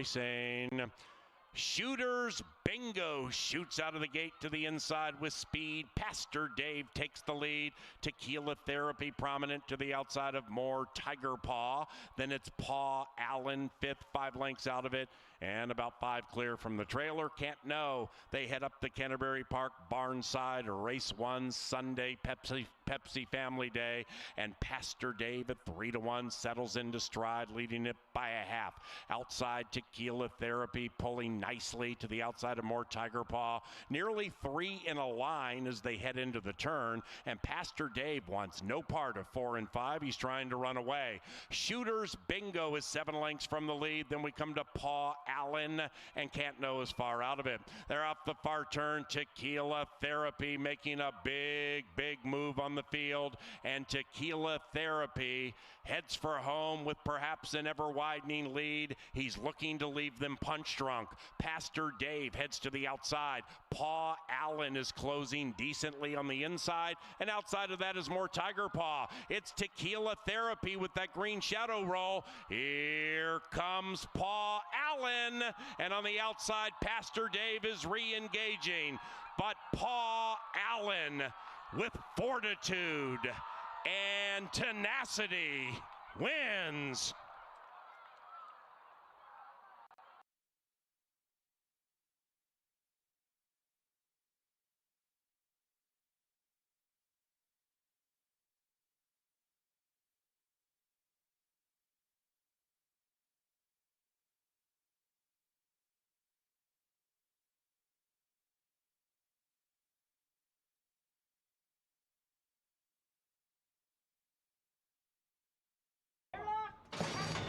racing. Shooters Bingo shoots out of the gate to the inside with speed. Pastor Dave takes the lead. Tequila Therapy prominent to the outside of more Tiger Paw. Then it's Paw Allen fifth, 5 lengths out of it, and about 5 clear from the trailer. Can't Know. They head up the Canterbury Park Barnside, race 1, Sunday, Pepsi Family Day, and Pastor Dave at 3-1 settles into stride, leading it by a half. Outside Tequila Therapy pulling nicely to the outside of more Tiger Paw. Nearly 3 in a line as they head into the turn, and Pastor Dave wants no part of 4 and 5. He's trying to run away. Shooters Bingo is 7 lengths from the lead. Then we come to Paw Allen, and Can't Know is far out of it. They're off the far turn. Tequila Therapy making a big move on the field, and Tequila Therapy heads for home with perhaps an ever-widening lead. He's looking to leave them punch drunk. Pastor Dave heads to the outside. Paw Allen is closing decently on the inside, and outside of that is more Tiger Paw. It's Tequila Therapy with that green shadow roll. Here comes Paw Allen, and on the outside, Pastor Dave is re-engaging. But Paw Allen, with fortitude and tenacity, wins.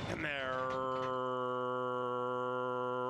And they're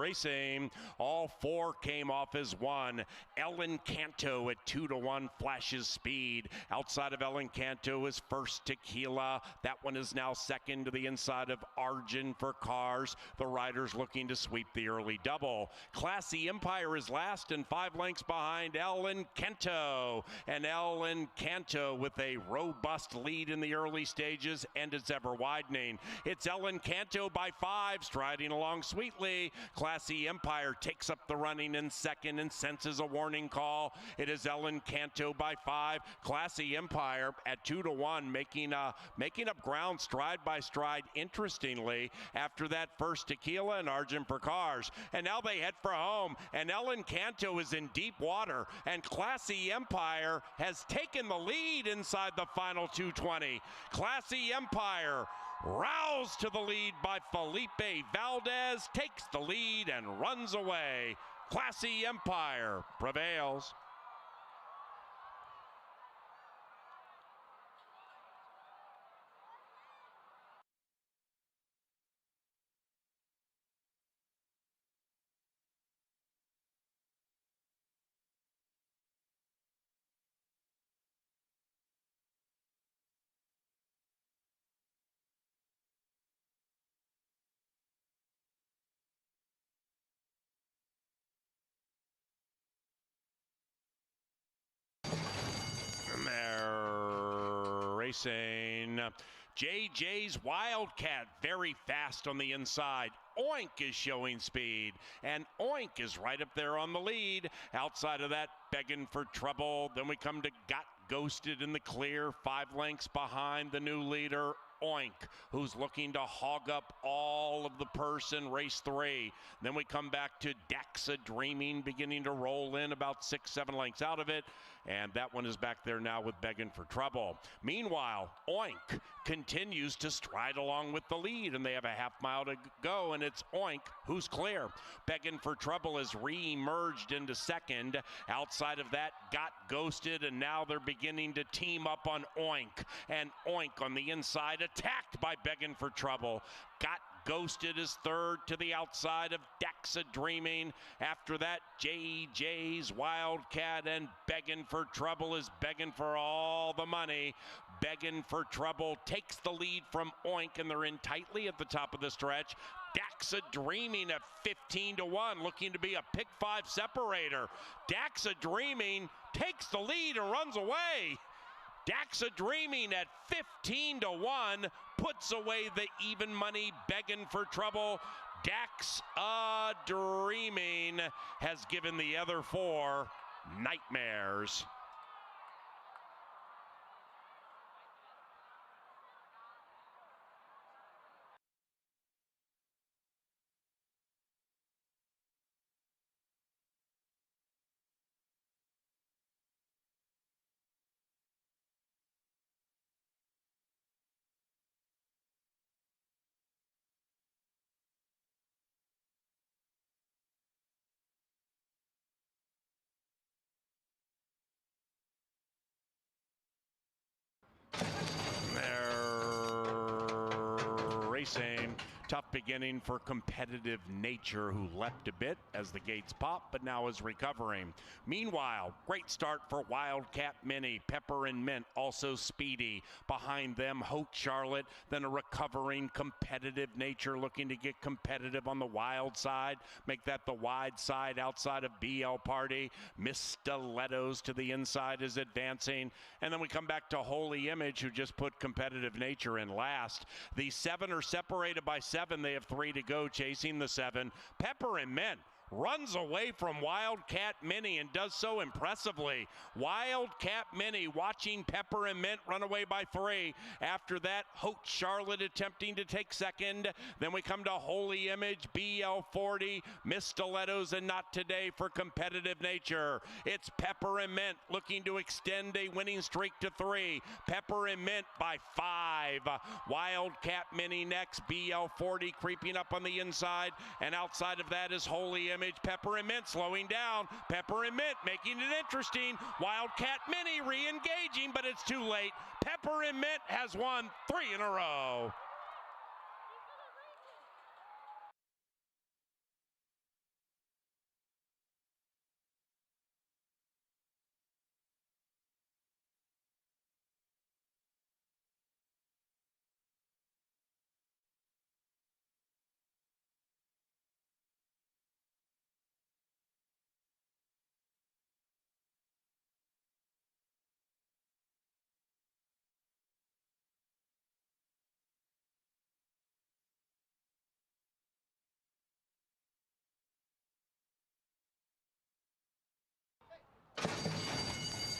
racing. All 4 came off as 1. Ellen Canto at 2-1 flashes speed. Outside of Ellen Canto is first Tequila. That one is now second to the inside of Argent for Cars. The riders looking to sweep the early double. Classy Empire is last and 5 lengths behind Ellen Canto. And Ellen Canto with a robust lead in the early stages, and it's ever widening. It's Ellen Canto by 5, striding along sweetly. Classy Empire takes up the running in second and senses a warning call. It is Ellen Canto by 5. Classy Empire at 2-1, making up ground stride by stride, interestingly, after that first Tequila and Argent for Cars. And now they head for home, and Ellen Canto is in deep water, and Classy Empire has taken the lead inside the final 220. Classy Empire, roused to the lead by Felipe Valdez, takes the lead and runs away. Classy Empire prevails. They're racing. JJ's Wildcat, very fast on the inside. Oink is showing speed, and Oink is right up there on the lead. Outside of that, begging for trouble. Then we come to Got Ghosted in the clear, 5 lengths behind the new leader, Oink, who's looking to hog up all of the purse in race 3. Then we come back to Daxa Dreaming, beginning to roll in about 6-7 lengths out of it, and that one is back there now with Begging for Trouble. Meanwhile, Oink continues to stride along with the lead, and they have a half mile to go, and it's Oink who's clear. Begging for Trouble has re-emerged into second. Outside of that, Got Ghosted, and now they're beginning to team up on Oink, and Oink on the inside, attacked by Begging for Trouble. Got Ghosted is third to the outside of Daxa Dreaming. After that, JJ's Wildcat, and Begging for Trouble is begging for all the money. Begging for Trouble takes the lead from Oink, and they're in tightly at the top of the stretch. Daxa Dreaming at 15-1, looking to be a pick 5 separator. Daxa Dreaming takes the lead and runs away. Daxa Dreaming at 15-1 puts away the even money Begging for Trouble. Dax A-Dreaming has given the other four nightmares. Racing. Tough beginning for Competitive Nature, who leapt a bit as the gates popped, but now is recovering. Meanwhile, great start for Wildcat Mini. Pepper and Mint also speedy. Behind them, Haute Charlotte, then a recovering Competitive Nature looking to get competitive on the wild side. Make that the wide side outside of BL Party. Miss Stilettos to the inside is advancing. And then we come back to Holy Image, who just put Competitive Nature in last. The seven are separated by 7. They have 3 to go, chasing the 7. Pepper and Mint runs away from Wildcat Mini and does so impressively. Wildcat Mini watching Pepper and Mint run away by 3. After that, Haute Charlotte attempting to take second. Then we come to Holy Image, BL40, Miss Stilettos, and Not Today for Competitive Nature. It's Pepper and Mint looking to extend a winning streak to 3. Pepper and Mint by 5. Wildcat Mini next, BL40 creeping up on the inside, and outside of that is Holy Image. Pepper and Mint slowing down. Pepper and Mint making it interesting. Wildcat Mini re-engaging, but it's too late. Pepper and Mint has won 3 in a row.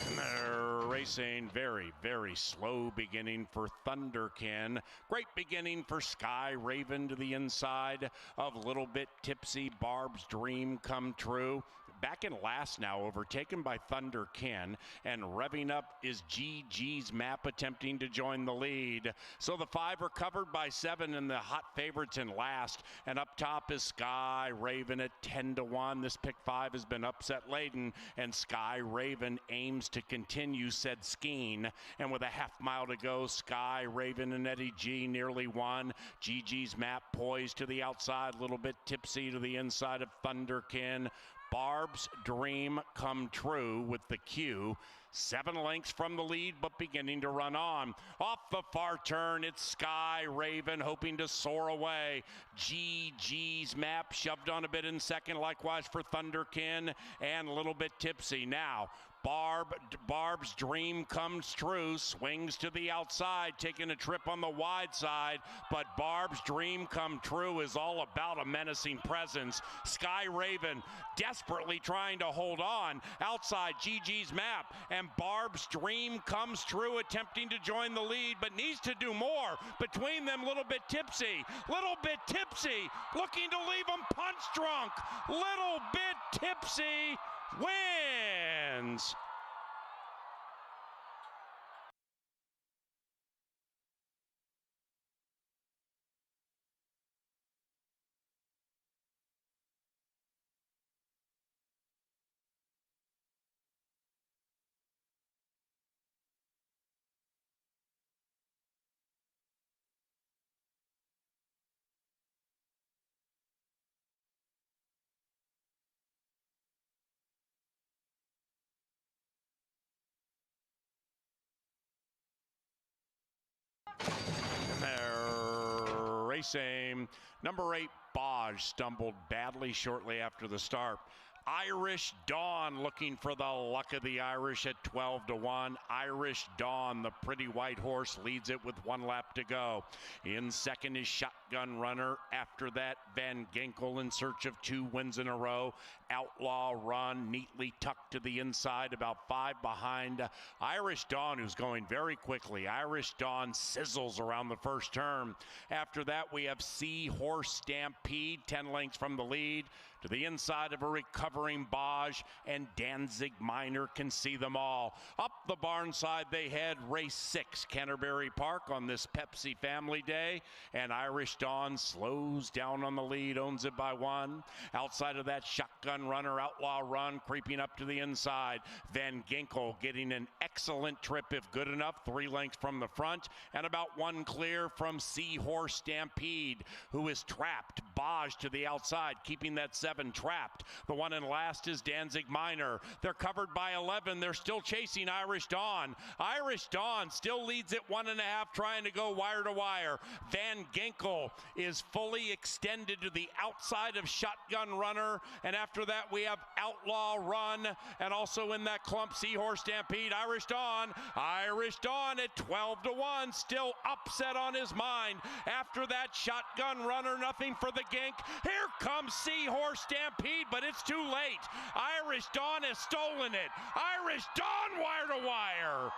And they're racing. Very, very slow beginning for Thunderkin. Great beginning for Sky Raven to the inside of Little Bit Tipsy. Barb's Dream Come True. Back in last now, overtaken by Thunderkin, and revving up is GG's Map attempting to join the lead. So the 5 are covered by 7 and the hot favorites in last. And up top is Sky Raven at 10-1. This pick 5 has been upset laden, and Sky Raven aims to continue said scheme. And with a half mile to go, Sky Raven and Eddie G nearly won. GG's Map poised to the outside, Little Bit Tipsy to the inside of Thunderkin. Barb's Dream Come True with the Q. 7 lengths from the lead, but beginning to run on. Off the far turn, it's Sky Raven hoping to soar away. GG's Map shoved on a bit in second, likewise for Thunderkin and Little Bit Tipsy. Now, Barb's Dream Comes True, swings to the outside, taking a trip on the wide side, but Barb's Dream Come True is all about a menacing presence. Sky Raven desperately trying to hold on. Outside, GG's Map, and Barb's Dream Comes True attempting to join the lead, but needs to do more. Between them, Little Bit Tipsy looking to leave them punch drunk. Little Bit Tipsy wins. Racing. Number 8, Baj stumbled badly shortly after the start. Irish Dawn looking for the luck of the Irish at 12-1. Irish Dawn, the pretty white horse, leads it with 1 lap to go. In second is Shotgun Runner. After that, Van Ginkel in search of 2 wins in a row. Outlaw Run neatly tucked to the inside, about 5 behind Irish Dawn, who's going very quickly. Irish Dawn sizzles around the first turn. After that, we have Seahorse Stampede, 10 lengths from the lead. To the inside of a recovering Baj, and Danzig Minor can see them all. Up the barn side they head, race 6, Canterbury Park on this Pepsi Family Day, and Irish Dawn slows down on the lead, owns it by 1. Outside of that, Shotgun Runner, Outlaw Run creeping up to the inside. Van Ginkel getting an excellent trip if good enough, 3 lengths from the front, and about 1 clear from Seahorse Stampede, who is trapped. Baj to the outside, keeping that 7 trapped. The one in last is Danzig Minor. They're covered by 11. They're still chasing Irish Dawn. Irish Dawn still leads at 1.5, trying to go wire to wire. Van Ginkel is fully extended to the outside of Shotgun Runner, and after that we have Outlaw Run, and also in that clump Seahorse Stampede. Irish Dawn at 12-1, still upset on his mind. After that, Shotgun Runner, nothing for the gink. Here comes Seahorse Stampede, but it's too late. Irish Dawn has stolen it. Irish Dawn wire to wire.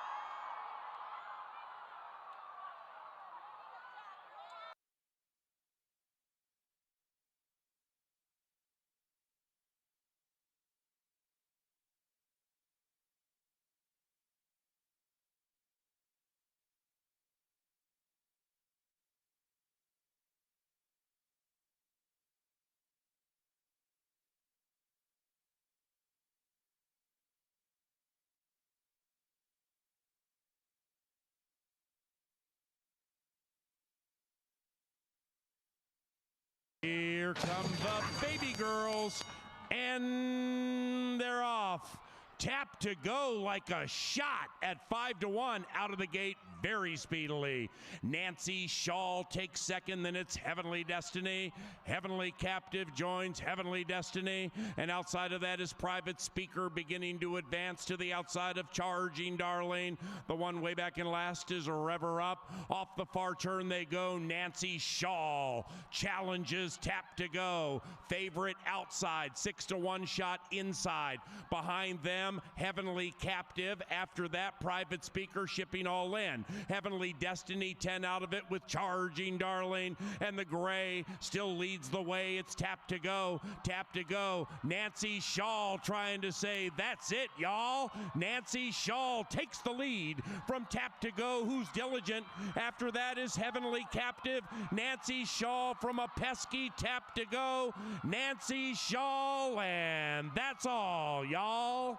Here come the baby girls, and they're off. Tap to go like a shot at 5-1 out of the gate very speedily. Nancy Shaw takes second, then it's Heavenly Destiny. Heavenly Captive joins Heavenly Destiny, and outside of that is Private Speaker beginning to advance to the outside of Charging Darling. The one way back in last is Rever Up. Off the far turn they go. Nancy Shaw challenges Tap to go. Favorite outside, 6-1 shot inside. Behind them, Heavenly Captive. After that, Private Speaker shipping all in. Heavenly Destiny 10 out of it with Charging Darling, and the gray still leads the way. It's Tap to go. Tap to go. Nancy Shaw trying to say, that's it, y'all. Nancy Shaw takes the lead from Tap to go, who's diligent. After that is Heavenly Captive. Nancy Shaw from a pesky Tap to go. Nancy Shaw, and that's all, y'all.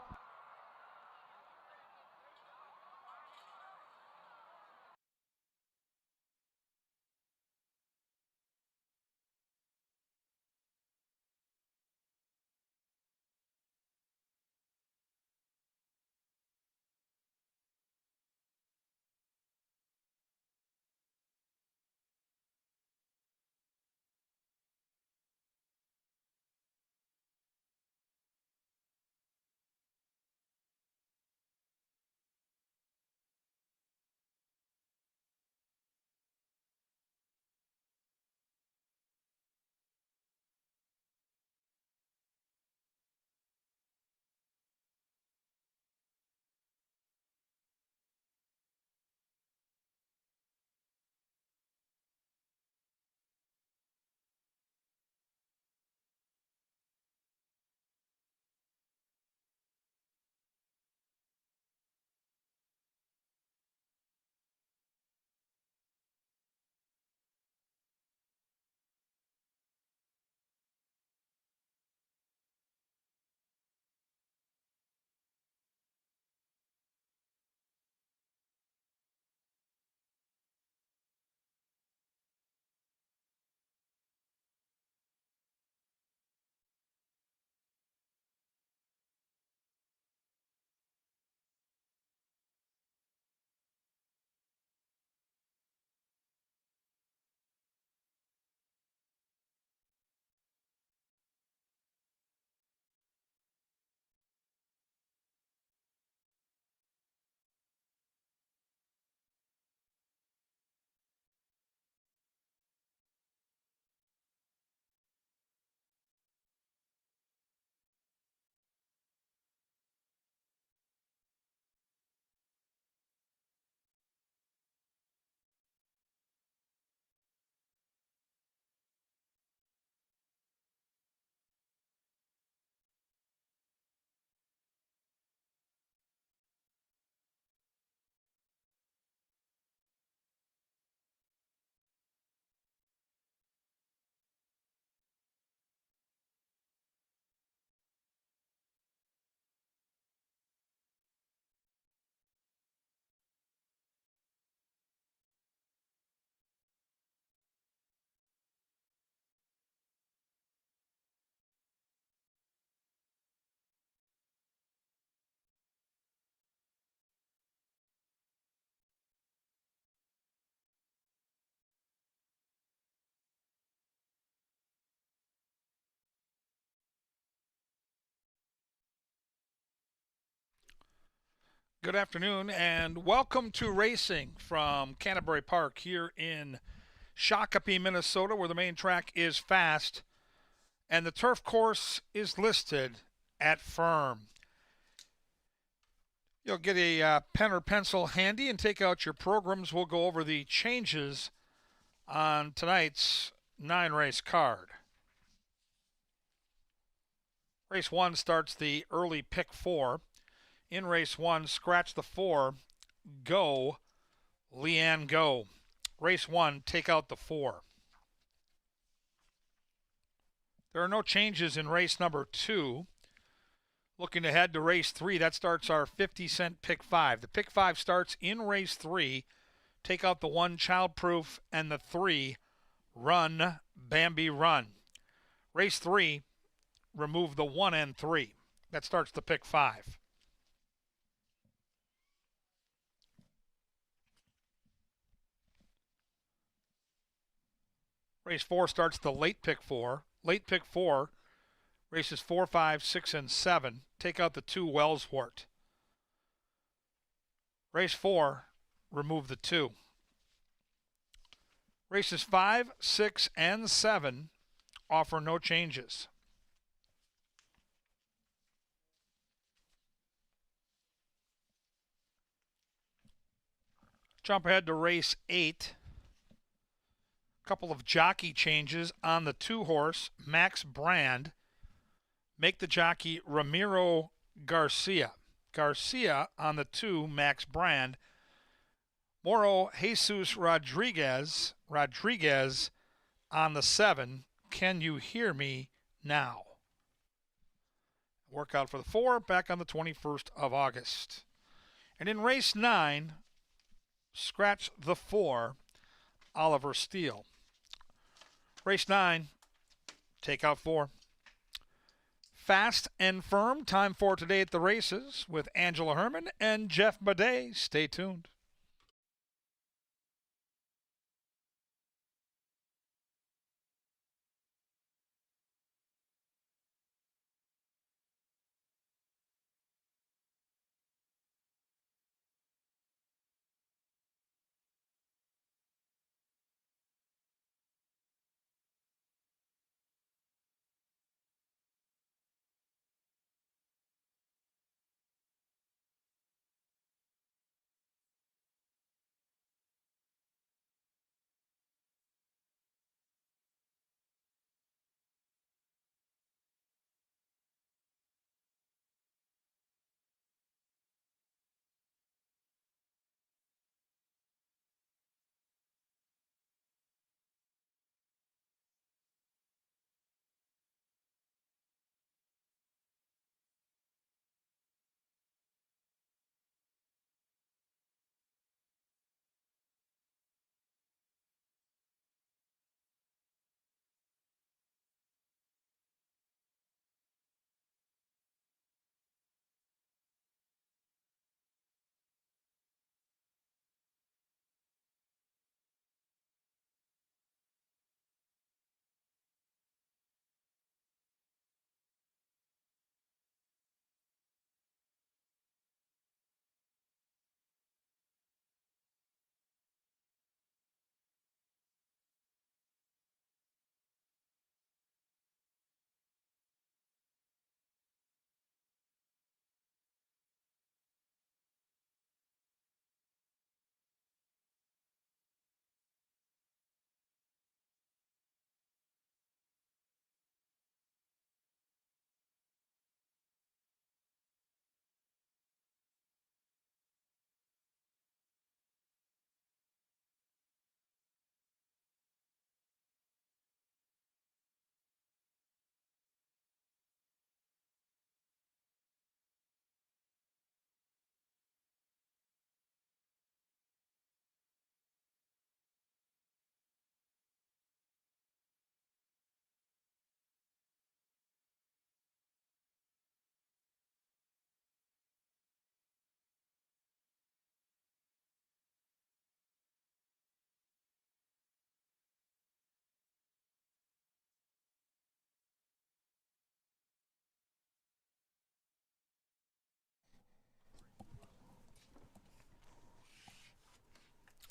Good afternoon and welcome to racing from Canterbury Park here in Shakopee, Minnesota, where the main track is fast and the turf course is listed at firm. You'll get a pen or pencil handy and take out your programs. We'll go over the changes on tonight's 9-race card. Race 1 starts the early pick 4. In race 1, scratch the 4, go, Leanne Go. Race 1, take out the 4. There are no changes in race number 2. Looking ahead to race 3, that starts our 50-cent pick 5. The pick 5 starts in race 3. Take out the 1, Childproof, and the 3, Run, Bambi, Run. Race 3, remove the 1 and 3. That starts the pick 5. Race 4 starts the late pick 4. Late pick 4, races 4, 5, 6, and 7. Take out the 2, Wellswort. Race 4, remove the 2. Races 5, 6, and 7 offer no changes. Jump ahead to race 8. Couple of jockey changes on the 2-horse, Max Brand. Make the jockey Ramiro Garcia. Garcia on the 2, Max Brand. Moro Jesus Rodriguez. Rodriguez on the 7, Can You Hear Me Now? Workout for the 4, back on the 21st of August. And in race 9, scratch the 4, Oliver Steele. Race 9, take out 4. Fast and firm, time for today at the races with Angela Herman and Jeff Bidet. Stay tuned.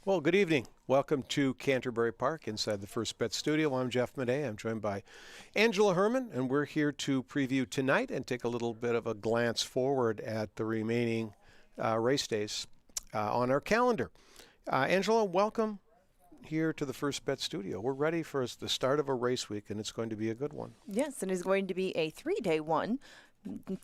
Well, good evening. Welcome to Canterbury Park inside the First Bet Studio. I'm Jeff Madej. I'm joined by Angela Herman, and we're here to preview tonight and take a little bit of a glance forward at the remaining race days on our calendar. Angela, welcome here to the First Bet Studio. We're ready for the start of a race week, and it's going to be a good one. Yes, it is going to be a 3-day one.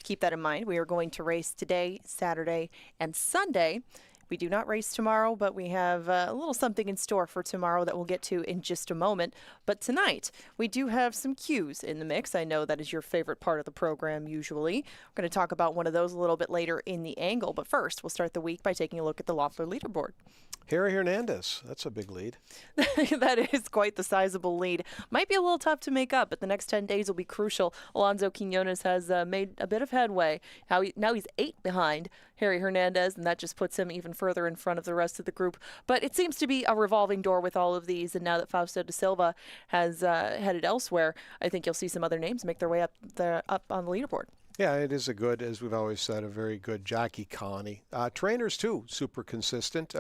Keep that in mind. We are going to race today, Saturday, and Sunday. We do not race tomorrow, but we have a little something in store for tomorrow that we'll get to in just a moment. But tonight, we do have some cues in the mix. I know that is your favorite part of the program usually. We're going to talk about one of those a little bit later in the angle. But first, we'll start the week by taking a look at the Loeffler leaderboard. Harry Hernandez, that's a big lead. That is quite the sizable lead. Might be a little tough to make up, but the next 10 days will be crucial. Alonso Quinones has made a bit of headway. Now he's 8 behind Harry Hernandez, and that just puts him even further in front of the rest of the group. But it seems to be a revolving door with all of these, and now that Fausto da Silva has headed elsewhere, I think you'll see some other names make their way up on the leaderboard. Yeah, it is a good, as we've always said, a very good jockey colony. Trainers, too, super consistent.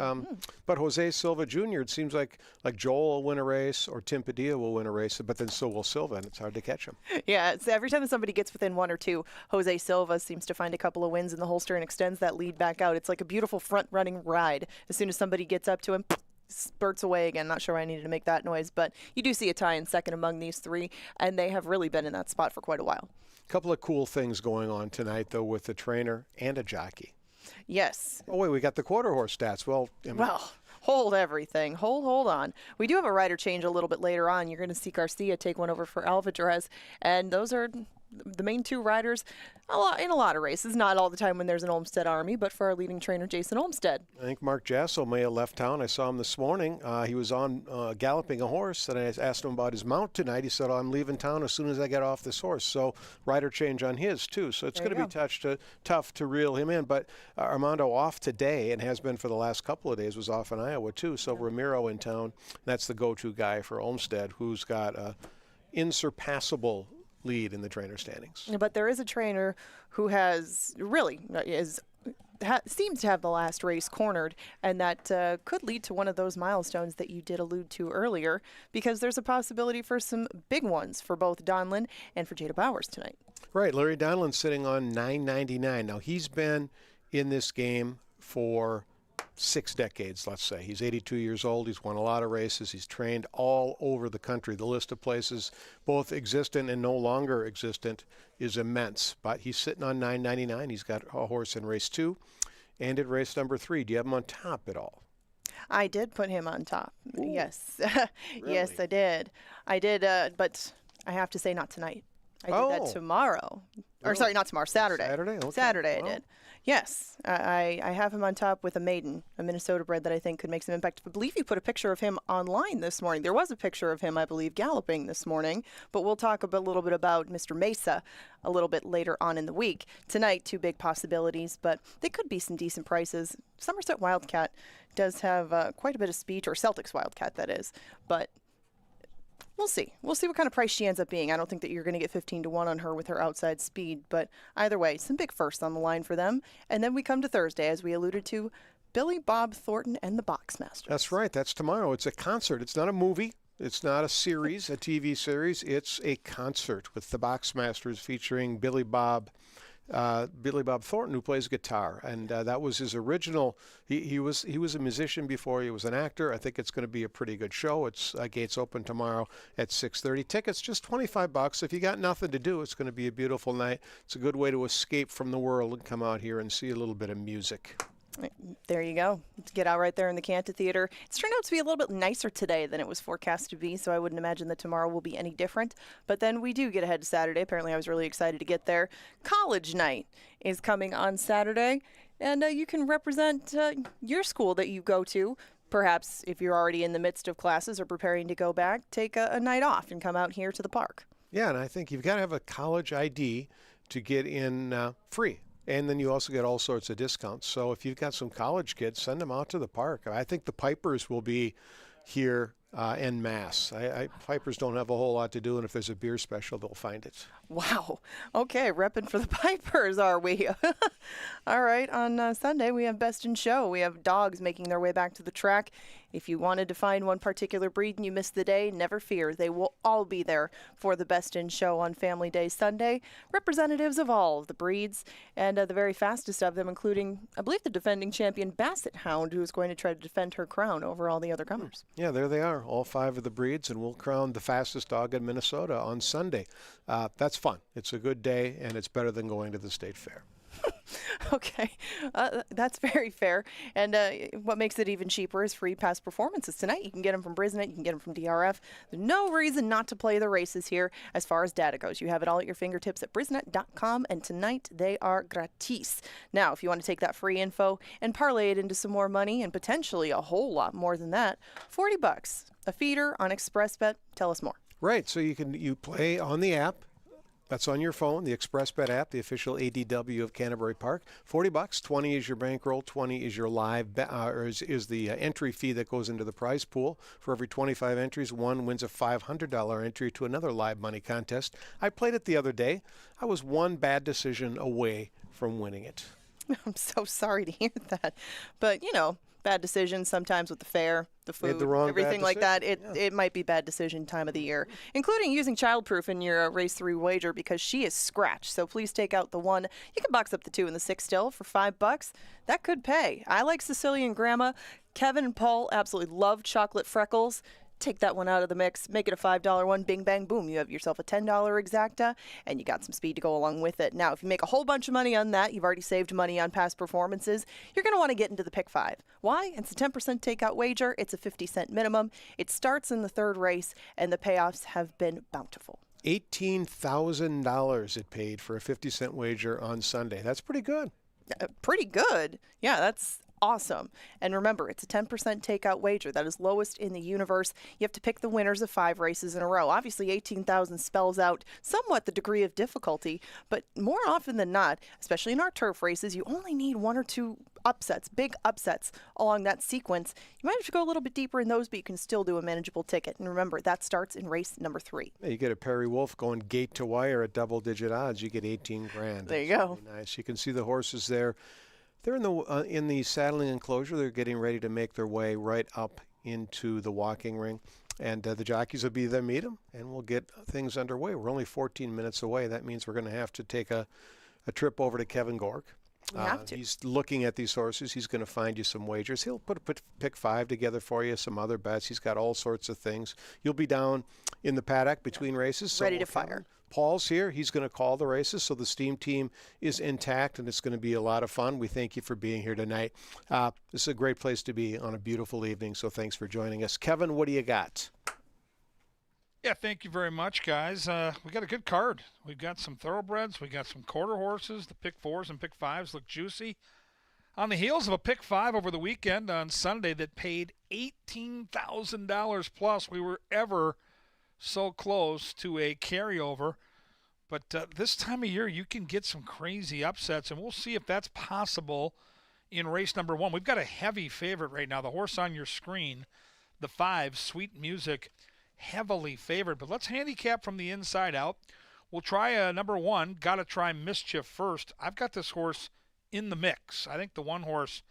But Jose Silva Jr., it seems like Joel will win a race or Tim Padilla will win a race, but then so will Silva, and it's hard to catch him. Yeah, it's every time somebody gets within one or two, Jose Silva seems to find a couple of wins in the holster and extends that lead back out. It's like a beautiful front-running ride. As soon as somebody gets up to him, spurts away again. Not sure why I needed to make that noise, but you do see a tie in second among these three, and they have really been in that spot for quite a while. Couple of cool things going on tonight, though, with a trainer and a jockey. Yes. Oh, wait, we got the quarter horse stats. Well, hold everything. Hold on. We do have a rider change a little bit later on. You're going to see Garcia take one over for Alvarez, and those are the main two riders in a lot of races. Not all the time when there's an Olmsted Army, but for our leading trainer, Jason Olmsted. I think Mark Jasso may have left town. I saw him this morning. He was on galloping a horse, and I asked him about his mount tonight. He said, I'm leaving town as soon as I get off this horse. So rider change on his, too. So it's going to be tough to reel him in. But Armando off today, and has been for the last couple of days, was off in Iowa, too. So Ramiro in town. That's the go-to guy for Olmsted, who's got a insurpassable lead in the trainer standings. But there is a trainer who has seems to have the last race cornered, and that could lead to one of those milestones that you did allude to earlier, because there's a possibility for some big ones for both Donlin and for Jada Bowers tonight. Right, Larry Donlin sitting on $9.99. Now, he's been in this game for 6 decades, let's say. He's 82 years old. He's won a lot of races. He's trained all over the country. The list of places, both existent and no longer existent, is immense. But he's sitting on $9.99. He's got a horse in race 2 and in race number 3. Do you have him on top at all? I did put him on top. Ooh, yes. Really? Yes, I did. But I have to say not tonight. I did that tomorrow. Really? Or sorry, not tomorrow, Saturday. Saturday? Okay. Saturday I did. Yes, I have him on top with a maiden, a Minnesota bred that I think could make some impact. I believe you put a picture of him online this morning. There was a picture of him, I believe, galloping this morning. But we'll talk a little bit about Mr. Mesa a little bit later on in the week. Tonight, 2 big possibilities, but they could be some decent prices. Somerset Wildcat does have quite a bit of speed, or Celtics Wildcat, that is. But we'll see. We'll see what kind of price she ends up being. I don't think that you're going to get 15-1 on her with her outside speed. But either way, some big firsts on the line for them. And then we come to Thursday, as we alluded to, Billy Bob Thornton and the Boxmasters. That's right. That's tomorrow. It's a concert. It's not a movie. It's not a series, a TV series. It's a concert with the Boxmasters featuring Billy Bob Thornton, who plays guitar, and that was his original. He was a musician before he was an actor. I think it's going to be a pretty good show. It's gates open tomorrow at 6:30. Tickets just $25. If you got nothing to do, it's going to be a beautiful night. It's a good way to escape from the world and come out here and see a little bit of music. There you go. Get out right there in the Cantor Theater. It's turned out to be a little bit nicer today than it was forecast to be, so I wouldn't imagine that tomorrow will be any different. But then we do get ahead to Saturday. Apparently, I was really excited to get there. College night is coming on Saturday, and you can represent your school that you go to. Perhaps if you're already in the midst of classes or preparing to go back, take a night off and come out here to the park. Yeah, and I think you've got to have a college ID to get in free. And then you also get all sorts of discounts. So if you've got some college kids, send them out to the park. I think the Pipers will be here en masse. Pipers don't have a whole lot to do, and if there's a beer special, they'll find it. Wow. Okay, repping for the Pipers, are we? All right, on Sunday we have Best in Show. We have dogs making their way back to the track. If you wanted to find one particular breed and you missed the day, never fear. They will all be there for the Best in Show on Family Day Sunday. Representatives of all of the breeds and the very fastest of them, including, I believe, the defending champion Basset Hound, who is going to try to defend her crown over all the other comers. Yeah, there they are, all 5 of the breeds, and we'll crown the fastest dog in Minnesota on Sunday. That's fun. It's a good day, and it's better than going to the state fair. Okay, that's very fair. And what makes it even cheaper is free past performances tonight. You can get them from Brisnet, you can get them from DRF. There's no reason not to play the races here as far as data goes. You have it all at your fingertips at Brisnet.com, and tonight they are gratis. Now, if you want to take that free info and parlay it into some more money, and potentially a whole lot more than that, $40, a feeder on ExpressBet. Tell us more. Right, so you play on the app. That's on your phone, the ExpressBet app, the official ADW of Canterbury Park. $40, 20 is your bankroll, 20 is your live, is the entry fee that goes into the prize pool. For every 25 entries, one wins a $500 entry to another live money contest. I played it the other day. I was one bad decision away from winning it. I'm so sorry to hear that. But, bad decisions sometimes with the fare, the food, everything like that. It might be bad decision time of the year, including using childproof in your race 3 wager because she is scratched. So please take out the 1. You can box up the 2 and the 6 still for $5. That could pay. I like Sicilian Grandma. Kevin and Paul absolutely love chocolate freckles. Take that one out of the mix, make it a $5 one, bing, bang, boom. You have yourself a $10 exacta, and you got some speed to go along with it. Now, if you make a whole bunch of money on that, you've already saved money on past performances, you're going to want to get into the Pick 5. Why? It's a 10% takeout wager. It's a 50-cent minimum. It starts in the 3rd race, and the payoffs have been bountiful. $18,000 it paid for a 50-cent wager on Sunday. That's pretty good. Pretty good. Yeah, that's awesome. And remember, it's a 10% takeout wager. That is lowest in the universe. You have to pick the winners of 5 races in a row. Obviously, 18,000 spells out somewhat the degree of difficulty, but more often than not, especially in our turf races, you only need 1 or 2 upsets, big upsets along that sequence. You might have to go a little bit deeper in those, but you can still do a manageable ticket. And remember, that starts in race number 3. You get a Perry Wolf going gate to wire at double-digit odds. You get 18 grand. There you go. Really nice. You can see the horses there. They're in the saddling enclosure. They're getting ready to make their way right up into the walking ring. And the jockeys will be there, meet them, and we'll get things underway. We're only 14 minutes away. That means we're going to have to take a trip over to Kevin Gork. We have to. He's looking at these horses. He's going to find you some wagers. He'll put pick 5 together for you, some other bets. He's got all sorts of things. You'll be down in the paddock between races. Ready to fire. Paul's here. He's going to call the races, so the Steam team is intact, and it's going to be a lot of fun. We thank you for being here tonight. This is a great place to be on a beautiful evening, so thanks for joining us. Kevin, what do you got? Yeah, thank you very much, guys. We got a good card. We've got some thoroughbreds. We got some quarter horses. The pick 4s and pick 5s look juicy. On the heels of a pick 5 over the weekend on Sunday that paid $18,000 plus, we were ever so close to a carryover. But this time of year, you can get some crazy upsets, and we'll see if that's possible in race number 1. We've got a heavy favorite right now. The horse on your screen, the 5, Sweet Music, heavily favored. But let's handicap from the inside out. We'll try number 1. Got to try Mischief first. I've got this horse in the mix. I think the 1 horse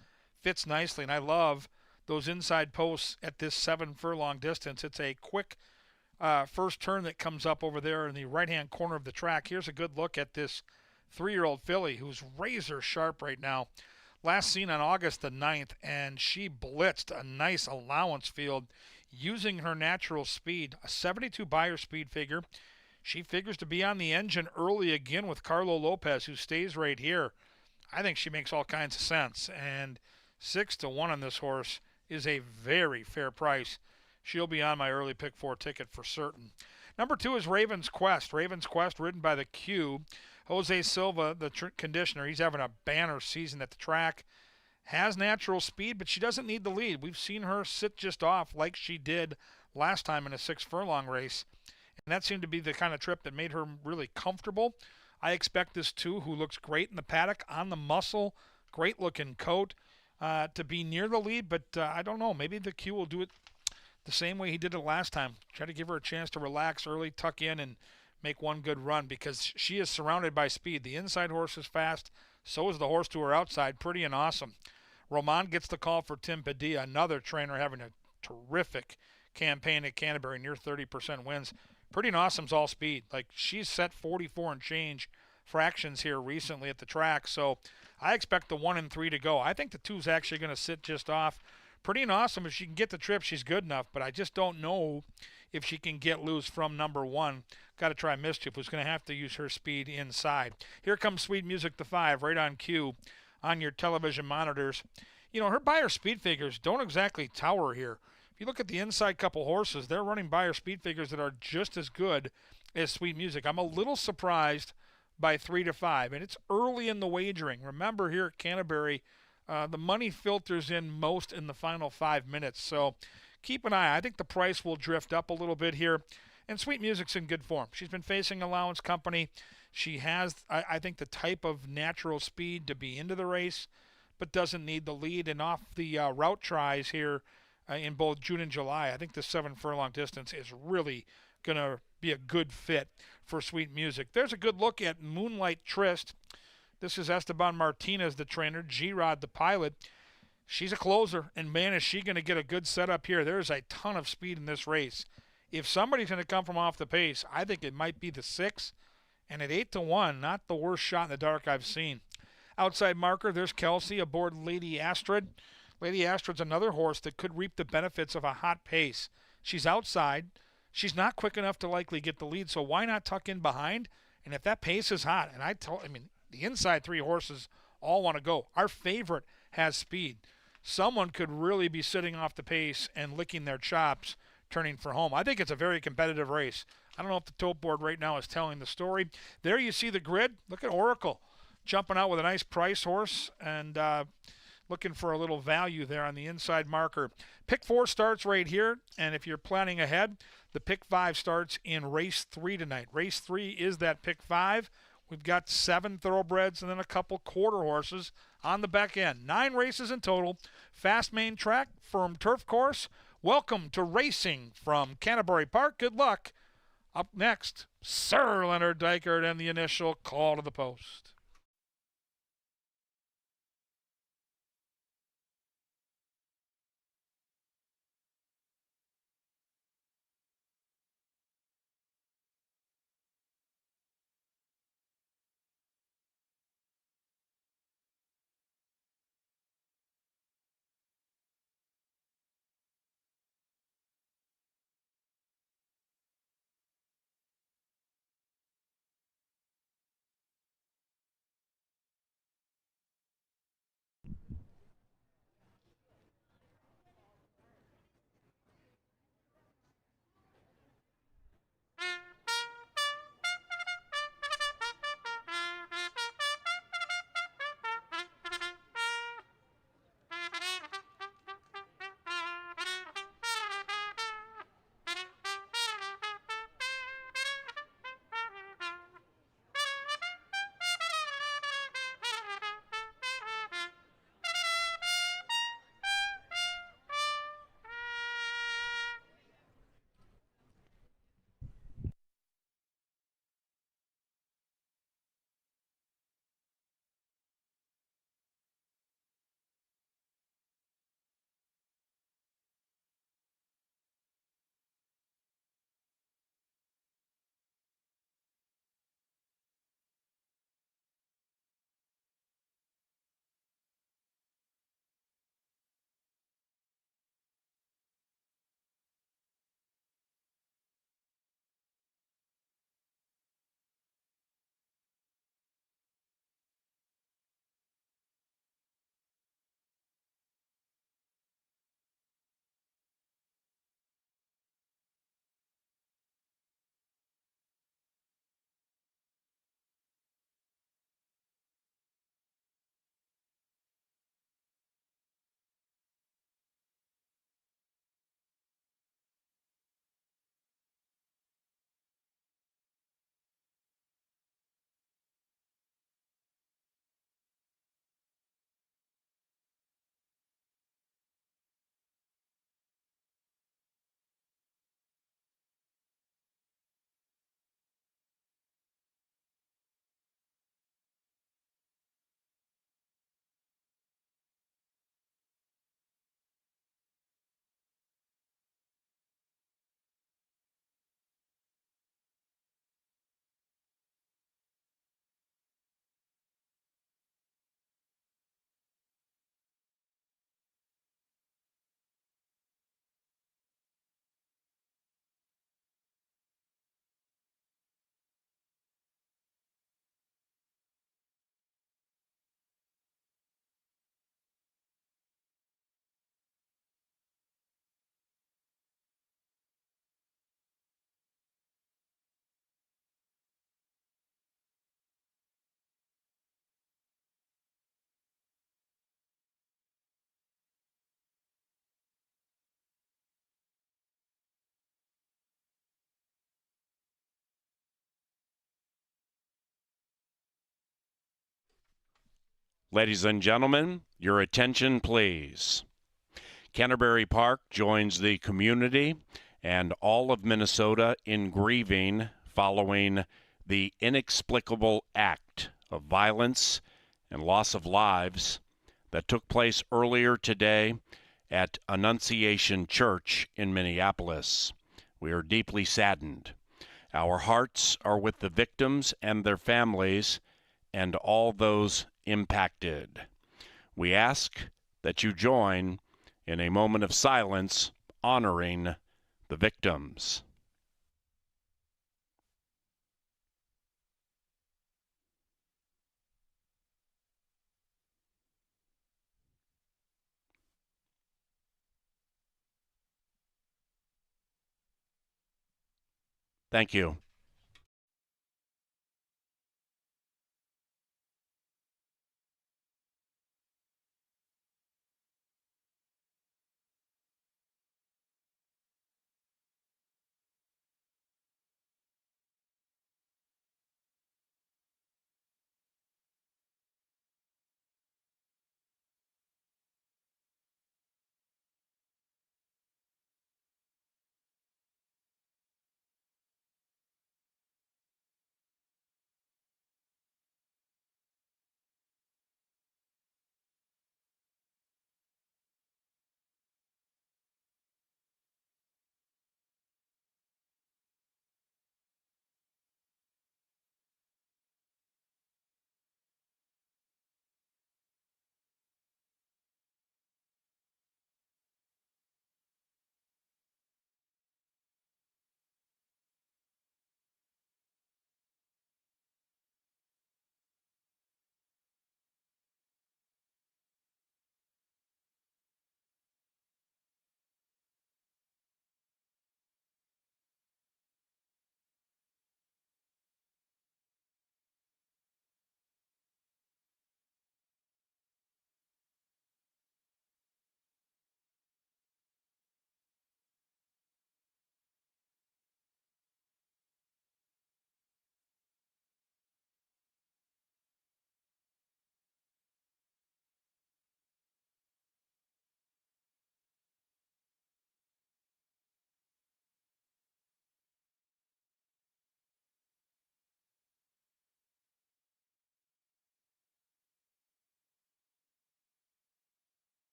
fits nicely, and I love those inside posts at this 7 furlong distance. It's a quick first turn that comes up over there in the right-hand corner of the track. Here's a good look at this 3-year-old filly who's razor sharp right now. Last seen on August the 9th, and she blitzed a nice allowance field using her natural speed, a 72 buyer speed figure. She figures to be on the engine early again with Carlo Lopez, who stays right here. I think she makes all kinds of sense, and 6-1 on this horse is a very fair price. She'll be on my early pick 4 ticket for certain. Number 2 is Raven's Quest. Raven's Quest, ridden by the Q. Jose Silva, the conditioner, he's having a banner season at the track. Has natural speed, but she doesn't need the lead. We've seen her sit just off like she did last time in a 6 furlong race. And that seemed to be the kind of trip that made her really comfortable. I expect this 2, who looks great in the paddock, on the muscle, great looking coat, to be near the lead, but I don't know. Maybe the Q will do it the same way he did it last time. Try to give her a chance to relax early, tuck in, and make one good run because she is surrounded by speed. The inside horse is fast. So is the horse to her outside. Pretty and awesome. Roman gets the call for Tim Padilla, another trainer having a terrific campaign at Canterbury, near 30% wins. Pretty and awesome's all speed. Like, she's set 44 and change fractions here recently at the track. So I expect the 1 and 3 to go. I think the 2's actually going to sit just off. Pretty and awesome. If she can get the trip, she's good enough. But I just don't know if she can get loose from number 1. Got to try Mischief, who's going to have to use her speed inside. Here comes Sweet Music, the 5, right on cue on your television monitors. You know, her Beyer speed figures don't exactly tower here. If you look at the inside couple horses, they're running Beyer speed figures that are just as good as Sweet Music. I'm a little surprised by 3 to 5, and it's early in the wagering. Remember, here at Canterbury, the money filters in most in the final 5 minutes. So keep an eye. I think the price will drift up a little bit here. And Sweet Music's in good form. She's been facing Allowance Company. She has, I think, the type of natural speed to be into the race, but doesn't need the lead. And off the route tries here in both June and July, I think the 7 furlong distance is really going to be a good fit for Sweet Music. There's a good look at Moonlight Tryst. This is Esteban Martinez, the trainer, G-Rod, the pilot. She's a closer, and man, is she going to get a good setup here. There's a ton of speed in this race. If somebody's going to come from off the pace, I think it might be the 6. And at 8 to 1, not the worst shot in the dark I've seen. Outside marker, there's Kelsey aboard Lady Astrid. Lady Astrid's another horse that could reap the benefits of a hot pace. She's outside. She's not quick enough to likely get the lead, so why not tuck in behind? And if that pace is hot, and the inside 3 horses all want to go. Our favorite has speed. Someone could really be sitting off the pace and licking their chops, turning for home. I think it's a very competitive race. I don't know if the tote board right now is telling the story. There you see the grid. Look at Oracle jumping out with a nice price horse and looking for a little value there on the inside marker. Pick 4 starts right here, and if you're planning ahead, the pick 5 starts in race 3 tonight. Race 3 is that pick 5. We've got 7 thoroughbreds and then a couple quarter horses on the back end. 9 races in total. Fast main track, firm turf course. Welcome to racing from Canterbury Park. Good luck. Up next, Sir Leonard Dykert and the initial call to the post. Ladies and gentlemen, your attention, please. Canterbury Park joins the community and all of Minnesota in grieving following the inexplicable act of violence and loss of lives that took place earlier today at Annunciation Church in Minneapolis. We are deeply saddened. Our hearts are with the victims and their families and all those impacted. We ask that you join in a moment of silence honoring the victims. Thank you.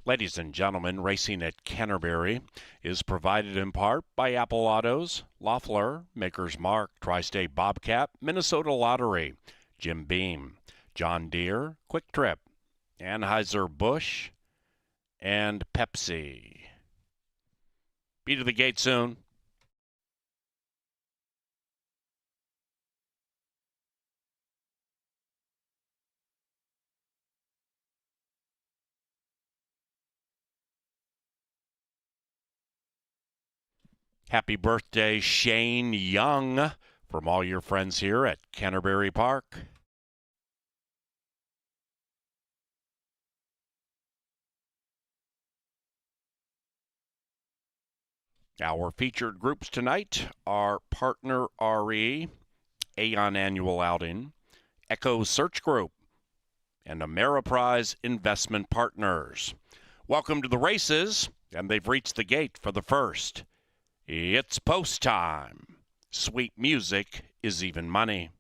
Ladies and gentlemen, racing at Canterbury is provided in part by Apple Autos, Loeffler, Maker's Mark, Tri-State Bobcat, Minnesota Lottery, Jim Beam, John Deere, Quick Trip, Anheuser-Busch, and Pepsi. Be to the gate soon. Happy birthday, Shane Young, from all your friends here at Canterbury Park. Our featured groups tonight are Partner RE, Aon Annual Outing, Echo Search Group, and Ameriprise Investment Partners. Welcome to the races, and they've reached the gate for the first. It's post time. Sweet music is even money.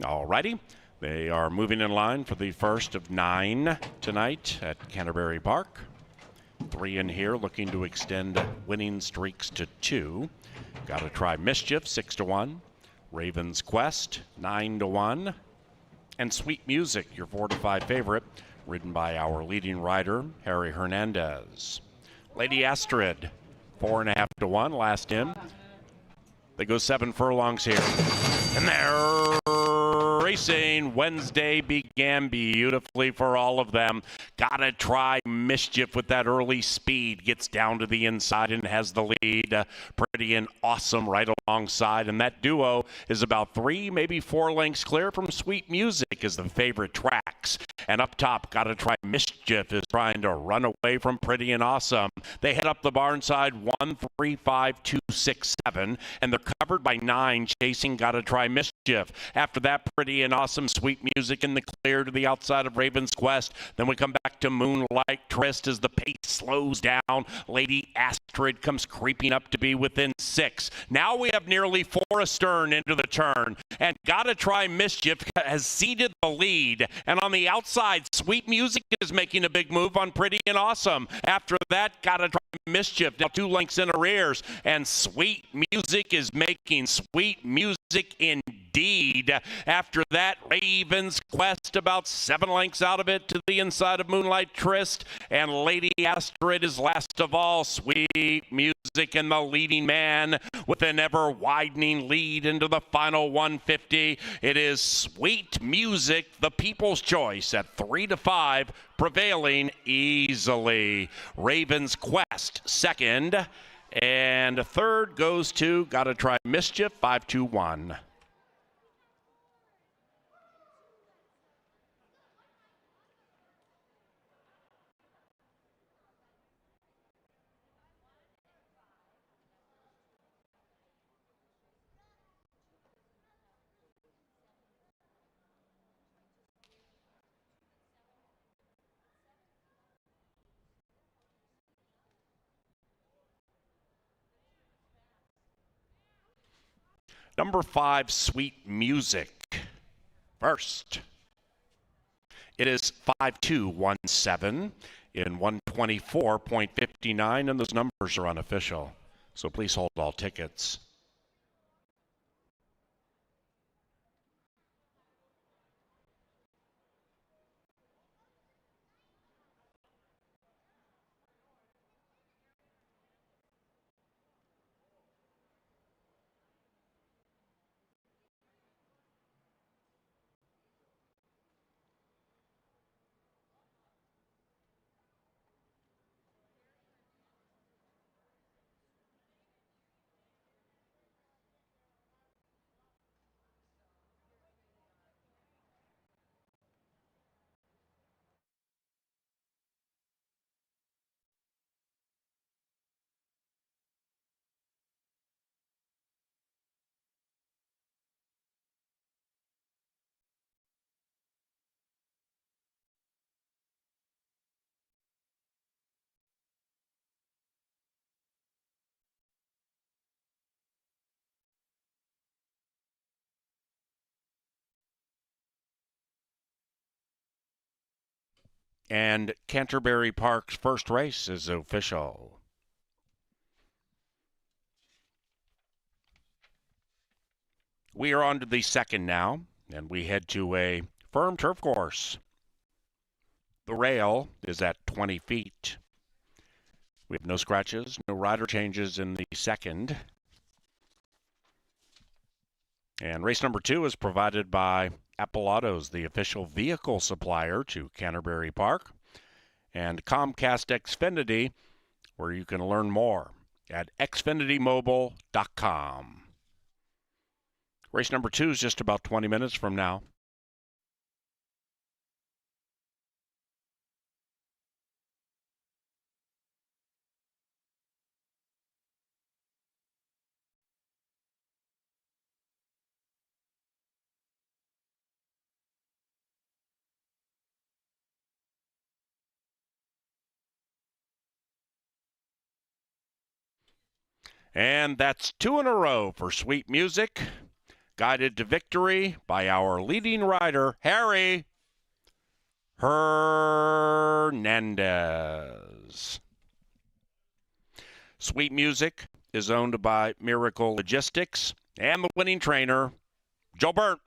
Alrighty, they are moving in line for the first of 9 tonight at Canterbury Park. 3 in here looking to extend winning streaks to 2. Gotta Try Mischief, 6-1. Raven's Quest, 9-1. And Sweet Music, your 4-5 favorite, ridden by our leading rider, Harry Hernandez. Lady Astrid, 4.5-1, last in. They go 7 furlongs here. And they're racing. Wednesday began beautifully for all of them. Gotta Try Mischief with that early speed. Gets down to the inside and has the lead. Pretty and Awesome right alongside. And that duo is about 3, maybe 4 lengths clear from Sweet Music as the favorite tracks. And up top, Gotta Try Mischief is trying to run away from Pretty and Awesome. They head up the barn side 1, 3, 5, 2, 6, 7. And they're covered by 9 chasing Gotta Try Mischief. After that, Pretty and Awesome, Sweet Music in the clear to the outside of Raven's Quest. Then we come back to Moonlight Tryst as the pace slows down. Lady Astrid comes creeping up to be within 6. Now we have nearly 4 astern into the turn. And Gotta Try Mischief has ceded the lead. And on the outside, Sweet Music is making a big move on Pretty and Awesome. After that, Gotta Try Mischief now 2 lengths in arrears. And Sweet Music is making Sweet Music indeed. After that, Raven's Quest about 7 lengths out of it to the inside of Moonlight Tryst. And Lady Astrid is last of all. Sweet Music and the leading man with an ever widening lead into the final 150. It is Sweet Music, the people's choice at 3-5, prevailing easily. Raven's Quest second. And third goes to Gotta Try Mischief, 5-2-1. Number 5, Sweet Music. First. It is 5-2-1-7 in 124.59, and those numbers are unofficial. So please hold all tickets. And Canterbury Park's first race is official. We are on to the second now, and we head to a firm turf course. The rail is at 20 feet. We have no scratches, no rider changes in the second. And race number 2 is provided by Apple Autos, the official vehicle supplier to Canterbury Park, and Comcast Xfinity, where you can learn more at xfinitymobile.com. Race number 2 is just about 20 minutes from now. And that's 2 in a row for Sweet Music, guided to victory by our leading rider, Harry Hernandez. Sweet Music is owned by Miracle Logistics and the winning trainer, Joe Burt.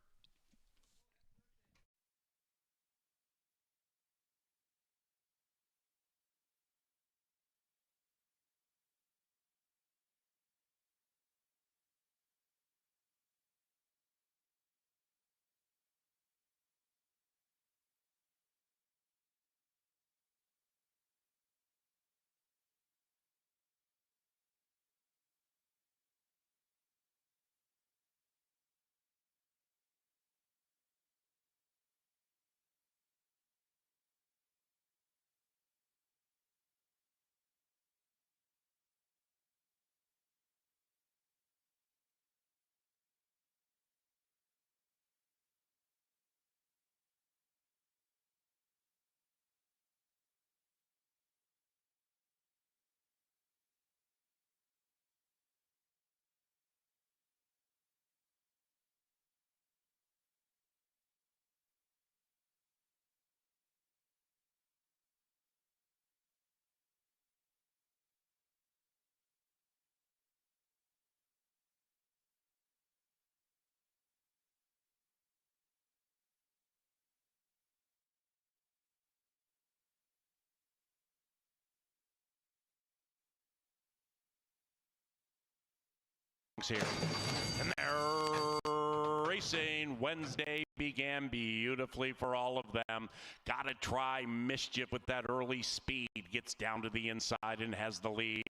Here. And they're racing. Wednesday began beautifully for all of them. Got to try Mischief with that early speed. Gets down to the inside and has the lead.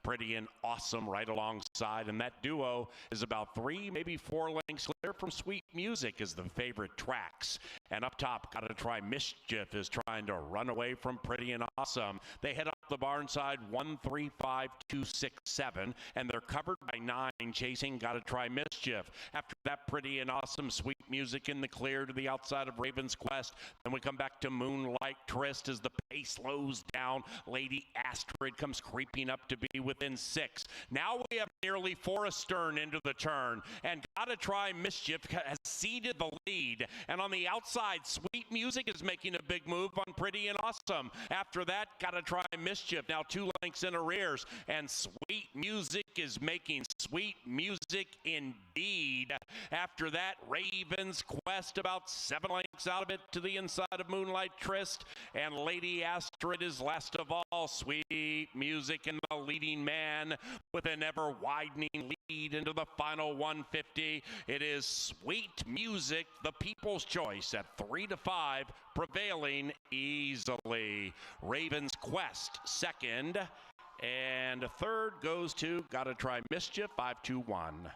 Pretty and Awesome right alongside. And that duo is about 3, maybe 4 lengths clear from Sweet Music is the favorite tracks. And up top, Got to try Mischief is trying to run away from Pretty and Awesome. They head up the barn side 1, 3, 5, 2, 6, 7. And they're covered by 9 chasing Got to try Mischief. After that, Pretty and Awesome, Sweet Music in the clear to the outside of Raven's Quest. Then we come back to Moonlight Tryst as the pace slows down. Lady Astrid comes creeping up to be within 6. Now we have nearly Forest Stern into the turn. And Got to try Mischief has ceded the lead. And on the outside, Sweet Music is making a big move on Pretty and Awesome. After that, Got to try Mischief. Now 2 lengths in arrears. And Sweet Music is making Sweet Music indeed. After that, Raven's Quest about 7 lengths out of it to the inside of Moonlight Tryst. And Lady Astrid is last of all. Sweet Music and the leading man with an ever widening lead into the final 150. It is Sweet Music, the people's choice at 3-5, prevailing easily. Raven's Quest second. And third goes to Got to try Mischief, 5-2-1.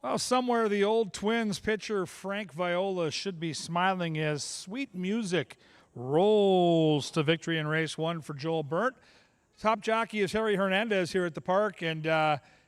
Well, somewhere the old Twins pitcher Frank Viola should be smiling as sweet music rolls to victory in race 1 for Joel Burt. Top jockey is Harry Hernandez here at the park, and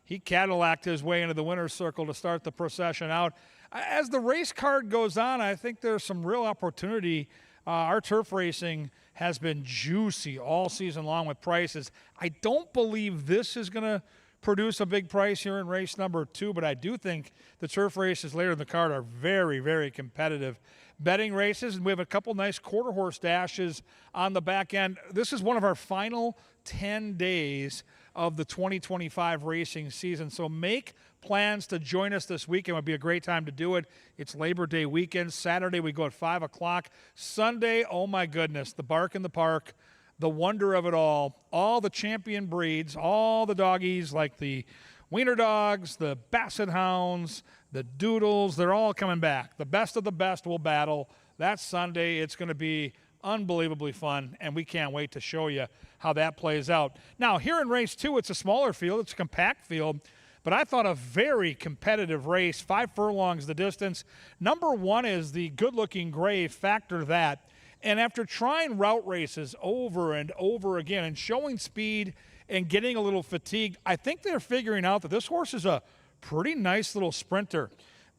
he Cadillac'd his way into the winner's circle to start the procession out. As the race card goes on, I think there's some real opportunity. Our turf racing has been juicy all season long with prices. I don't believe this is going to produce a big price here in race number 2, but I do think the turf races later in the card are very, very competitive. Betting races, and we have a couple nice quarter horse dashes on the back end. This is one of our final 10 days of the 2025 racing season, so make plans to join us this weekend. It would be a great time to do it. It's Labor Day weekend. Saturday we go at 5 o'clock. Sunday, oh my goodness, the Bark in the Park, the wonder of it all the champion breeds, all the doggies like the Wiener Dogs, the Basset Hounds, the Doodles, they're all coming back. The best of the best will battle. That's Sunday. It's going to be unbelievably fun, and we can't wait to show you how that plays out. Now, here in race 2, it's a smaller field. It's a compact field, but I thought a very competitive race. 5 furlongs the distance. Number 1 is the good-looking gray, Factor That. And after trying route races over and over again and showing speed and getting a little fatigued, I think they're figuring out that this horse is a pretty nice little sprinter.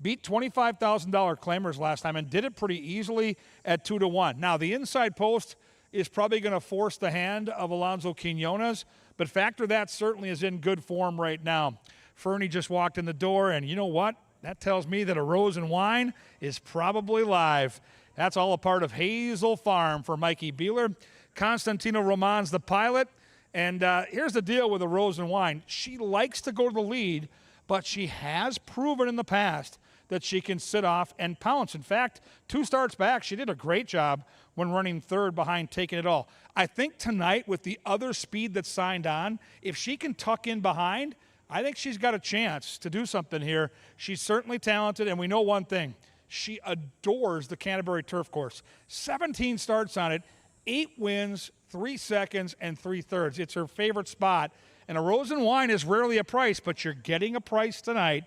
Beat $25,000 claimers last time and did it pretty easily at 2-1. Now, the inside post is probably going to force the hand of Alonso Quinones, but Factor That certainly is in good form right now. Fernie just walked in the door, and you know what? That tells me that a Rose and Wine is probably live. That's all a part of Hazel Farm for Mikey Beeler. Constantino Roman's the pilot. And here's the deal with a Rose and Wine. She likes to go to the lead, but she has proven in the past that she can sit off and pounce. In fact, 2 starts back, she did a great job when running third behind Taking It All. I think tonight with the other speed that's signed on, if she can tuck in behind, I think she's got a chance to do something here. She's certainly talented, and we know one thing. She adores the Canterbury Turf Course. 17 starts on it, 8 wins, 3 seconds, and 3/3. It's her favorite spot. And a Rose and Wine is rarely a price, but you're getting a price tonight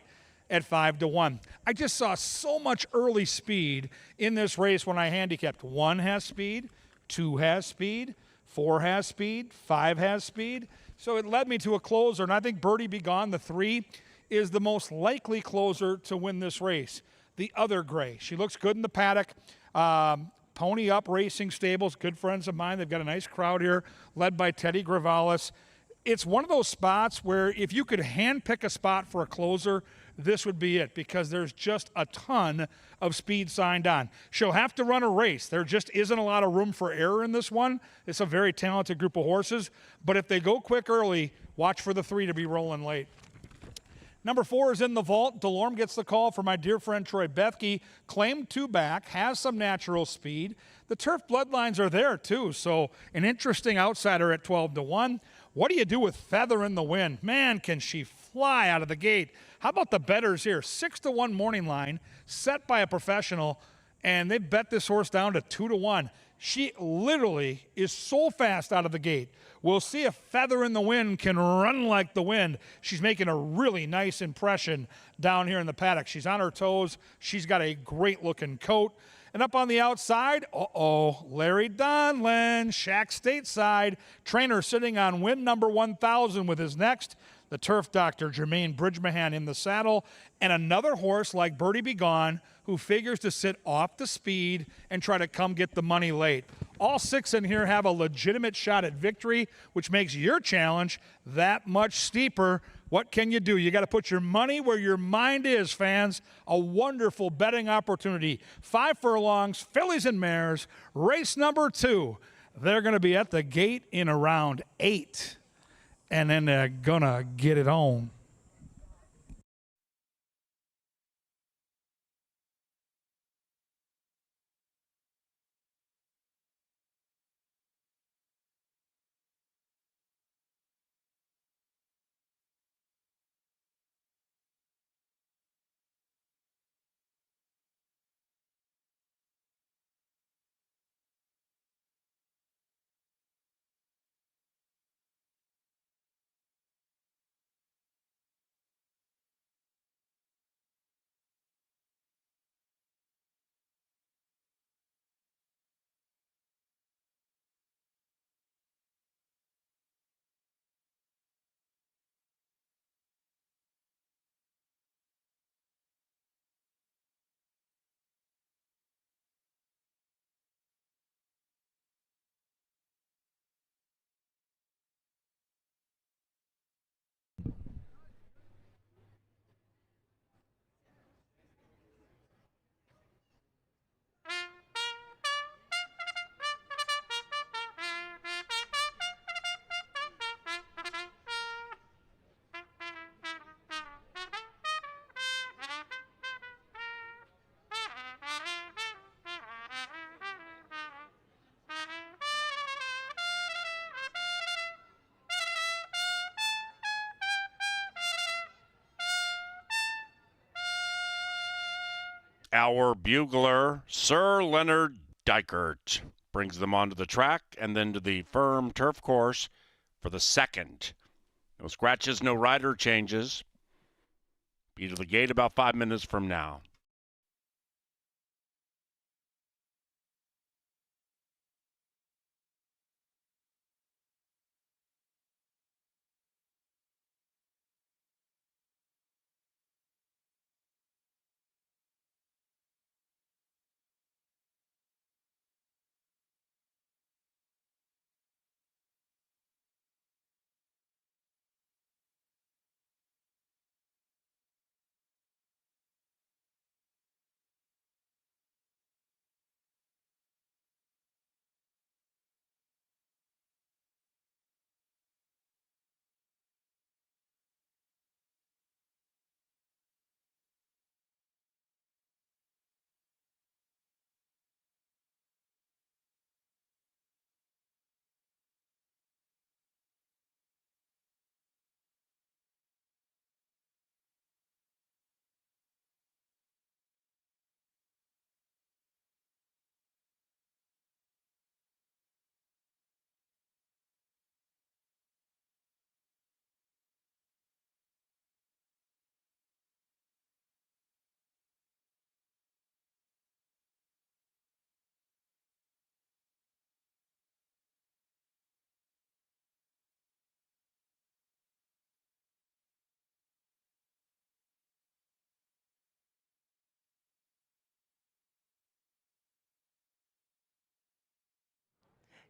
at 5-1. I just saw so much early speed in this race when I handicapped. 1 has speed, 2 has speed, 4 has speed, 5 has speed. So it led me to a closer, and I think Birdie Be Gone, the 3, is the most likely closer to win this race. The other gray. She looks good in the paddock. Pony Up Racing Stables, good friends of mine. They've got a nice crowd here, led by Teddy Gravalis. It's one of those spots where if you could handpick a spot for a closer, this would be it, because there's just a ton of speed signed on. She'll have to run a race. There just isn't a lot of room for error in this one. It's a very talented group of horses, but if they go quick early, watch for the 3 to be rolling late. Number 4 is in the vault. Delorme gets the call for my dear friend Troy Bethke. Claimed 2 back, has some natural speed. The turf bloodlines are there too, so an interesting outsider at 12-1. What do you do with Feather in the Wind? Man, can she fly out of the gate. How about the bettors here? 6-1 morning line, set by a professional, and they bet this horse down to 2-1. She literally is so fast out of the gate. We'll see if Feather in the Wind can run like the wind. She's making a really nice impression down here in the paddock. She's on her toes. She's got a great-looking coat. And up on the outside, Larry Donlan, Shack stateside. Trainer sitting on win number 1,000 with his next. The turf doctor, Jermaine Bridgemahan, in the saddle. And another horse like Birdie Be Gone, who figures to sit off the speed and try to come get the money late. All 6 in here have a legitimate shot at victory, which makes your challenge that much steeper. What can you do? You got to put your money where your mind is, fans. A wonderful betting opportunity. 5 furlongs, fillies and mares, race number 2. They're going to be at the gate in around 8, and then they're going to get it on. our bugler, Sir Leonard Dykert, brings them onto the track and then to the firm turf course for the second. No scratches, no rider changes. Be to the gate about 5 minutes from now.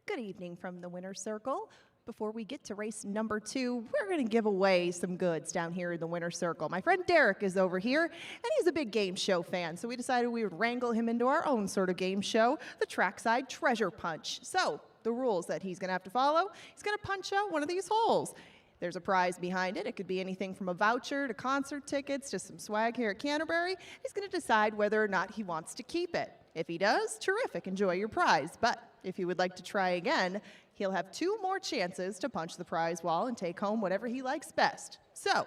Good evening from the Winner's Circle. Before we get to race number 2, we're going to give away some goods down here in the Winner's Circle. My friend Derek is over here, and he's a big game show fan, so we decided we would wrangle him into our own sort of game show, the Trackside Treasure Punch. So, the rules that he's going to have to follow, he's going to punch out one of these holes. There's a prize behind it. It could be anything from a voucher to concert tickets to some swag here at Canterbury. He's going to decide whether or not he wants to keep it. If he does, terrific, enjoy your prize. But if he would like to try again, he'll have 2 more chances to punch the prize wall and take home whatever he likes best. So,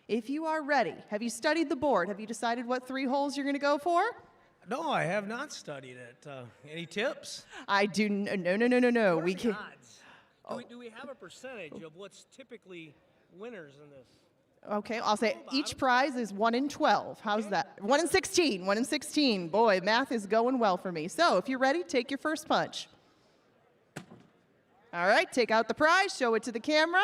if you are ready, have you studied the board? Have you decided what 3 holes you're going to go for? No, I have not studied it. Any tips? I do. No. What We are the can. odds? Do we have a percentage of what's typically winners in this? Okay, I'll say each prize is 1 in 12. How's that? 1 in 16. 1 in 16. Boy, math is going well for me. So, if you're ready, take your first punch. All right, take out the prize, show it to the camera.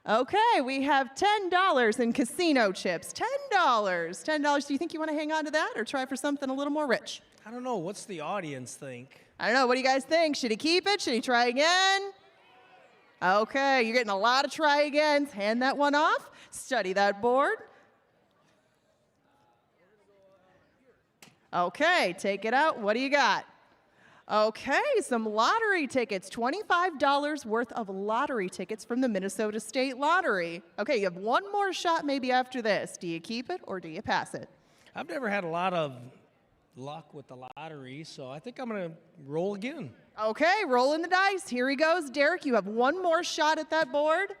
Okay, we have $10 in casino chips. $10. $10. Do you think you want to hang on to that or try for something a little more rich? I don't know. What's the audience think? I don't know. What do you guys think? Should he keep it? Should he try again? Okay, you're getting a lot of try agains. Hand that one off. Study that board. Okay, take it out. What do you got? Okay, some lottery tickets. $25 worth of lottery tickets from the Minnesota State Lottery. Okay, you have one more shot maybe after this. Do you keep it or do you pass it? I've never had a lot of luck with the lottery, so I think I'm going to roll again. Okay, rolling the dice. Here he goes. Derek, you have one more shot at that board.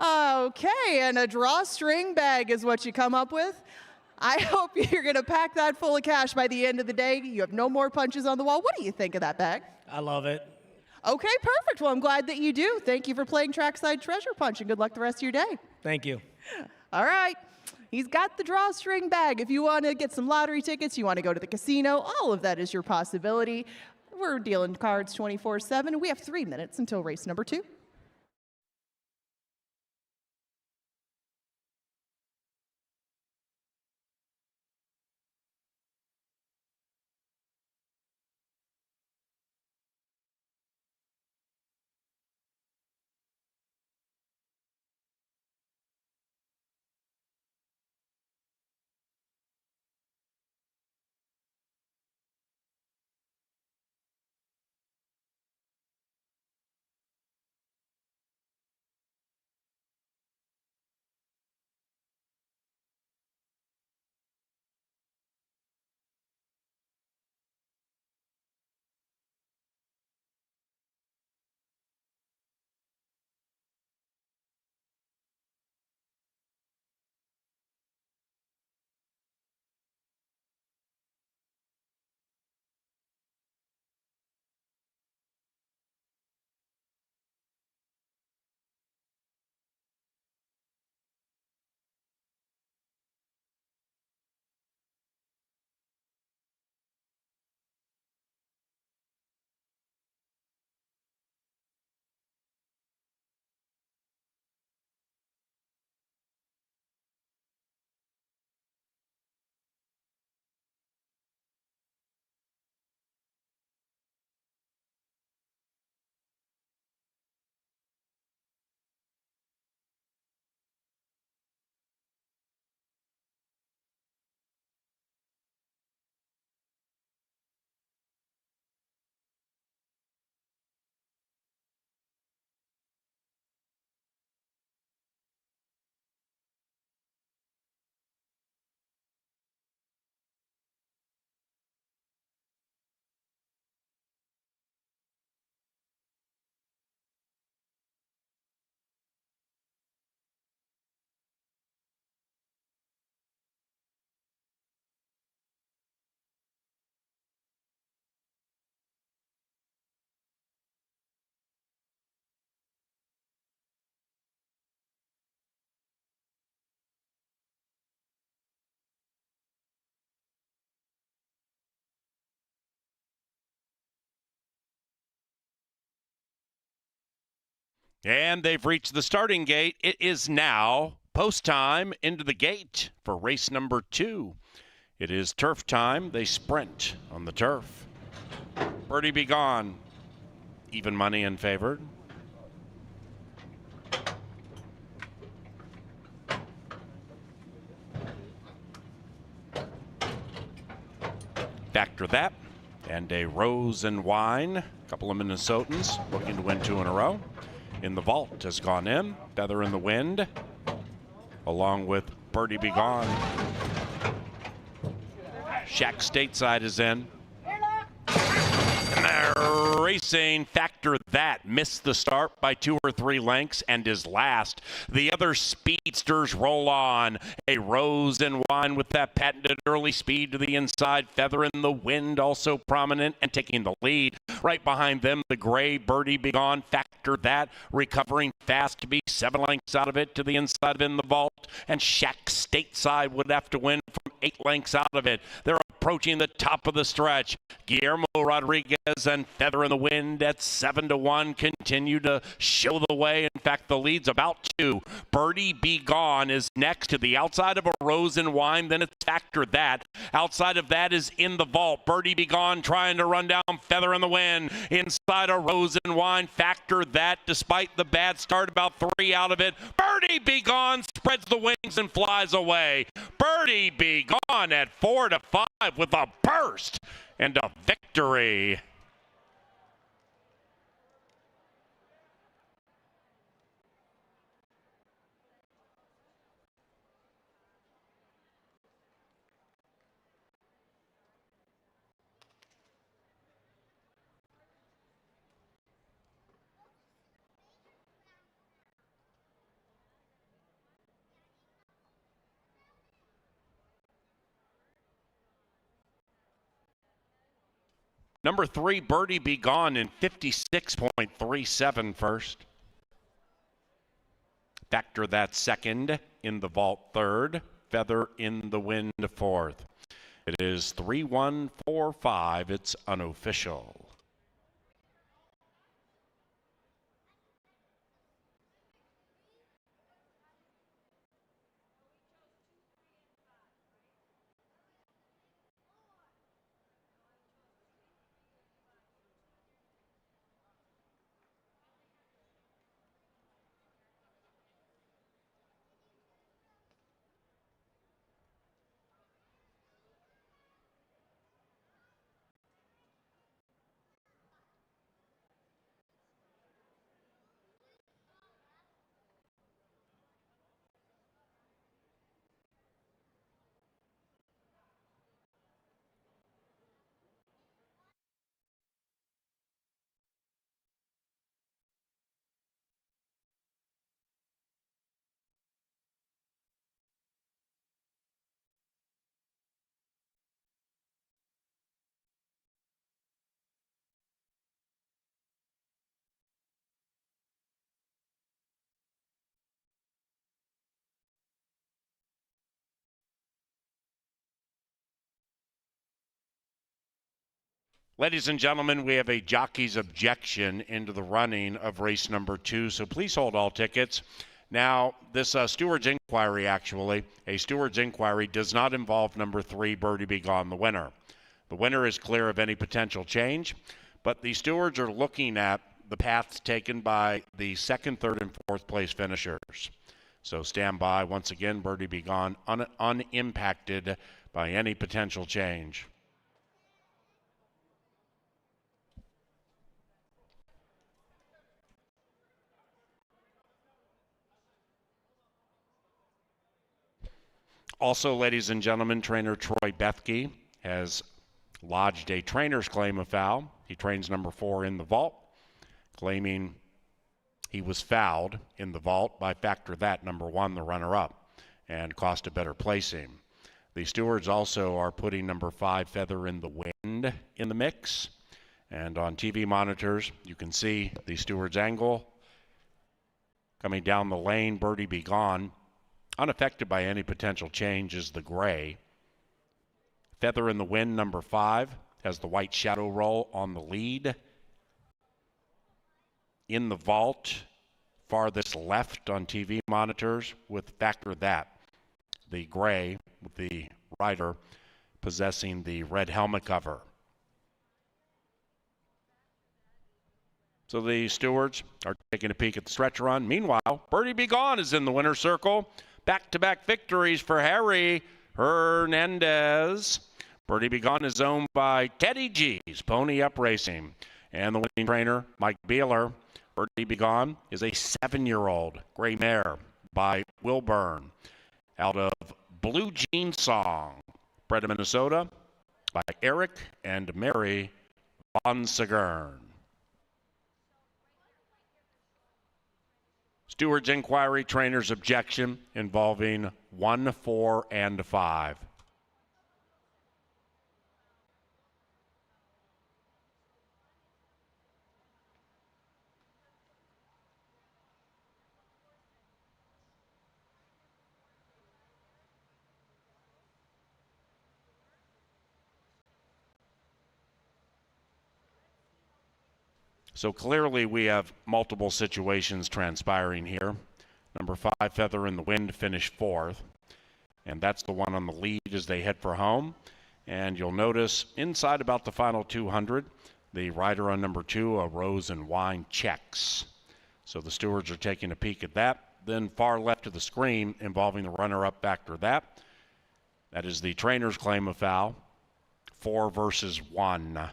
Okay, and a drawstring bag is what you come up with. I hope you're going to pack that full of cash by the end of the day. You have no more punches on the wall. What do you think of that bag? I love it. Okay, perfect. Well, I'm glad that you do. Thank you for playing Trackside Treasure Punch, and good luck the rest of your day. Thank you. All right. He's got the drawstring bag. If you want to get some lottery tickets, you want to go to the casino, all of that is your possibility. We're dealing cards 24/7. We have 3 minutes until race number 2. And they've reached the starting gate. It is now post time into the gate for race number 2. It is turf time. They sprint on the turf. Birdie Be Gone, even money and favored. Factor that, and a Rose and Wine. A couple of Minnesotans looking to win 2 in a row. In the Vault has gone in. Feather in the Wind, along with Birdie Be Gone. Shack Stateside is in. And they're racing. Factor that. Missed the start by 2 or 3 lengths and is last. The other speedsters roll on. A Rose and Wine with that patented early speed to the inside. Feather in the Wind also prominent and taking the lead. Right behind them, the gray Birdie Be Gone. Factor that. Recovering fast to be 7 lengths out of it to the inside of In the Vault. And Shack Stateside would have to win from 8 lengths out of it. They're approaching the top of the stretch. Guillermo Rodriguez and Feather in the Wind at 7-1 continue to show the way. In fact, the lead's about 2. Birdie Be Gone is next to the outside of a Rose and Wine. Then it's Factor that. Outside of that is In the Vault. Birdie Be Gone trying to run down Feather in the Wind. Inside a Rose and Wine. Factor that. Despite the bad start, about 3 out of it. Birdie Be Gone spreads the wings and flies away. Birdie Be Gone at 4-5 with a burst and a victory. Number 3, Birdie Be Gone in 56.37 first. Factor that second. In the Vault third. Feather in the Wind fourth. It is 3-1-4-5. It's unofficial. Ladies and gentlemen, we have a jockey's objection into the running of race number 2, so please hold all tickets. Now, this steward's inquiry, actually, a steward's inquiry does not involve number 3, Birdie Be Gone, the winner. The winner is clear of any potential change, but the stewards are looking at the paths taken by the 2nd, 3rd, and 4th place finishers. So stand by. Once again, Birdie Be Gone unimpacted by any potential change. Also, ladies and gentlemen, trainer Troy Bethke has lodged a trainer's claim of foul. He trains number 4 In the Vault, claiming he was fouled in the Vault by Factor that, number 1, the runner-up, and cost a better placing. The stewards also are putting number 5, Feather in the Wind, in the mix. And on TV monitors, you can see the steward's angle coming down the lane. Birdie Be Gone, unaffected by any potential change, is the gray. Feather in the Wind, number 5, has the white shadow roll on the lead. In the Vault, farthest left on TV monitors with factor that, the gray with the rider possessing the red helmet cover. So the stewards are taking a peek at the stretch run. Meanwhile, Birdie Be Gone is in the winner's circle. Back-to-back victories for Harry Hernandez. Birdie Be Gone is owned by Teddy G's Pony Up Racing. And the winning trainer, Mike Beeler. Birdie Be Gone is a 7-year-old gray mare by Wilburn out of Blue Jean Song, bred in Minnesota by Eric and Mary Von Segern. Steward's inquiry, trainer's objection involving 1, 4, and 5. So clearly we have multiple situations transpiring here. Number 5, Feather in the Wind, finished 4th. And that's the one on the lead as they head for home. And you'll notice inside about the final 200, the rider on number 2, a Rose and Wine, checks. So the stewards are taking a peek at that. Then far left of the screen involving the runner-up factor that. That is the trainer's claim of foul. 4 versus 1.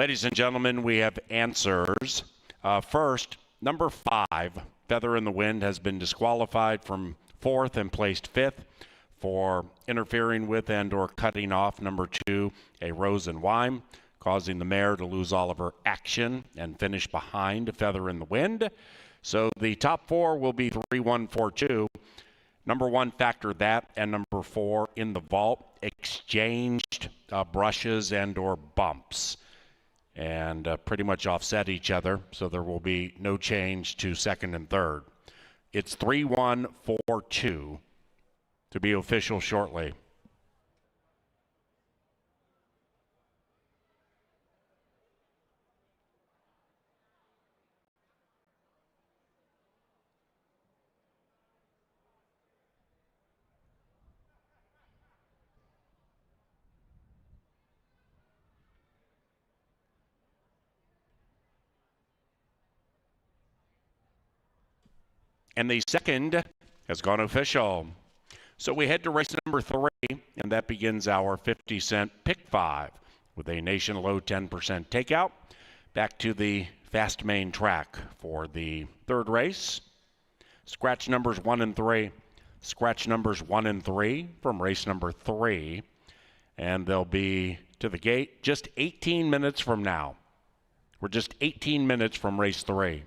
Ladies and gentlemen, we have answers. First, number 5, Feather in the Wind, has been disqualified from 4th and placed 5th for interfering with and or cutting off number 2, A Rose and Wine, causing the mare to lose all of her action and finish behind Feather in the Wind. So the top 4 will be 3, 1, 4, 2. Number 1, Factor That, and number 4, In the Vault, exchanged brushes and or bumps, and pretty much offset each other, so there will be no change to 2nd and 3rd. It's 3, 1, 4, 2 to be official shortly. And the 2nd has gone official. So we head to race number 3, and that begins our 50-cent pick 5 with a nation low 10% takeout. Back to the fast main track for the 3rd race. Scratch numbers 1 and 3. Scratch numbers 1 and 3 from race number 3. And they'll be to the gate just 18 minutes from now. We're just 18 minutes from race 3.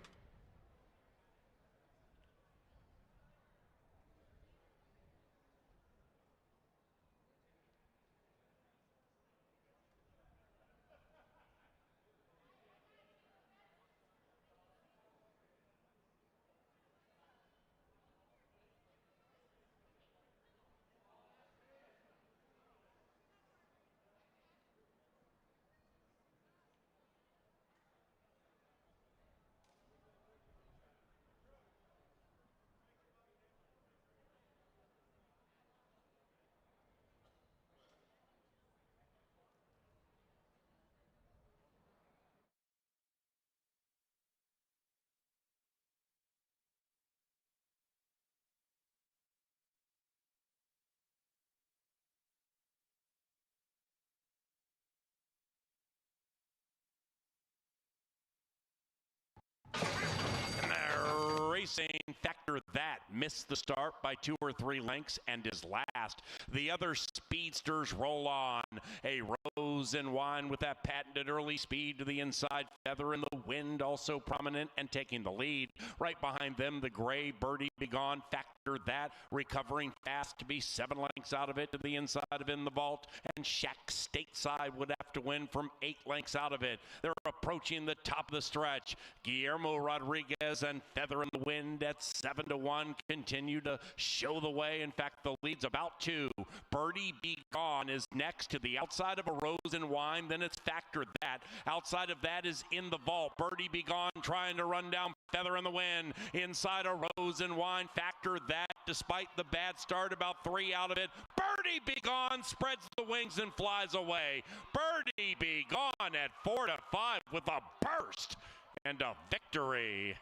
Racing Factor That missed the start by 2 or 3 lengths and is last. The other speedsters roll on. A Rose and Wine with that patented early speed to the inside. Feather in the Wind also prominent and taking the lead. Right behind them, the gray Birdie Begone. Factor That recovering fast to be 7 lengths out of it to the inside of In the Vault. And Shack Stateside would have to win from 8 lengths out of it. They're approaching the top of the stretch. Guillermo Rodriguez and Feather in the Wind at 7-1 continue to show the way. In fact, the lead's about 2. Birdie Be Gone is next to the outside of A Rose and Wine. Then it's Factor That. Outside of that is In the Vault. Birdie Be Gone trying to run down Feather in the Wind. Inside A Rose and Wine. Factor That, despite the bad start, about 3 out of it. Birdie Be Gone spreads the wings and flies away. Birdie Be Gone at 4-5 with a burst and a victory.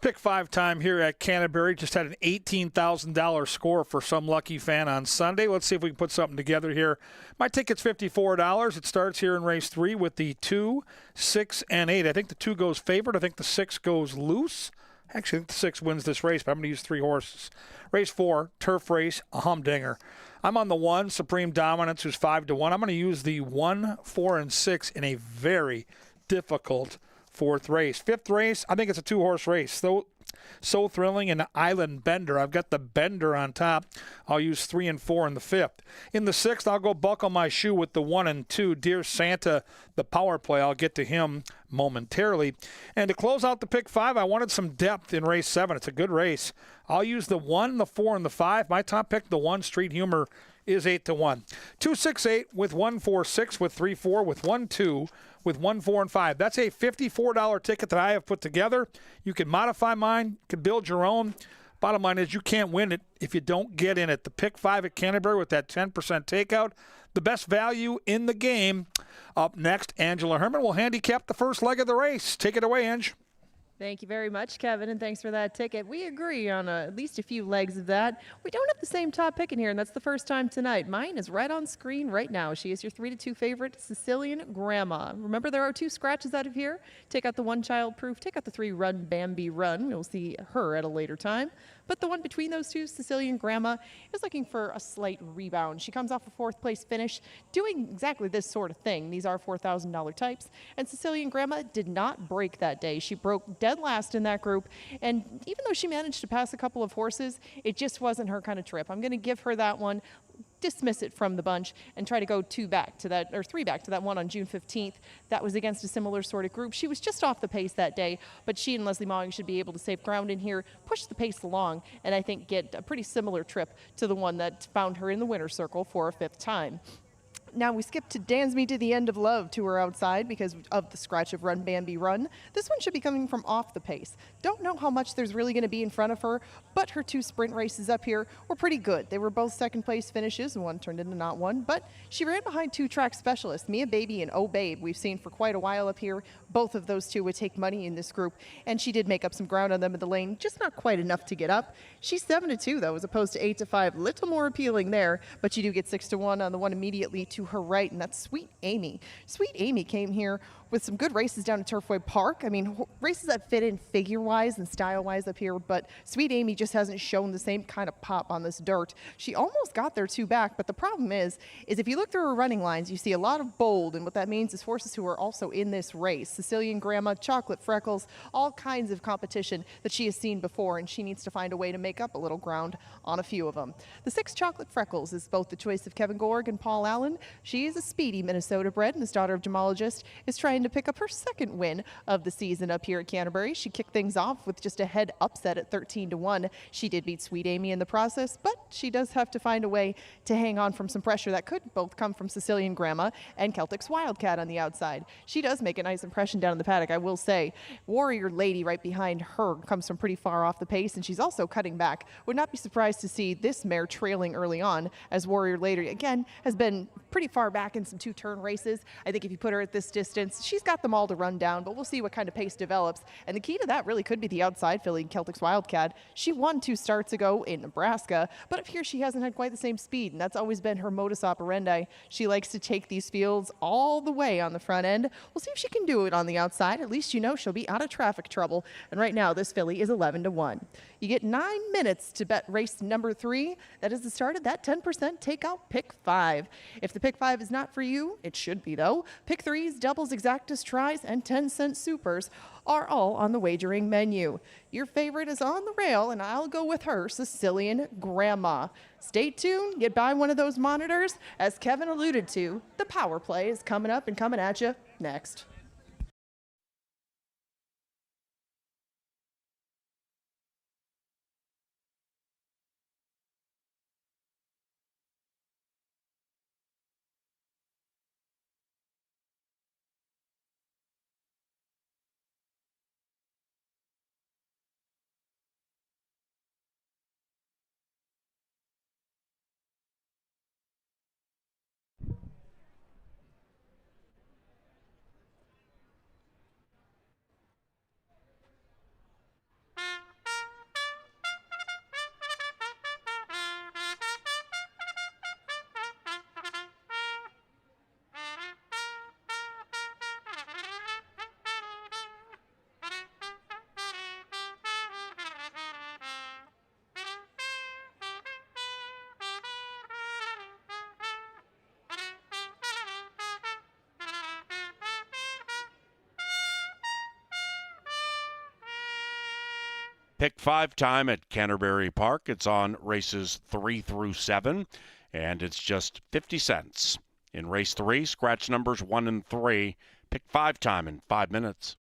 Pick 5 time here at Canterbury. Just had an $18,000 score for some lucky fan on Sunday. Let's see if we can put something together here. My ticket's $54. It starts here in race 3 with the 2, 6, and 8. I think the 2 goes favored. I think the 6 goes loose. Actually, I think the 6 wins this race, but I'm going to use 3 horses. Race 4, turf race, a humdinger. I'm on the 1, Supreme Dominance, who's 5-1. I'm going to use the 1, 4, and 6 in a very difficult 4th race. 5th race, I think it's a 2-horse race. So Thrilling and Island Bender. I've got the Bender on top. I'll use 3 and 4 in the 5th. In the 6th, I'll go buckle my shoe with the 1 and 2. Dear Santa, the power play. I'll get to him momentarily. And to close out the pick 5, I wanted some depth in race 7. It's a good race. I'll use the 1, the 4, and the 5. My top pick, the 1, Street Humor, is 8-1. 2, 6, 8 with 1, 4, 6 with 3, 4 with 1, 2 with 1, 4, and 5. That's a $54 ticket that I have put together. You can modify mine, you can build your own. Bottom line is you can't win it if you don't get in it. The pick 5 at Canterbury with that 10% takeout, the best value in the game. Up next, Angela Herman will handicap the first leg of the race. Take it away, Ange. Thank you very much, Kevin, and thanks for that ticket. We agree on at least a few legs of that. We don't have the same top pick in here, and that's the first time tonight. Mine is right on screen right now. She is your 3-2 favorite, Sicilian Grandma. Remember, there are 2 scratches out of here. Take out the 1 child proof. Take out the 3 run Bambi run. We'll see her at a later time. But the one between those 2, Sicilian Grandma, is looking for a slight rebound. She comes off a 4th place finish doing exactly this sort of thing. These are $4,000 types. And Sicilian Grandma did not break that day. She broke dead last in that group. And even though she managed to pass a couple of horses, it just wasn't her kind of trip. I'm going to give her that one, dismiss it from the bunch, and try to go 3 back to that one on June 15th. That was against a similar sort of group. She was just off the pace that day, but she and Leslie Mawing should be able to save ground in here, push the pace along, and I think get a pretty similar trip to the one that found her in the winner's circle for a 5th time. Now we skip to Dance Me to the End of Love to her outside because of the scratch of Run Bambi Run. This one should be coming from off the pace. Don't know how much there's really going to be in front of her, but her 2 sprint races up here were pretty good. They were both 2nd place finishes, and one turned into not one, but she ran behind 2 track specialists, Mia Baby and Oh Babe, we've seen for quite a while up here. Both of those 2 would take money in this group, and she did make up some ground on them in the lane, just not quite enough to get up. She's 7-2 though, as opposed to 8-5, little more appealing there, but you do get 6-1 on the one immediately to her right, and that's Sweet Amy. Sweet Amy came here with some good races down at Turfway Park. I mean, races that fit in figure-wise and style-wise up here, but Sweet Amy just hasn't shown the same kind of pop on this dirt. She almost got there 2 back, but the problem is if you look through her running lines, you see a lot of bold, and what that means is horses who are also in this race. Sicilian Grandma, Chocolate Freckles, all kinds of competition that she has seen before, and she needs to find a way to make up a little ground on a few of them. The 6 Chocolate Freckles is both the choice of Kevin Gorg and Paul Allen. She is a speedy Minnesota bred, and his daughter of gemologist is trying to pick up her 2nd win of the season up here at Canterbury. She kicked things off with just a head upset at 13-1. She did beat Sweet Amy in the process, but she does have to find a way to hang on from some pressure that could both come from Sicilian Grandma and Celtic's Wildcat on the outside. She does make a nice impression down in the paddock, I will say. Warrior Lady right behind her comes from pretty far off the pace, and she's also cutting back. Would not be surprised to see this mare trailing early on, as Warrior Lady, again, has been pretty far back in some 2-turn races. I think if you put her at this distance, she's got them all to run down, but we'll see what kind of pace develops. And the key to that really could be the outside filly, Celtic's Wildcat. She won 2 starts ago in Nebraska, but up here she hasn't had quite the same speed, and that's always been her modus operandi. She likes to take these fields all the way on the front end. We'll see if she can do it on the outside. At least you know she'll be out of traffic trouble. And right now, this filly is 11-1. You get 9 minutes to bet race number 3. That is the start of that 10% takeout pick 5. If the pick 5 is not for you, it should be though. Pick 3s, doubles, exactas, tries, and 10-cent supers are all on the wagering menu. Your favorite is on the rail, and I'll go with her, Sicilian Grandma. Stay tuned, get by one of those monitors. As Kevin alluded to, the power play is coming up and coming at you next. Pick 5 time at Canterbury Park. It's on races 3 through 7, and it's just 50 cents. In race 3, scratch numbers 1 and 3. Pick 5 time in 5 minutes.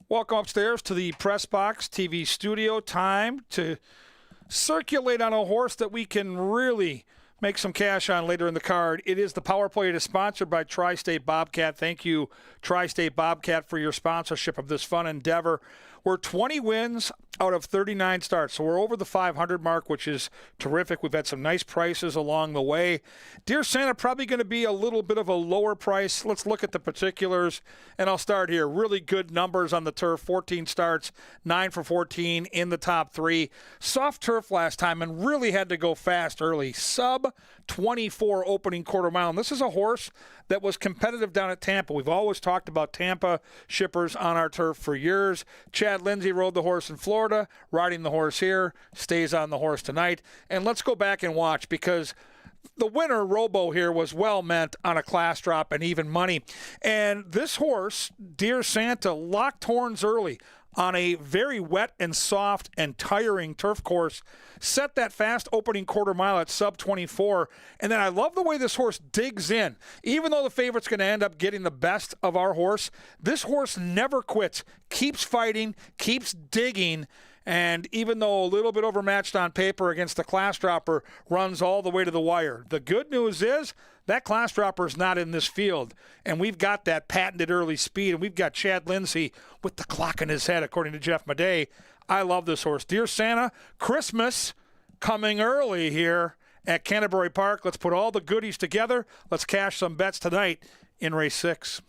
Welcome upstairs to the Press Box TV studio. Time to circulate on a horse that we can really make some cash on later in the card. It is the Power Play. It is sponsored by Tri-State Bobcat. Thank you, Tri-State Bobcat, for your sponsorship of this fun endeavor. We're 20 wins out of 39 starts, so we're over the 500 mark, which is terrific. We've had some nice prices along the way. Dear Santa, probably going to be a little bit of a lower price. Let's look at the particulars, and I'll start here. Really good numbers on the turf, 14 starts, 9 for 14 in the top 3. Soft turf last time and really had to go fast early. Sub 24 opening quarter mile, and this is a horse that was competitive down at Tampa. We've always talked about Tampa shippers on our turf for years. Chad Lindsay rode the horse in Florida, riding the horse here, stays on the horse tonight. And let's go back and watch, because the winner, Robo, here was well meant on a class drop and even money. And this horse, Dear Santa, locked horns early on a very wet and soft and tiring turf course, set that fast opening quarter mile at sub 24. And then I love the way this horse digs in. Even though the favorite's going to end up getting the best of our horse, this horse never quits, keeps fighting, keeps digging. And even though a little bit overmatched on paper against the class dropper, runs all the way to the wire. The good news is that class dropper is not in this field, and we've got that patented early speed, and we've got Chad Lindsay with the clock in his head, according to Jeff Madej. I love this horse. Dear Santa, Christmas coming early here at Canterbury Park. Let's put all the goodies together. Let's cash some bets tonight in race 6.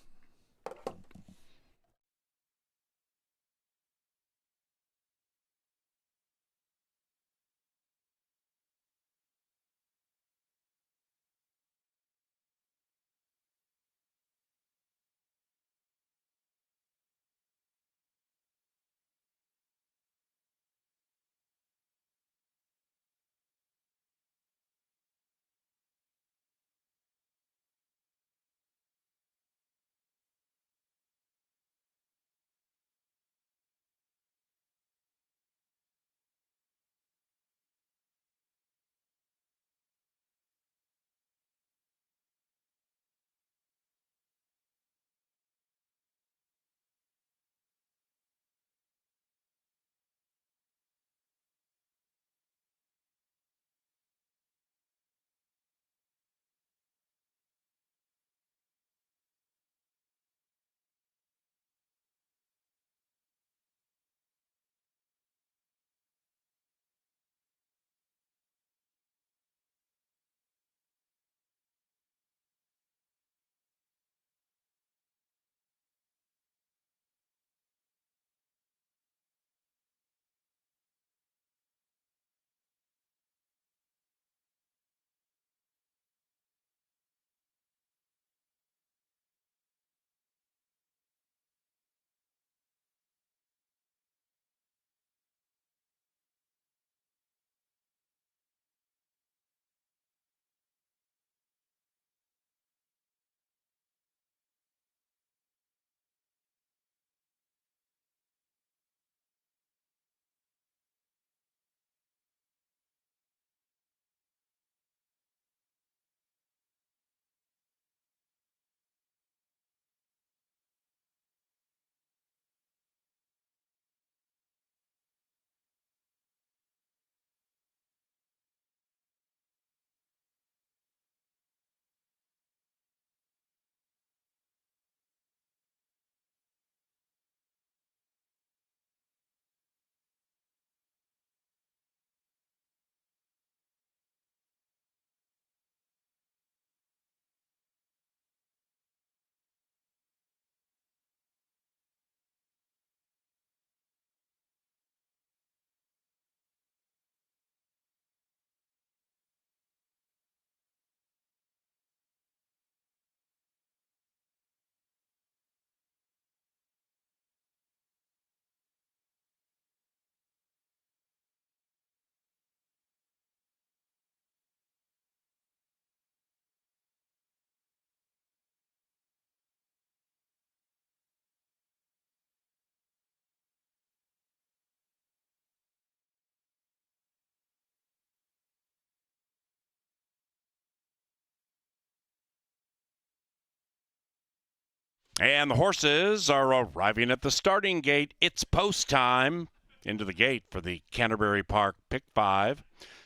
And the horses are arriving at the starting gate. It's post time. Into the gate for the Canterbury Park Pick 5.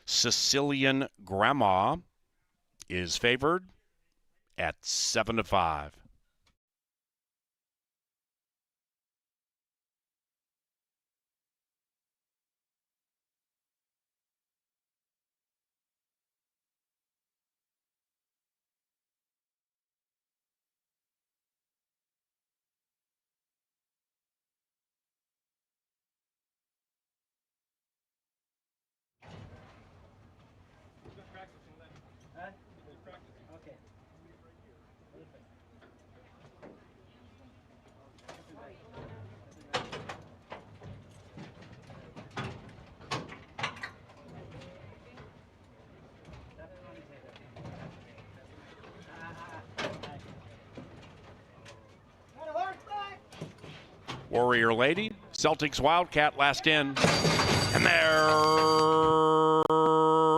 Sicilian Grandma is favored at 7-5. Warrior Lady, Celtics Wildcat last in. And they're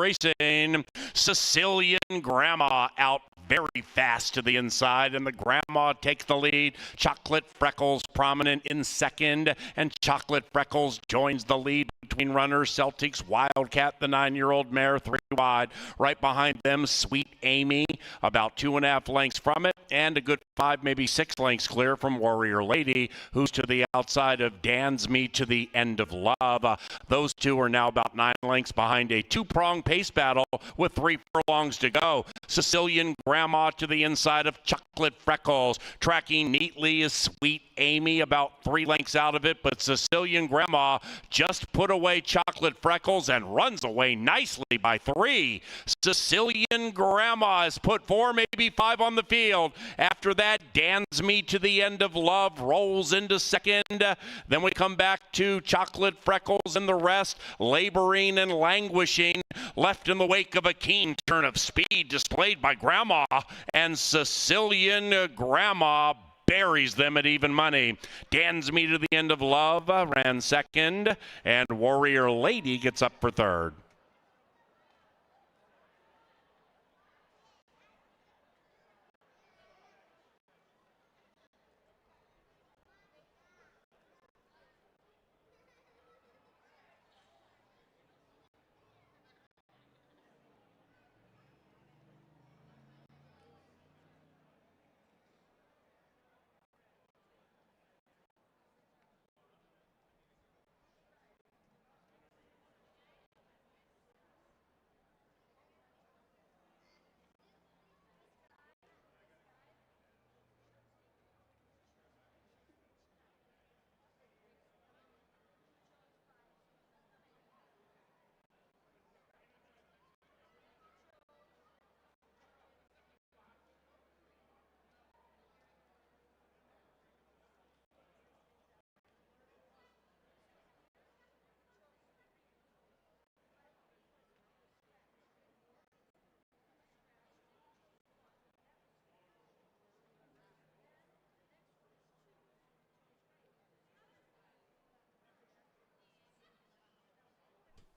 racing. Sicilian Grandma out very fast to the inside, and the Grandma takes the lead. Chocolate Freckles prominent in second, and Chocolate Freckles joins the lead between runners. Celtics Wildcat, the 9-year-old mare, 3 wide. Right behind them, Sweet Amy, about 2.5 lengths from it, and a good 5, maybe 6 lengths clear from Warrior Lady, who's to the outside of Dan's Me to the End of Love. Those two are now about 9 lengths behind a 2-prong pace battle with 3 furlongs to go. Sicilian Grandma to the inside of Chocolate Freckles. Tracking neatly is Sweet Amy, about 3 lengths out of it, but Sicilian Grandma just put away Chocolate Freckles and runs away nicely by 3. Sicilian Grandma has put 4, maybe 5 on the field. After that, Dan's Me to the End of Love rolls into second. Then we come back to Chocolate Freckles and the rest, laboring and languishing, left in the wake of a keen turn of speed displayed by Grandma, and Sicilian Grandma buries them at even money. Dan's Me to the End of Love ran second, and Warrior Lady gets up for third.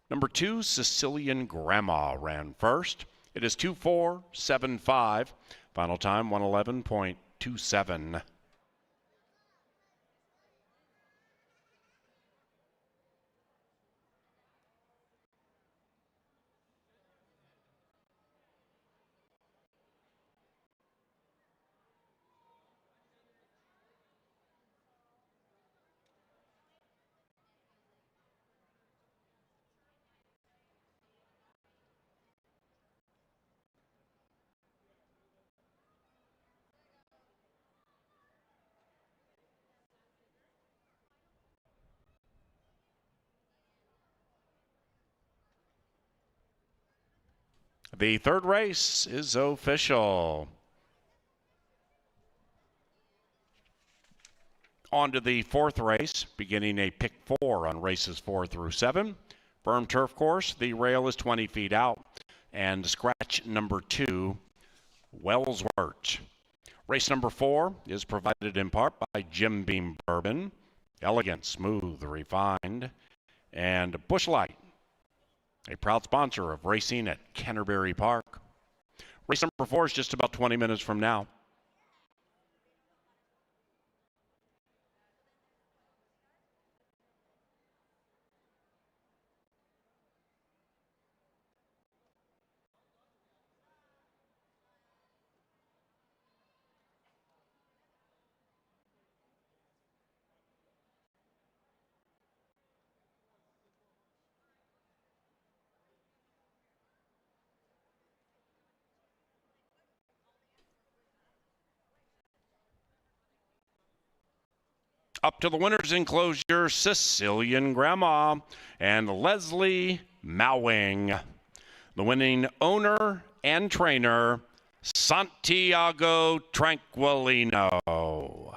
Number 2, Sicilian Grandma ran first. It is 2:4.75. Final time 111.27. The third race is official. On to the fourth race, beginning a pick 4 on races 4 through 7. Firm turf course, the rail is 20 feet out. And scratch number 2, Wellsworth. Race number 4 is provided in part by Jim Beam Bourbon, Elegant, Smooth, Refined, and Busch Light, a proud sponsor of racing at Canterbury Park. Race number 4 is just about 20 minutes from now. Up to the winner's enclosure, Sicilian Grandma and Leslie Mowing. The winning owner and trainer, Santiago Tranquilino.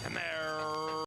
And they're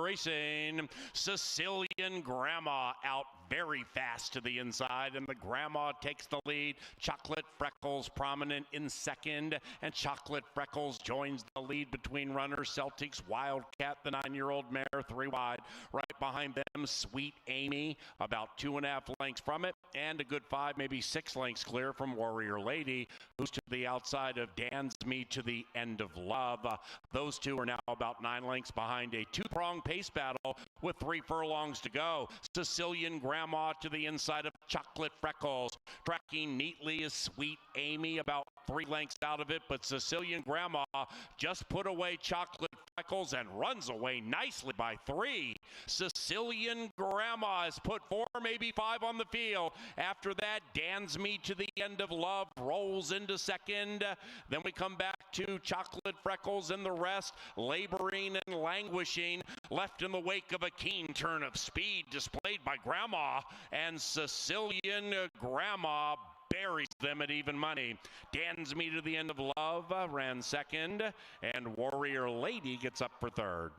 racing. Sicilian Grandma out very fast to the inside, and the Grandma takes the lead. Chocolate Freckles prominent in second, and Chocolate Freckles joins the lead between runners. Celtics Wildcat, the 9-year-old mare, 3 wide. Right behind them, Sweet Amy, about 2.5 lengths from it, and a good 5, maybe 6 lengths clear from Warrior Lady, who's to the outside of Dan's Me to the End of Love. Those two are now about 9 lengths behind a 2-prong pace battle with 3 furlongs to go. Sicilian Grandma to the inside of Chocolate Freckles. Tracking neatly is Sweet Amy, about 3 lengths out of it, but Sicilian Grandma just put away Chocolate Freckles and runs away nicely by 3. Sicilian Grandma has put 4, maybe 5 on the field. After that, Dan's Me to the End of Love rolls into second. Then we come back to Chocolate Freckles and the rest, laboring and languishing, left in the wake of a keen turn of speed displayed by Grandma, and Sicilian Grandma buries them at even money. Dan's Me to the End of Love ran second, and Warrior Lady gets up for third.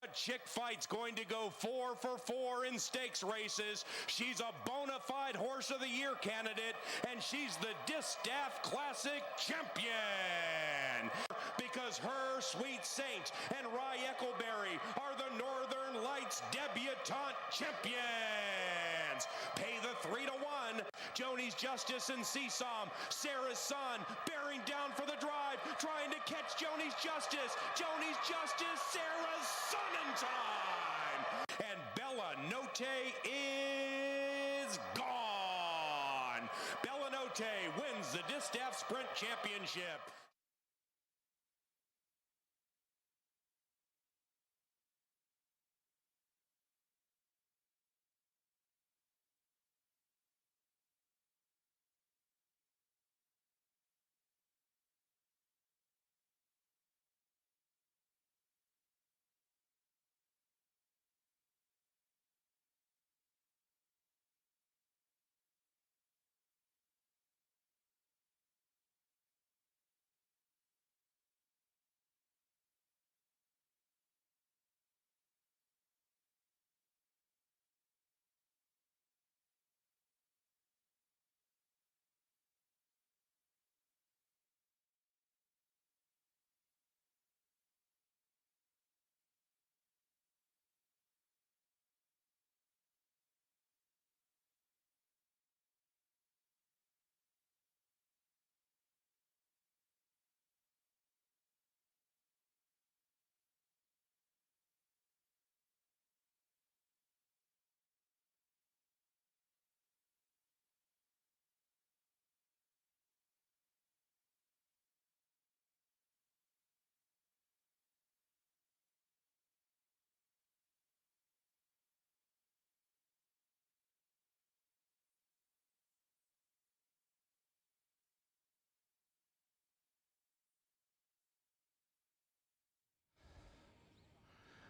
A chick fight's going to go 4 for 4 in stakes races. She's a bona fide Horse of the Year candidate, and she's the Distaff Classic champion. Because her Sweet Saint and Rye Eccleberry are the Northern Lights debutante champions. Pay the 3-1. Joni's Justice and Seesaw. Sarah's Son bearing down for the drive, trying to catch Joni's Justice. Joni's Justice, Sarah's Son in time. And Bella Notte is gone. Bella Notte wins the Distaff Sprint Championship.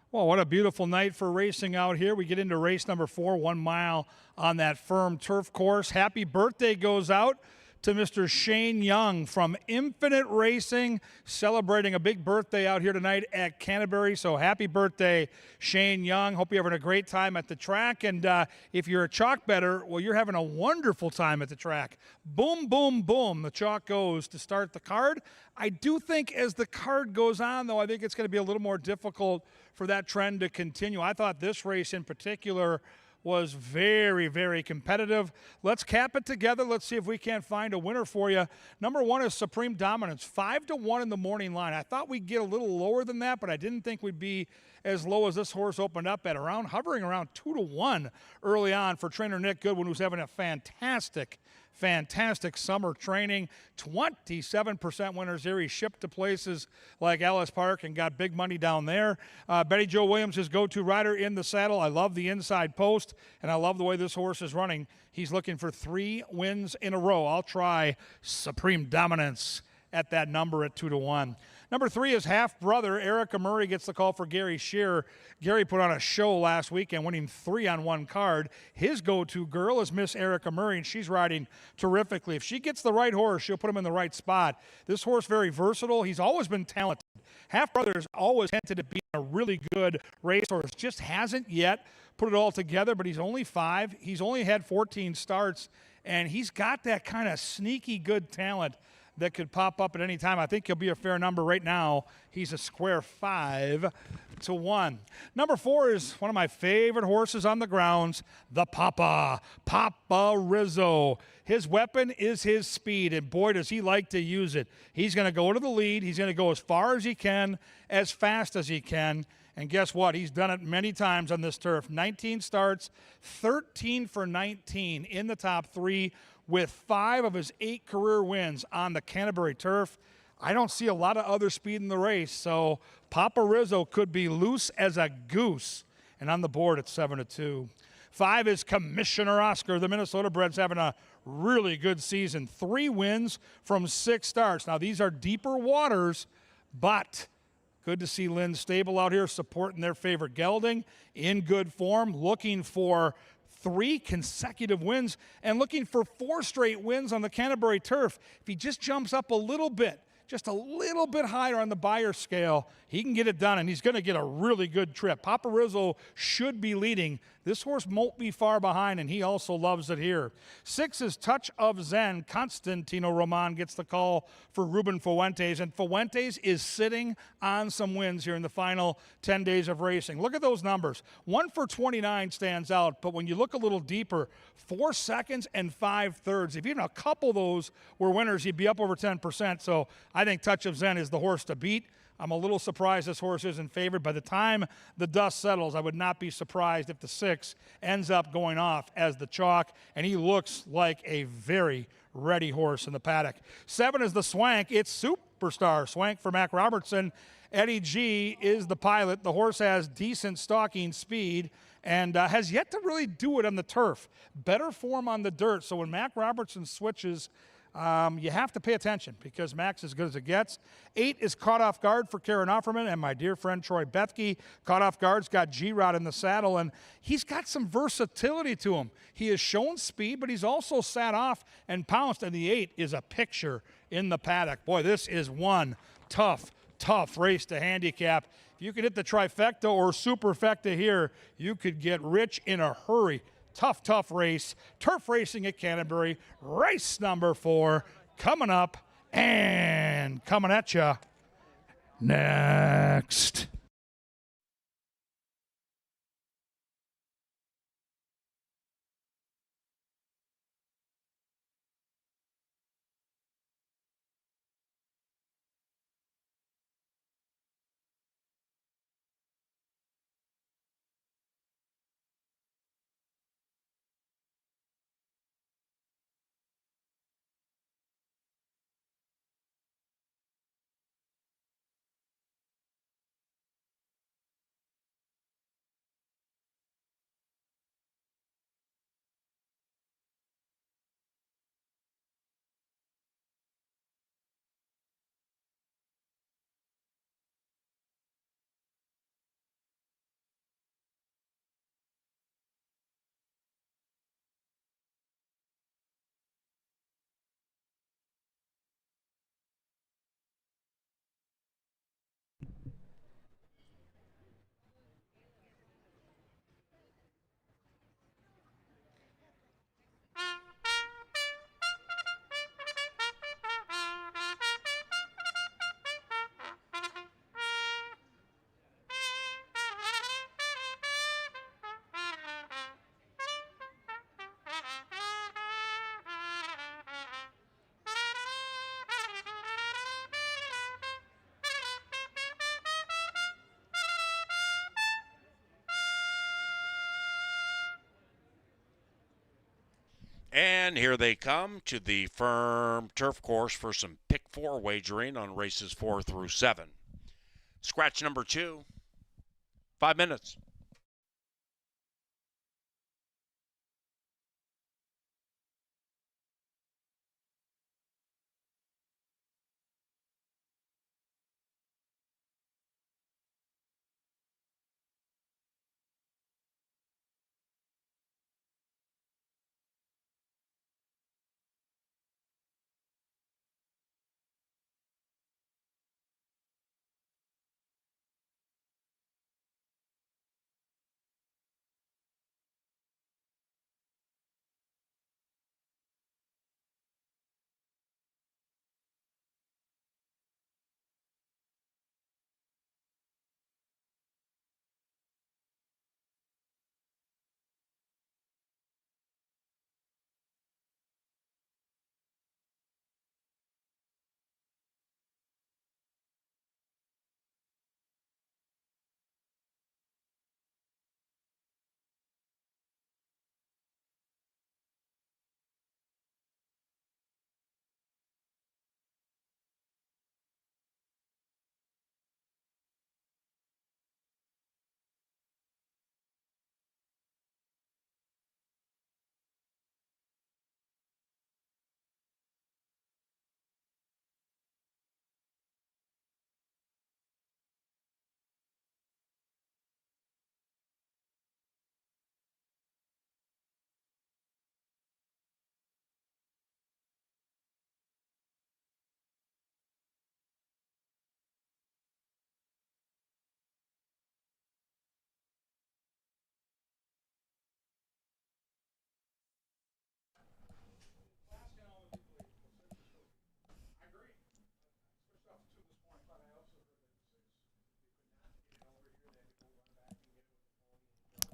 Well, what a beautiful night for racing out here. We get into race number 4, 1 mile on that firm turf course. Happy birthday goes out to Mr. Shane Young from Infinite Racing, celebrating a big birthday out here tonight at Canterbury. So happy birthday, Shane Young. Hope you're having a great time at the track. And if you're a chalk bettor, well, you're having a wonderful time at the track. Boom, boom, boom. The chalk goes to start the card. I do think as the card goes on, though, I think it's going to be a little more difficult for that trend to continue. I thought this race in particular was very, very competitive. Let's cap it together. Let's see if we can't find a winner for you. Number 1 is Supreme Dominance, 5-1 in the morning line. I thought we'd get a little lower than that, but I didn't think we'd be as low as this horse opened up at, hovering around 2-1 early on for trainer Nick Goodwin, who's having a fantastic summer training. 27% winners here. He shipped to places like Ellis Park and got big money down there. Betty Jo Williams, his go-to rider in the saddle. I love the inside post, and I love the way this horse is running. He's looking for 3 wins in a row. I'll try Supreme Dominance at that number at 2-1. Number 3 is Half Brother. Erica Murray gets the call for Gary Shearer. Gary put on a show last weekend, winning 3 on 1 card. His go-to girl is Miss Erica Murray, and she's riding terrifically. If she gets the right horse, she'll put him in the right spot. This horse very versatile. He's always been talented. Half Brother's always hinted at being a really good racehorse. Just hasn't yet put it all together, but he's only 5. He's only had 14 starts, and he's got that kind of sneaky good talent that could pop up at any time. I think he'll be a fair number right now. He's a square 5-1. Number 4 is one of my favorite horses on the grounds, the Papa Rizzo. His weapon is his speed, and boy, does he like to use it. He's going to go to the lead. He's going to go as far as he can, as fast as he can. And guess what? He's done it many times on this turf. 19 starts, 13 for 19 in the top 3, with 5 of his 8 career wins on the Canterbury turf. I don't see a lot of other speed in the race, so Papa Rizzo could be loose as a goose. And on the board, it's 7-2. 5 is Commissioner Oscar. The Minnesota bred's having a really good season. 3 wins from 6 starts. Now, these are deeper waters, but good to see Lynn Stable out here supporting their favorite gelding in good form, looking for 3 consecutive wins and looking for 4 straight wins on the Canterbury turf. If he just jumps up a little bit, just a little bit higher on the buyer scale. He can get it done, and he's going to get a really good trip. Papa Rizzo should be leading. This horse won't be far behind, and he also loves it here. 6 is Touch of Zen. Constantino Roman gets the call for Ruben Fuentes, and Fuentes is sitting on some wins here in the final 10 days of racing. Look at those numbers. 1 for 29 stands out, but when you look a little deeper, 4 seconds and 5/3. If even a couple of those were winners, he'd be up over 10%. So I think Touch of Zen is the horse to beat. I'm a little surprised this horse isn't favored. By the time the dust settles, I would not be surprised if the 6 ends up going off as the chalk, and he looks like a very ready horse in the paddock. 7 is the Swank. It's Superstar. Swank for Mac Robertson. Eddie G is the pilot. The horse has decent stalking speed and has yet to really do it on the turf. Better form on the dirt. So when Mac Robertson switches, you have to pay attention because Mac's as good as it gets. 8 is Caught Off Guard for Karen Offerman and my dear friend Troy Bethke. Caught Off Guard's got G-Rod in the saddle, and he's got some versatility to him. He has shown speed, but he's also sat off and pounced, and the 8 is a picture in the paddock. Boy, this is one tough race to handicap. If you can hit the trifecta or superfecta here, you could get rich in a hurry. Tough race. Turf racing at Canterbury. Race number 4 coming up and coming at you next. And here they come to the firm turf course for some pick 4 wagering on races 4 through 7. Scratch number 2, 5 minutes.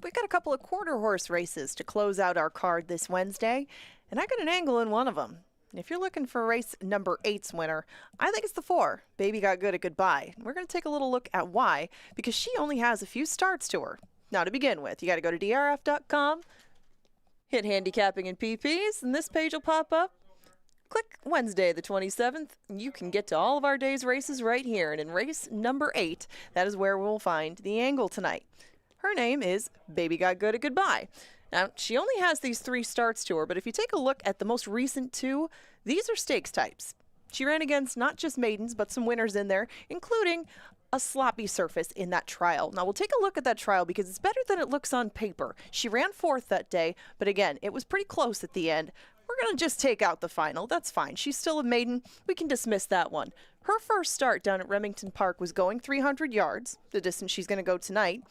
We've got a couple of quarter horse races to close out our card this Wednesday, and I got an angle in one of them. If you're looking for race number 8's winner, I think it's the 4, Baby Got Good at Goodbye. We're going to take a little look at why, because she only has a few starts to her. Now, to begin with, you got to go to drf.com, hit handicapping and PPs, and this page will pop up. Click Wednesday the 27th, and you can get to all of our day's races right here. And in race number 8, that is where we'll find the angle tonight. Her name is Baby Got Good at Goodbye. Now, she only has these 3 starts to her, but if you take a look at the most recent 2, these are stakes types. She ran against not just maidens, but some winners in there, including a sloppy surface in that trial. Now, we'll take a look at that trial because it's better than it looks on paper. She ran 4th that day, but again, it was pretty close at the end. We're going to just take out the final. That's fine. She's still a maiden. We can dismiss that one. Her first start down at Remington Park was going 300 yards, the distance she's going to go tonight.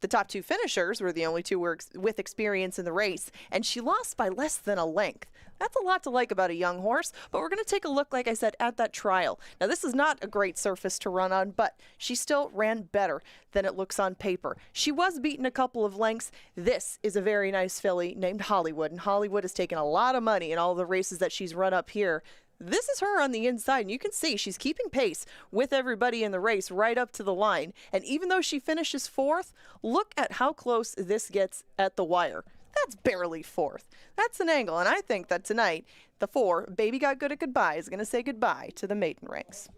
The top 2 finishers were the only 2 with experience in the race, and she lost by less than a length. That's a lot to like about a young horse, but we're going to take a look, like I said, at that trial. Now, this is not a great surface to run on, but she still ran better than it looks on paper. She was beaten a couple of lengths. This is a very nice filly named Hollywood, and Hollywood has taken a lot of money in all the races that she's run up here. This is her on the inside, and you can see she's keeping pace with everybody in the race right up to the line. And even though she finishes 4th, look at how close this gets at the wire. That's barely 4th. That's an angle, and I think that tonight, the 4, Baby Got Good at Goodbye, is going to say goodbye to the maiden ranks.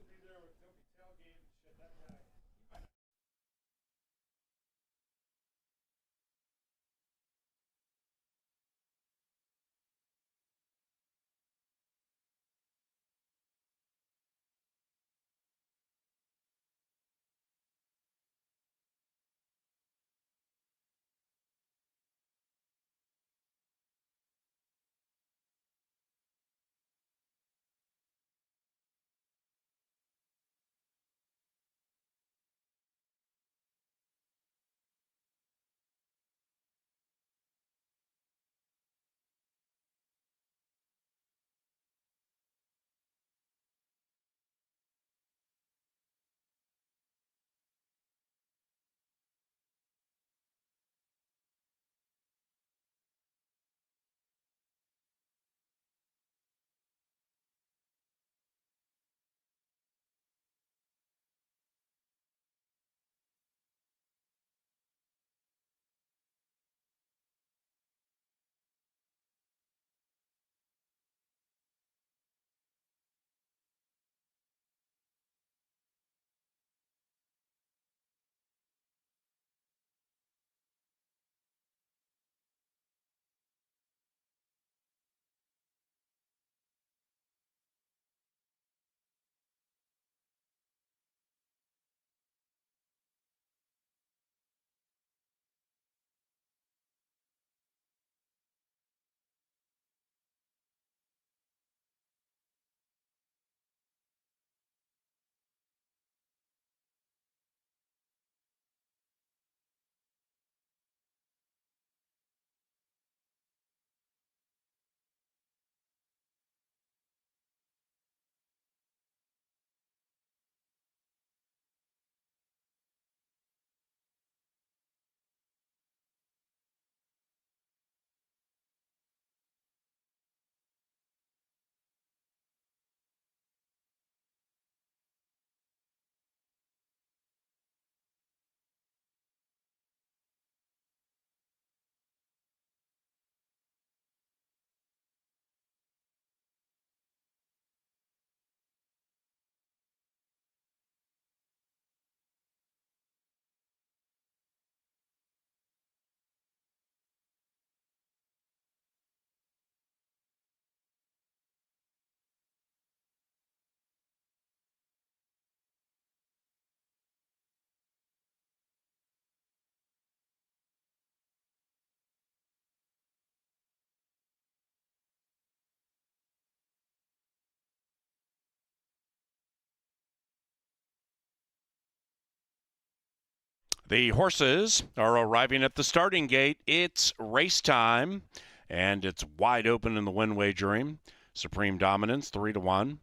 The horses are arriving at the starting gate. It's race time, and it's wide open in the win wagering. Supreme Dominance, 3-1.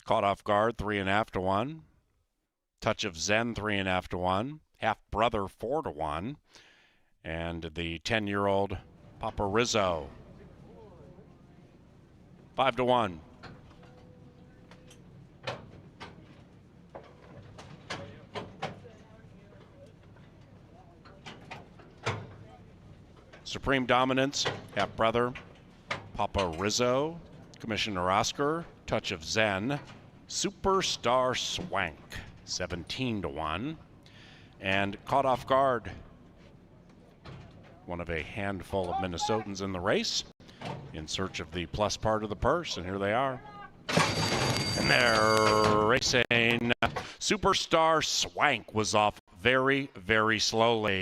Caught Off Guard, 3.5-1. Touch of Zen, 3.5-1. Half Brother, 4-1. And the 10-year-old Papa Rizzo. 5-1. Supreme Dominance, half-brother, Papa Rizzo, Commissioner Oscar, Touch of Zen, Superstar Swank, 17-1, and Caught Off Guard, one of a handful of Minnesotans in the race, in search of the plus part of the purse, and here they are. And they're racing. Superstar Swank was off very, very slowly.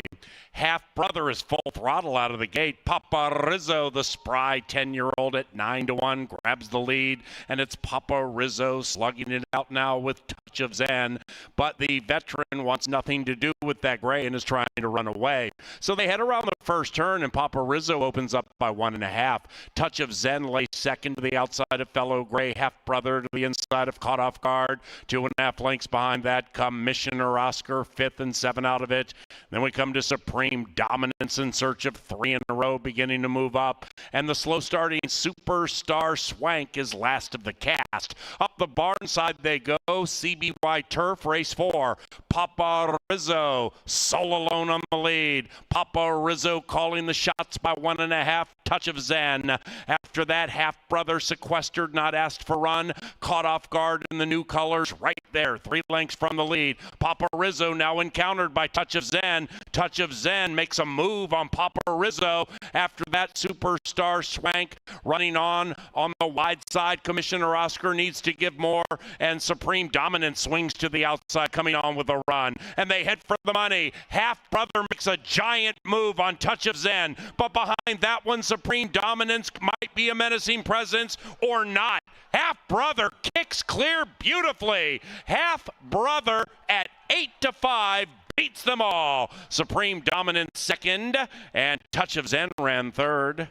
Half-brother is full throttle out of the gate. Papa Rizzo, the spry 10-year-old at 9-1, grabs the lead, and it's Papa Rizzo slugging it out now with Touch of Zen. But the veteran wants nothing to do with that gray and is trying to run away. So they head around the first turn, and Papa Rizzo opens up by 1.5. Touch of Zen lays second to the outside of fellow gray. Half-brother to the inside of Caught Off Guard. 2.5 lengths behind that come Missioner Oscar, 5th and 7 out of it. Then we come to Supreme Dominance in search of 3 in a row, beginning to move up. And the slow starting Superstar Swank is last of the cast. Up the barn side they go. CBY Turf, race 4. Papa Rizzo, sole alone on the lead. Papa Rizzo calling the shots by 1.5. Touch of Zen. After that, half-brother sequestered, not asked for run. Caught Off Guard in the new colors right there. 3 lengths from the lead. Papa Rizzo now encountered by Touch of Zen. Touch of Zen makes a move on Papa Rizzo. After that, Superstar Swank running on the wide side. Commissioner Oscar needs to give more, and Supreme Dominance swings to the outside, coming on with a run. And they head for the money. Half-brother makes a giant move on Touch of Zen, but behind that one, Supreme Dominance might be a menacing presence or not. Half-brother kicks clear beautifully. Half-brother at 8-5 beats them all. Supreme Dominance second, and Touch of Zen ran third.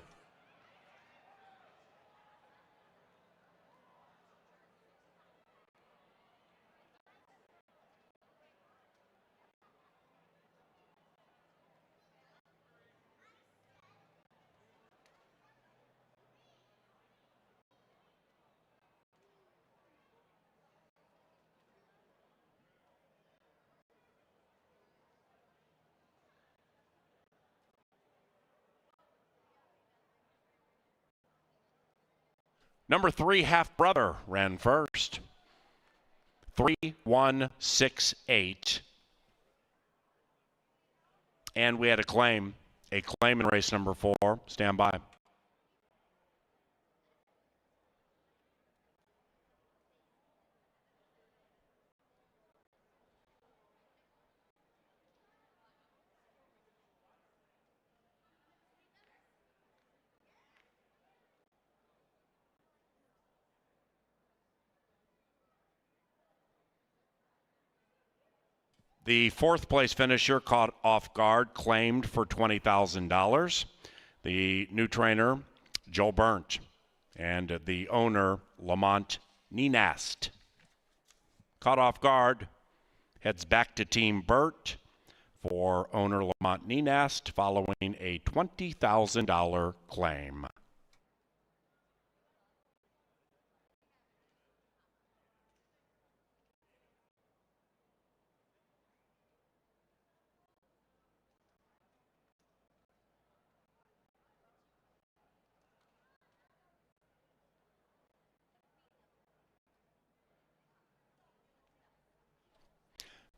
Number 3, Half-brother, ran first. 3-1-6-8. And we had a claim in race number 4. Stand by. The 4th place finisher, Caught Off Guard, claimed for $20,000. The new trainer, Joel Burnt, and the owner, Lamont Ninast. Caught Off Guard heads back to Team Burt for owner Lamont Ninast following a $20,000 claim.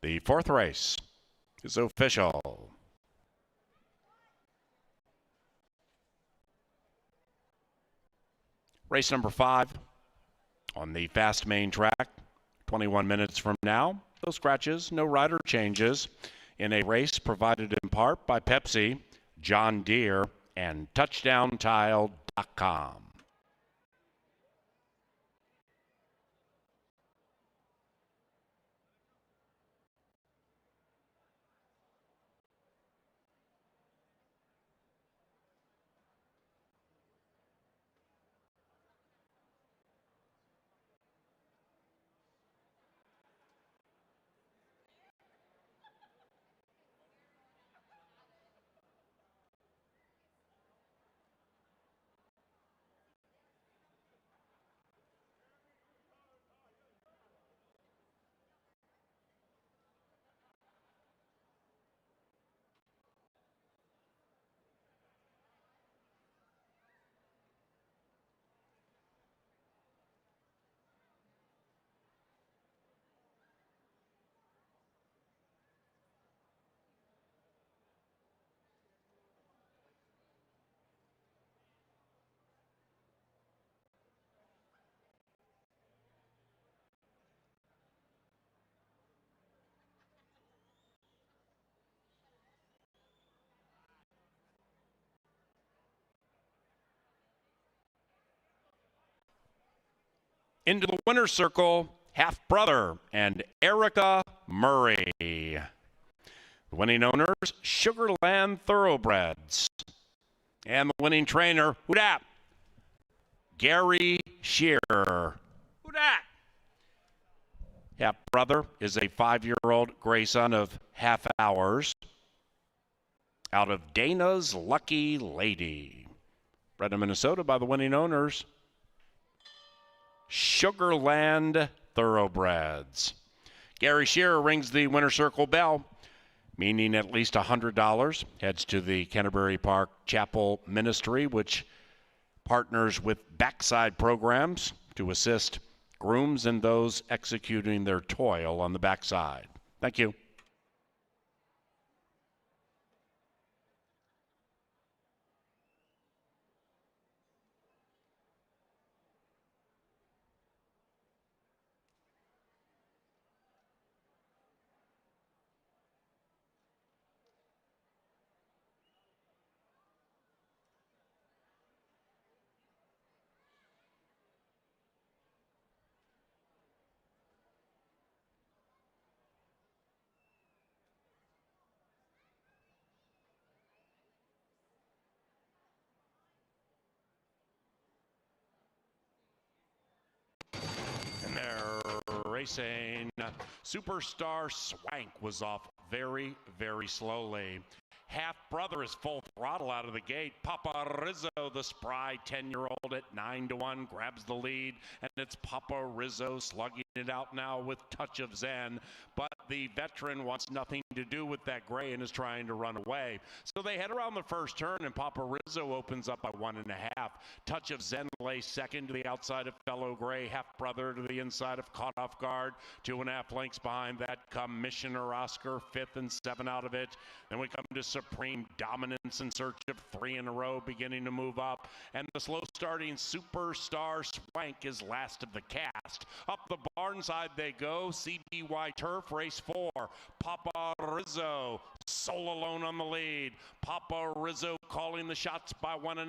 The 4th race is official. Race number 5 on the fast main track. 21 minutes from now. No scratches, no rider changes in a race provided in part by Pepsi, John Deere, and TouchdownTile.com. Into the winner's circle, half-brother and Erica Murray. The winning owners, Sugarland Thoroughbreds. And the winning trainer, who dat? Gary Shearer. Who dat? Half-brother is a 5-year-old gray son of Half Hours out of Dana's Lucky Lady. Bred in Minnesota by the winning owners, Sugarland Thoroughbreds. Gary Shearer rings the winner circle bell, meaning at least $100 heads to the Canterbury Park Chapel Ministry, which partners with backside programs to assist grooms and those executing their toil on the backside. Thank you. And they're racing. Superstar Swank was off very, very slowly. Half-brother is full throttle out of the gate. Papa Rizzo, the spry 10-year-old at 9-1, grabs the lead, and it's Papa Rizzo slugging it out now with Touch of Zen. But the veteran wants nothing to do with that gray and is trying to run away. So they head around the first turn, and Papa Rizzo opens up by 1.5. Touch of Zen lays second to the outside of fellow gray. Half-brother to the inside of Caught Off Guard. 2.5 lengths behind that come Missioner Oscar, 5th and 7 out of it. Then we come to Supreme Dominance in search of 3 in a row, beginning to move up. And the slow starting Superstar Swank is last of the cast. Up the barn side they go. CBY Turf, race 4. Papa Rizzo, sole alone on the lead. Papa Rizzo calling the shots by 1.5.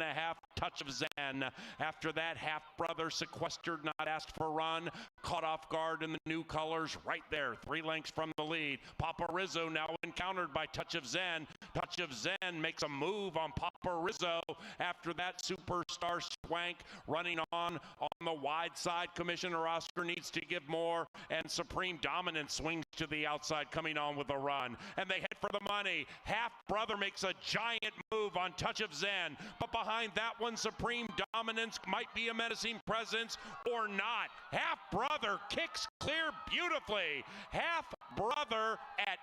Touch of Zen. After that, half-brother sequestered, not asked for run. Caught Off Guard in the new colors right there. 3 lengths from the lead. Papa Rizzo now encountered by Touch of Zen. Touch of Zen makes a move on Papa Rizzo. After that, Superstar Swank running on the wide side. Commissioner Oscar needs to give more, and Supreme Dominance swings to the outside, coming on with a run. And they head for the money. Half-brother makes a giant move on Touch of Zen, but behind that one, Supreme Dominance might be a menacing presence or not. Half-brother kicks clear beautifully. Half-brother at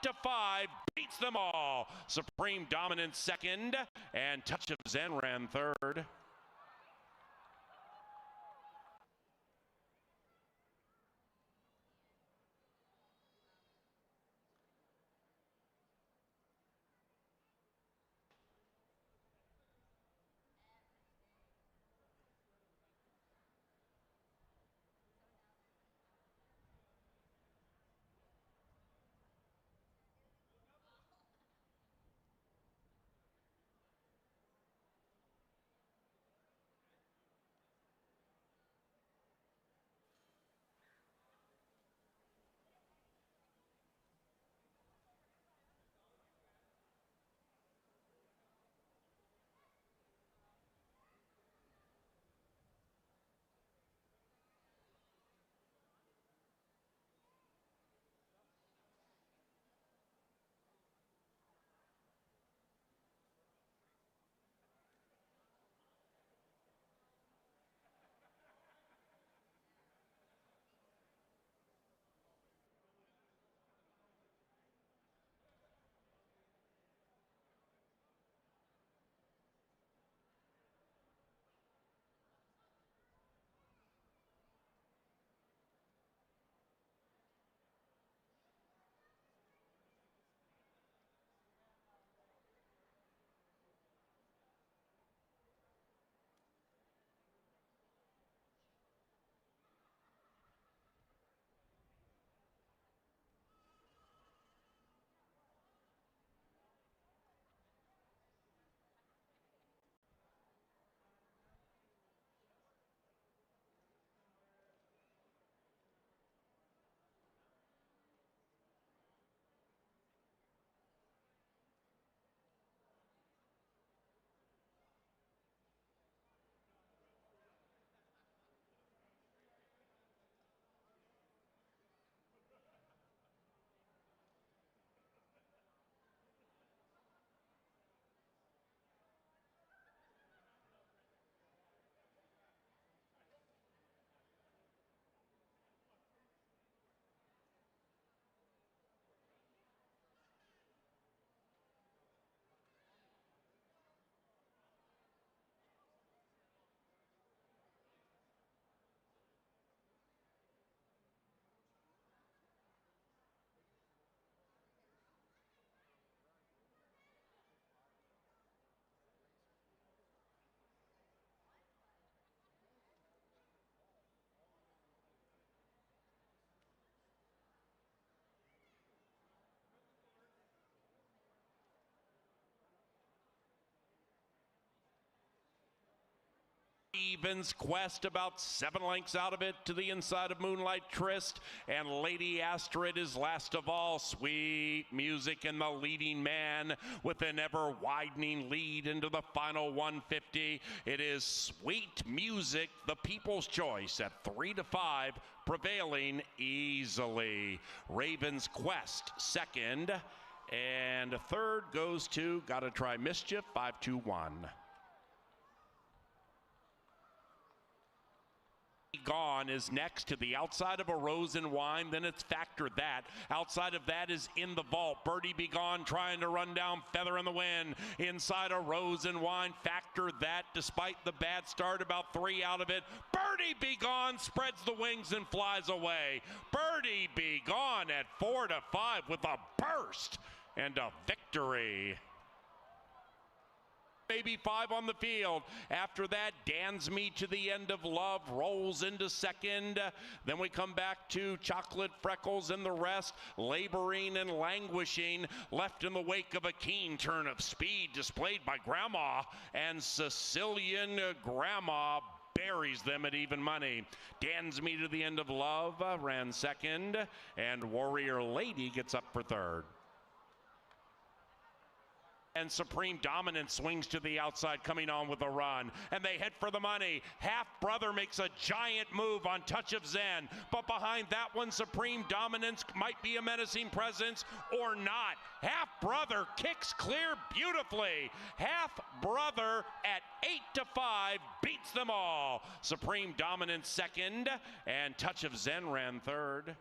8-5 beats them all. Supreme Dominance second, and Touch of Zen ran third. Ravens Quest about 7 lengths out of it to the inside of Moonlight Tryst, and Lady Astrid is last of all. Sweet Music and the leading man with an ever widening lead into the final 150. It is Sweet Music, the people's choice, at 3-5, prevailing easily. Ravens Quest second, and third goes to Gotta Try Mischief, 5-2-1. Gone is next to the outside of A Rose and Wine, then it's Factor That. Outside of that is In the Vault. Birdie Be Gone trying to run down Feather in the Wind. Inside A Rose and Wine, Factor That, despite the bad start, about 3 out of it. Birdie Be Gone spreads the wings and flies away. Birdie Be Gone at 4-5 with a burst and a victory. Maybe 5 on the field. After that, Dance Me to the End of Love rolls into second. Then we come back to Chocolate Freckles and the rest, laboring and languishing, left in the wake of a keen turn of speed displayed by Grandma, and Sicilian Grandma buries them at even money. Dance Me to the End of Love ran second, and Warrior Lady gets up for third. And Supreme Dominance swings to the outside, coming on with a run. And they head for the money. Half Brother makes a giant move on Touch of Zen. But behind that one, Supreme Dominance might be a menacing presence or not. Half Brother kicks clear beautifully. Half Brother at 8-5 beats them all. Supreme Dominance second, and Touch of Zen ran third.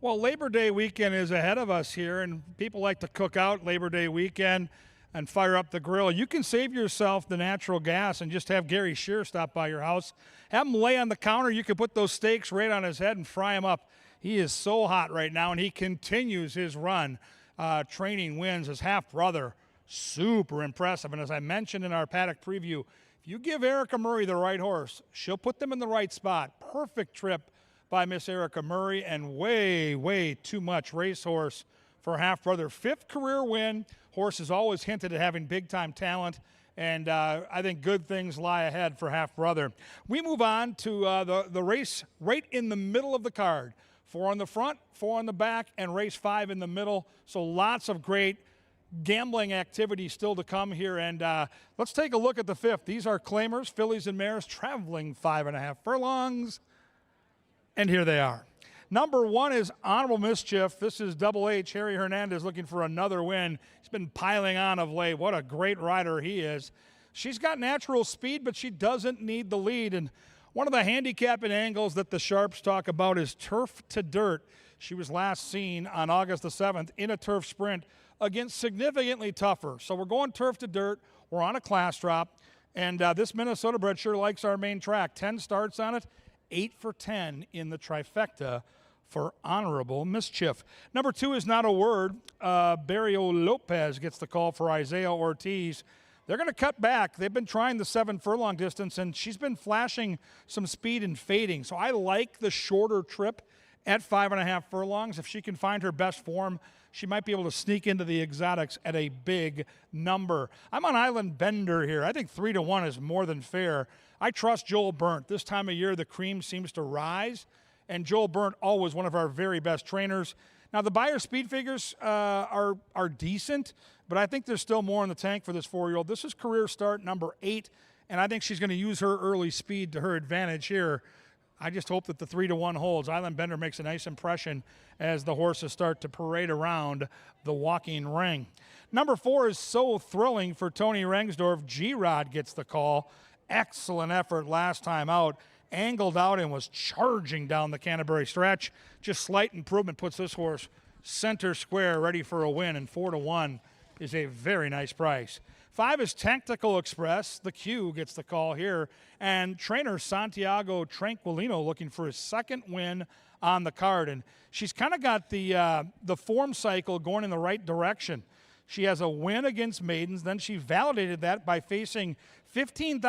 Well, Labor Day weekend is ahead of us here, and people like to cook out Labor Day weekend and fire up the grill. You can save yourself the natural gas and just have Gary Shear stop by your house. Have him lay on the counter. You can put those steaks right on his head and fry him up. He is so hot right now, and he continues his run. Training wins. His half-brother, super impressive. And as I mentioned in our paddock preview, if you give Erica Murray the right horse, she'll put them in the right spot. Perfect trip by Miss Erica Murray, and way too much racehorse for Half Brother. 5th career win. Horse is always hinted at having big-time talent, and I think good things lie ahead for Half Brother. We move on to the race right in the middle of the card. 4 on the front, 4 on the back, and race 5 in the middle. So lots of great gambling activity still to come here, and let's take a look at the 5th. These are claimers, fillies and mares, traveling 5.5 furlongs. And here they are. Number 1 is Honorable Mischief. This is Double H, Harry Hernandez, looking for another win. He's been piling on of late. What a great rider he is. She's got natural speed, but she doesn't need the lead. And one of the handicapping angles that the Sharps talk about is turf to dirt. She was last seen on August the 7th in a turf sprint against significantly tougher. So we're going turf to dirt. We're on a class drop. And this Minnesota bred sure likes our main track. 10 starts on it. 8 for 10 in the trifecta for honorable mischief. Number 2 is Not a Word. Barrio Lopez gets the call for Isaiah Ortiz. They're going to cut back. They've been trying the 7 furlong distance, and she's been flashing some speed and fading. So I like the shorter trip at 5.5 furlongs. If she can find her best form, she might be able to sneak into the exotics at a big number. I'm on Island Bender here. I think 3-1 is more than fair. I trust Joel Burnt. This time of year, the cream seems to rise, and Joel Burnt, always one of our very best trainers. Now, the Beyer speed figures are decent, but I think there's still more in the tank for this 4-year-old. This is career start number 8, and I think she's going to use her early speed to her advantage here. I just hope that the 3-1 holds. Island Bender makes a nice impression as the horses start to parade around the walking ring. Number 4 is So Thrilling for Tony Rengsdorf. G-Rod gets the call. Excellent effort last time out. Angled out and was charging down the Canterbury stretch. Just slight improvement puts this horse center square, ready for a win, and 4-1 is a very nice price. 5 is Tactical Express. The Q gets the call here. And trainer Santiago Tranquilino looking for his second win on the card. And she's kind of got the form cycle going in the right direction. She has a win against maidens. Then she validated that by facing $15,000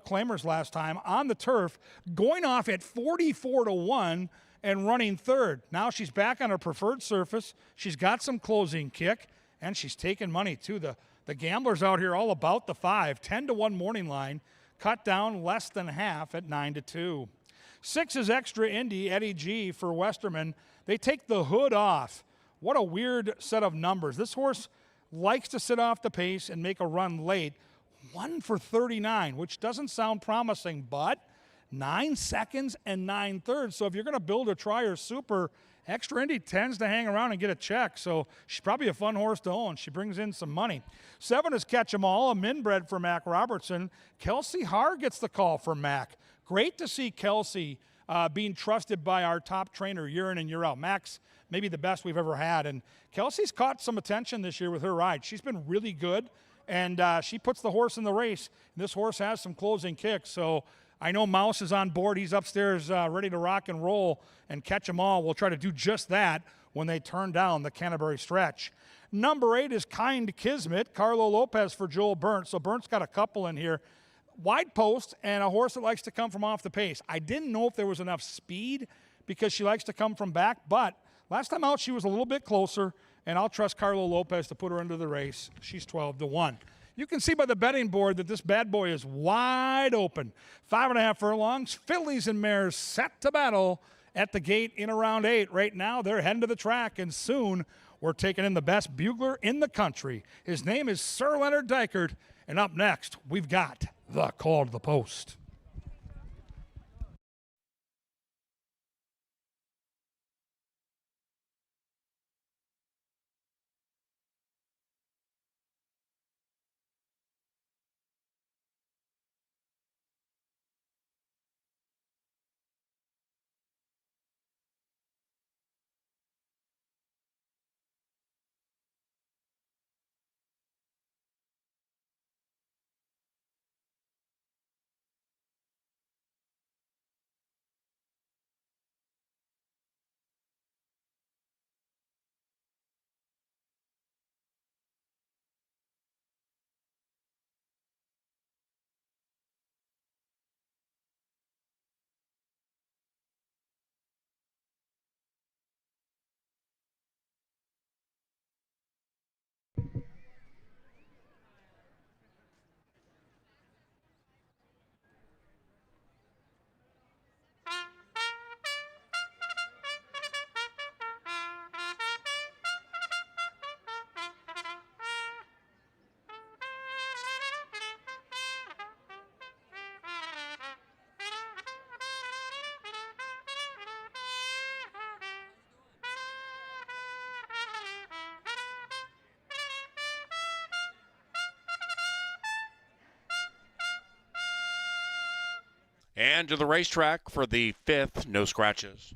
claimers last time on the turf, going off at 44-1 and running third. Now she's back on her preferred surface. She's got some closing kick, and she's taking money too. The gamblers out here all about the 5. 10-1 morning line, cut down less than half at 9-2. 6 is Extra Indy, Eddie G for Westerman. They take the hood off. What a weird set of numbers. This horse likes to sit off the pace and make a run late. 1 for 39, which doesn't sound promising, but 9 seconds and 9/3. So if you're going to build a try or super, Extra Indy tends to hang around and get a check. So she's probably a fun horse to own. She brings in some money. 7 is Catch 'em All, a minbred for Mac Robertson. Kelsey Haar gets the call for Mac. Great to see Kelsey being trusted by our top trainer year in and year out. Mac's maybe the best we've ever had. And Kelsey's caught some attention this year with her ride. She's been really good, and she puts the horse in the race. And this horse has some closing kicks. So I know Mouse is on board. He's upstairs ready to rock and roll, and Catch 'em All will try to do just that when they turn down the Canterbury stretch. Number 8 is Kind Kismet, Carlo Lopez for Joel Burnt. So Burnt's got a couple in here. Wide post and a horse that likes to come from off the pace. I didn't know if there was enough speed because she likes to come from back, but last time out she was a little bit closer, and I'll trust Carlo Lopez to put her into the race. She's 12-1. You can see by the betting board that this bad boy is wide open. 5.5 furlongs, fillies and mares set to battle at the gate in around 8. Right now, they're heading to the track, and soon we're taking in the best bugler in the country. His name is Sir Leonard Dykert, and up next, we've got the Call to the Post. And to the racetrack for the 5th, no scratches.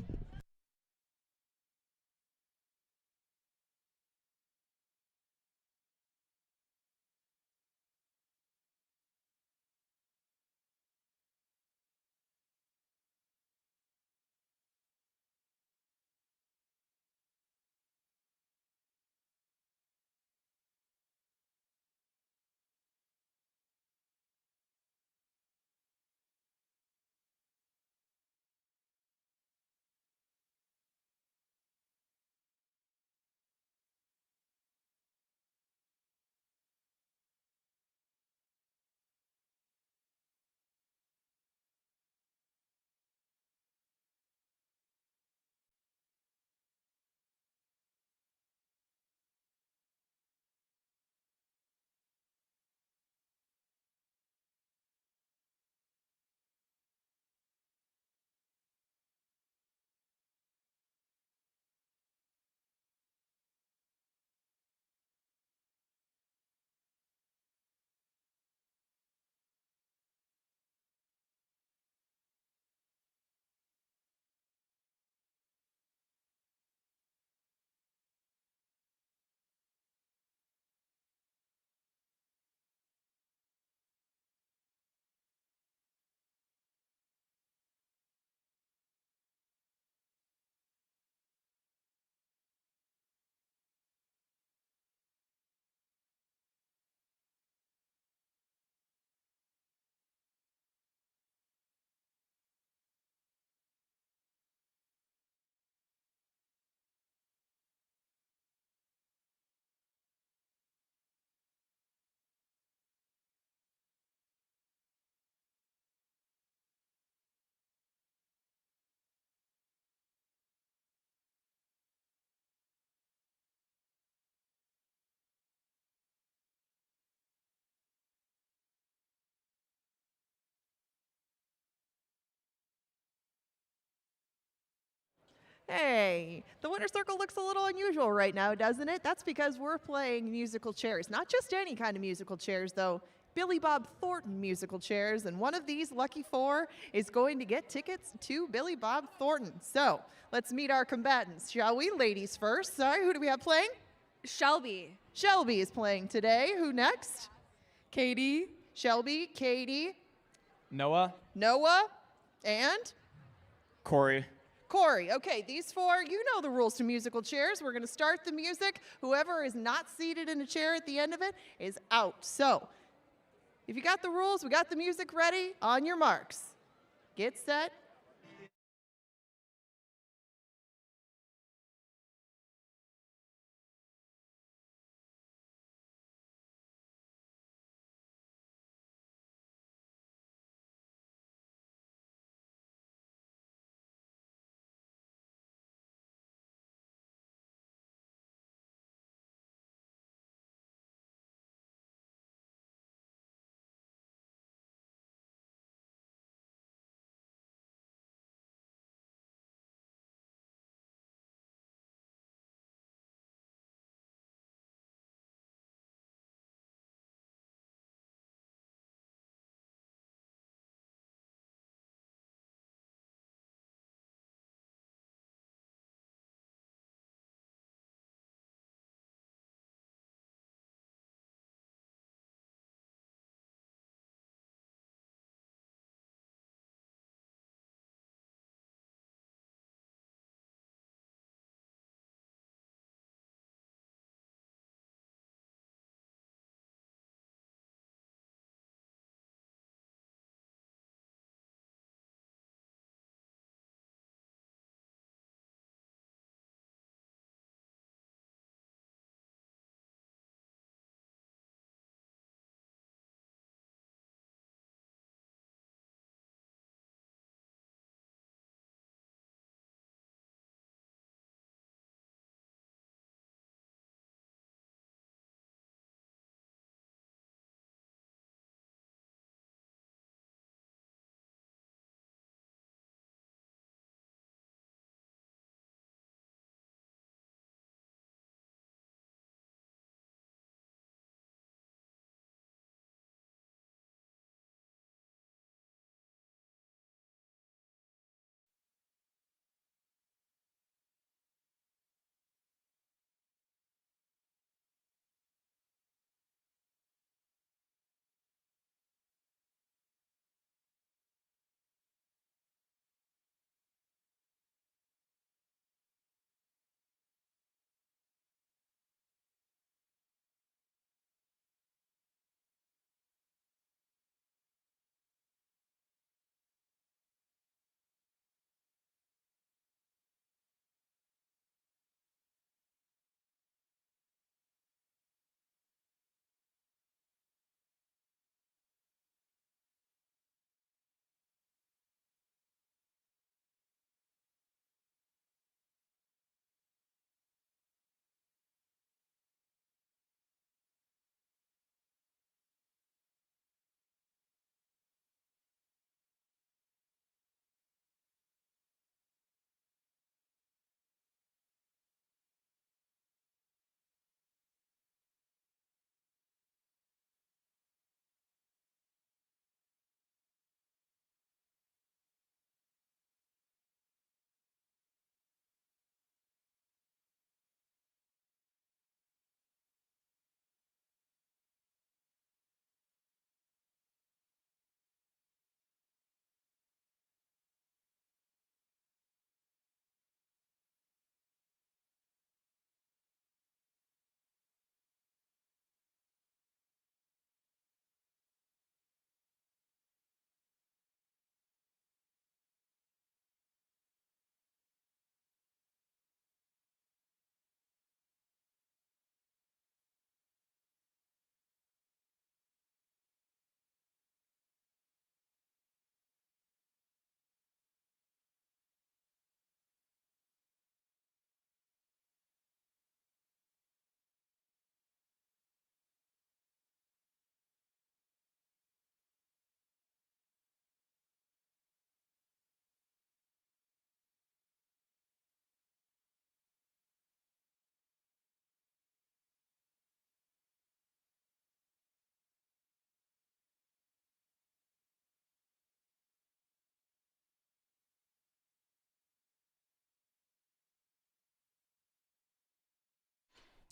Hey, the winner circle looks a little unusual right now, doesn't it? That's because we're playing musical chairs. Not just any kind of musical chairs, though. Billy Bob Thornton musical chairs, and one of these lucky 4 is going to get tickets to Billy Bob Thornton. So let's meet our combatants, shall we? Ladies first. Sorry, who do we have playing? Shelby. Shelby is playing today. Who next? Katie. Shelby, Katie, Noah. Noah, and Corey. Corey. Okay, these 4, you know the rules to musical chairs. We're going to start the music. Whoever is not seated in a chair at the end of it is out. So if you got the rules, we got the music ready. On your marks. Get set.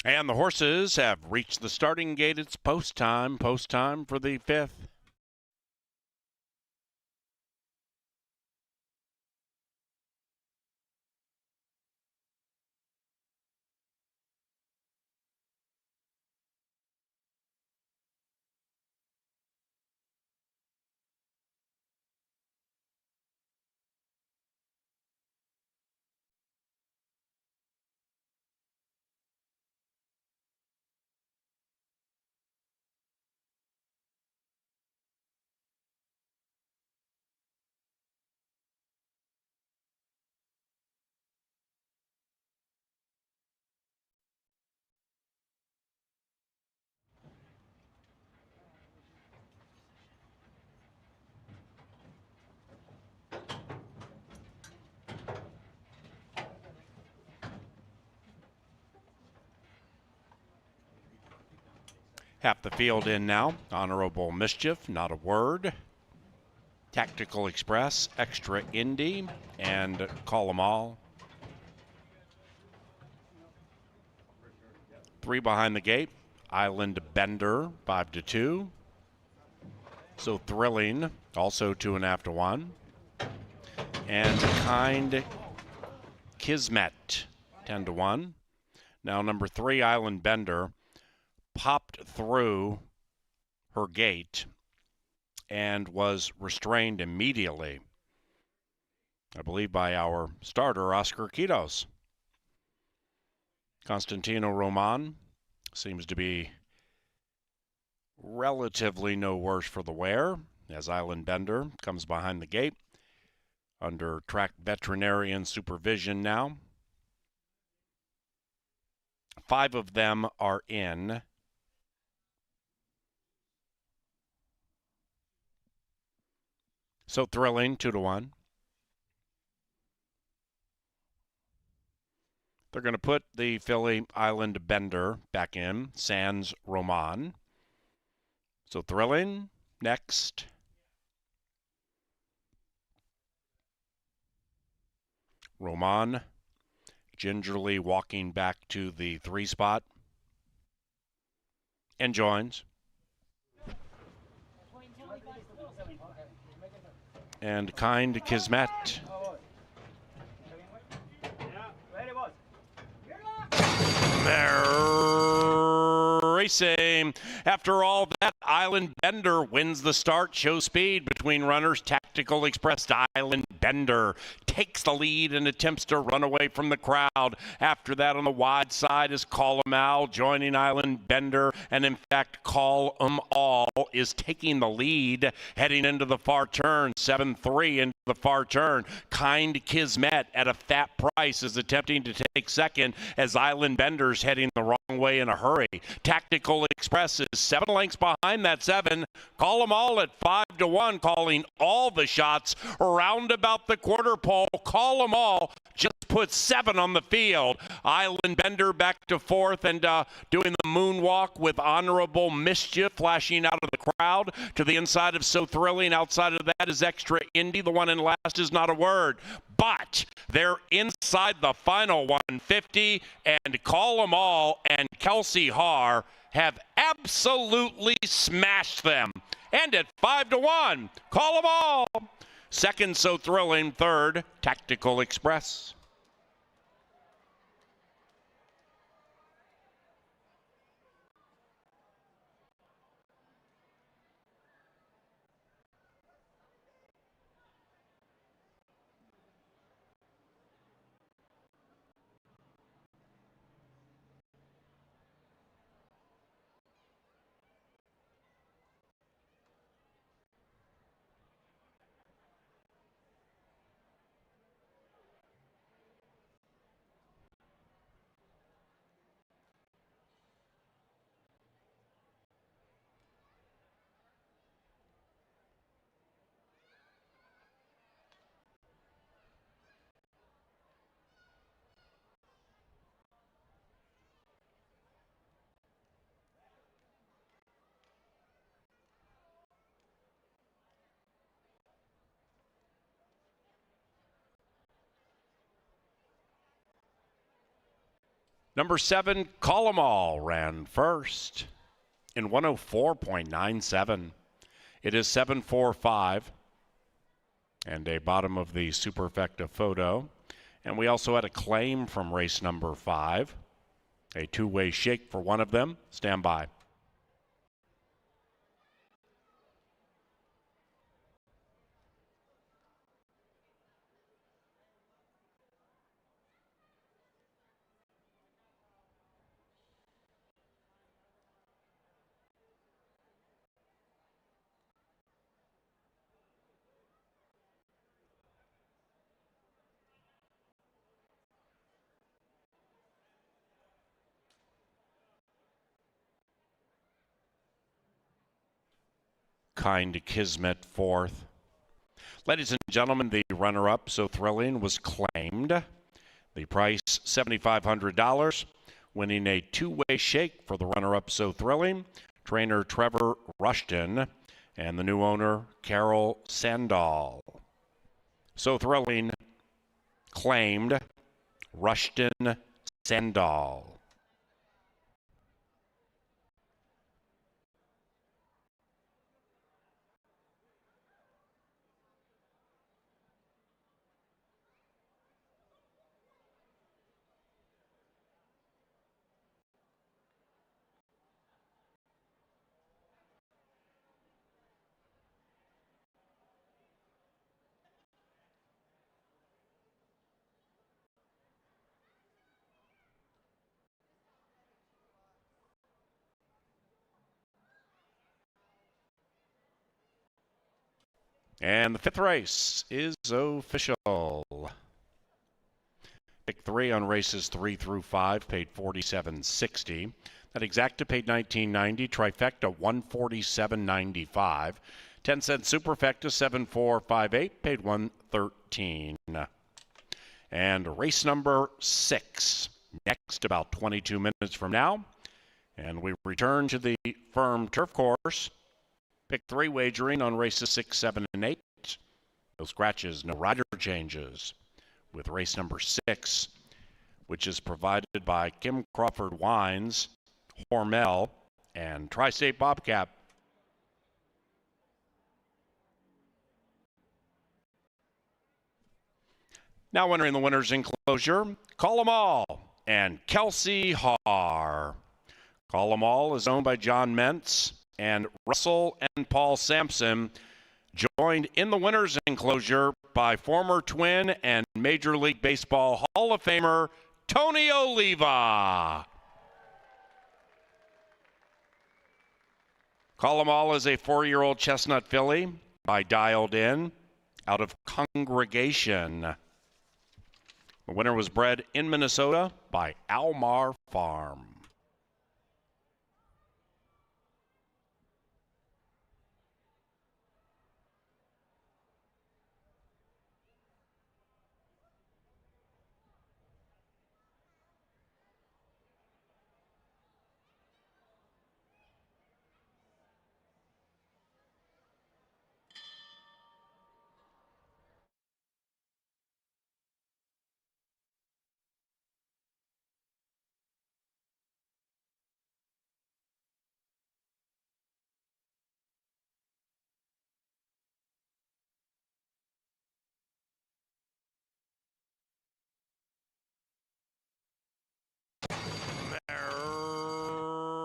And the horses have reached the starting gate. It's post time for the 5th. Half the field in now. Honorable Mischief, Not a Word. Tactical Express, Extra Indy, and Call 'em All. 3 behind the gate. Island Bender, 5-2. So Thrilling, also 2.5 to 1. And Kind Kismet, 10 to 1. Now number 3, Island Bender, popped through her gate and was restrained immediately, I believe, by our starter, Oscar Quitos. Constantino Roman seems to be relatively no worse for the wear as Island Bender comes behind the gate under track veterinarian supervision now. 5 of them are in. So Thrilling, 2 to 1. They're going to put the filly Island Bender back in, sans Roman. So Thrilling, next. Roman gingerly walking back to the 3 spot and joins. And Kind Kismet. They're racing. After all that, Island Bender wins the start. Show speed between runners. Tactical Express to Island Bender takes the lead and attempts to run away from the crowd. After that, on the wide side is Call 'em All joining Island Bender, and in fact, Call 'em All is taking the lead heading into the far turn. 7-3 into the far turn. Kind Kismet at a fat price is attempting to take second as Island Bender's heading the wrong way in a hurry. Tactical Express is 7 lengths behind that 7. Call 'em All at 5 to 1, calling all the shots around about the quarter pole. Call 'em All just put 7 on the field. Island Bender back to 4th and doing the moonwalk with Honorable Mischief flashing out of the crowd to the inside of So Thrilling. Outside of that is Extra Indy. The one in last is Not a Word. But they're inside the final 150, and Call 'em All and Kelsey Haar have absolutely smashed them. And at 5 to 1, Call 'em All. Second, So Thrilling. Third, Tactical Express. Number 7, Call 'em All, ran first in 104.97. It is 7:45 and a bottom of the superfecta photo. And we also had a claim from race number 5. A two-way shake for one of them. Stand by. Kind Kismet fourth. Ladies and gentlemen, the runner-up, So Thrilling, was claimed. The price, $7,500. Winning a two-way shake for the runner-up, So Thrilling, trainer Trevor Rushton, and the new owner, Carol Sandahl. So Thrilling, claimed, Rushton, Sandahl. And the fifth race is official. Pick 3 on races 3 through 5 paid $47.60. That exacta paid $19.90. Trifecta $147.95. 10-cent superfecta $7,458 paid $113. And race number 6 next, about 22 minutes from now. And we return to the firm turf course. Pick 3 wagering on races 6, 7, and 8. No scratches, no rider changes. With race number 6, which is provided by Kim Crawford Wines, Hormel, and Tri-State Bobcat. Now entering the winner's enclosure, Call 'em All and Kelsey Haar. Call 'em All is owned by John Mentz, and Russell and Paul Sampson, joined in the winner's enclosure by former Twin and Major League Baseball Hall of Famer Tony Oliva. Call 'em All is a 4-year-old chestnut filly by Dialed In out of Congregation. The winner was bred in Minnesota by Almar Farm.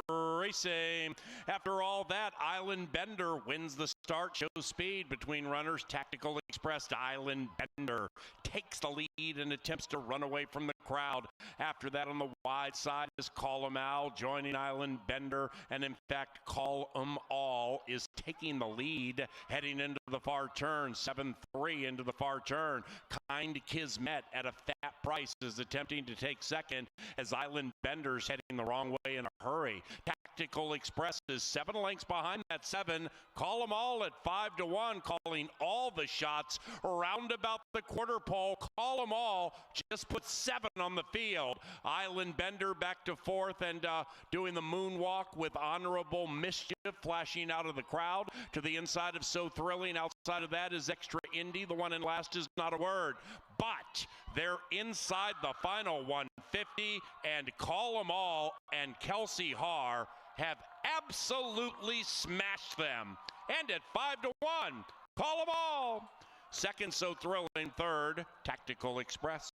Racing. After all that, Island Bender wins the start, shows speed between runners. Tactical Express to Island Bender takes the lead and attempts to run away from the crowd. After that, on the wide side is Call 'em All joining Island Bender, and in fact, Call 'em All is taking the lead heading into the far turn. 7-3 into the far turn. Kind Kismet at a fat price is attempting to take second as Island Bender's heading the wrong way in a hurry. Tactical Express is 7 lengths behind at 7. Call them all at 5-1, calling all the shots around about the quarter pole. Call them all. Just put 7 on the field. Island Bender back to 4th and doing the moonwalk with honorable mischief flashing out of the crowd to the inside of So Thrilling. Outside of that is Extra Indy. The one in last is not a word. But they're inside the final 150, and Call 'em All and Kelsey Haar have absolutely smashed them. And at 5-1, Call 'em All. Second, So Thrilling. Third, Tactical Express.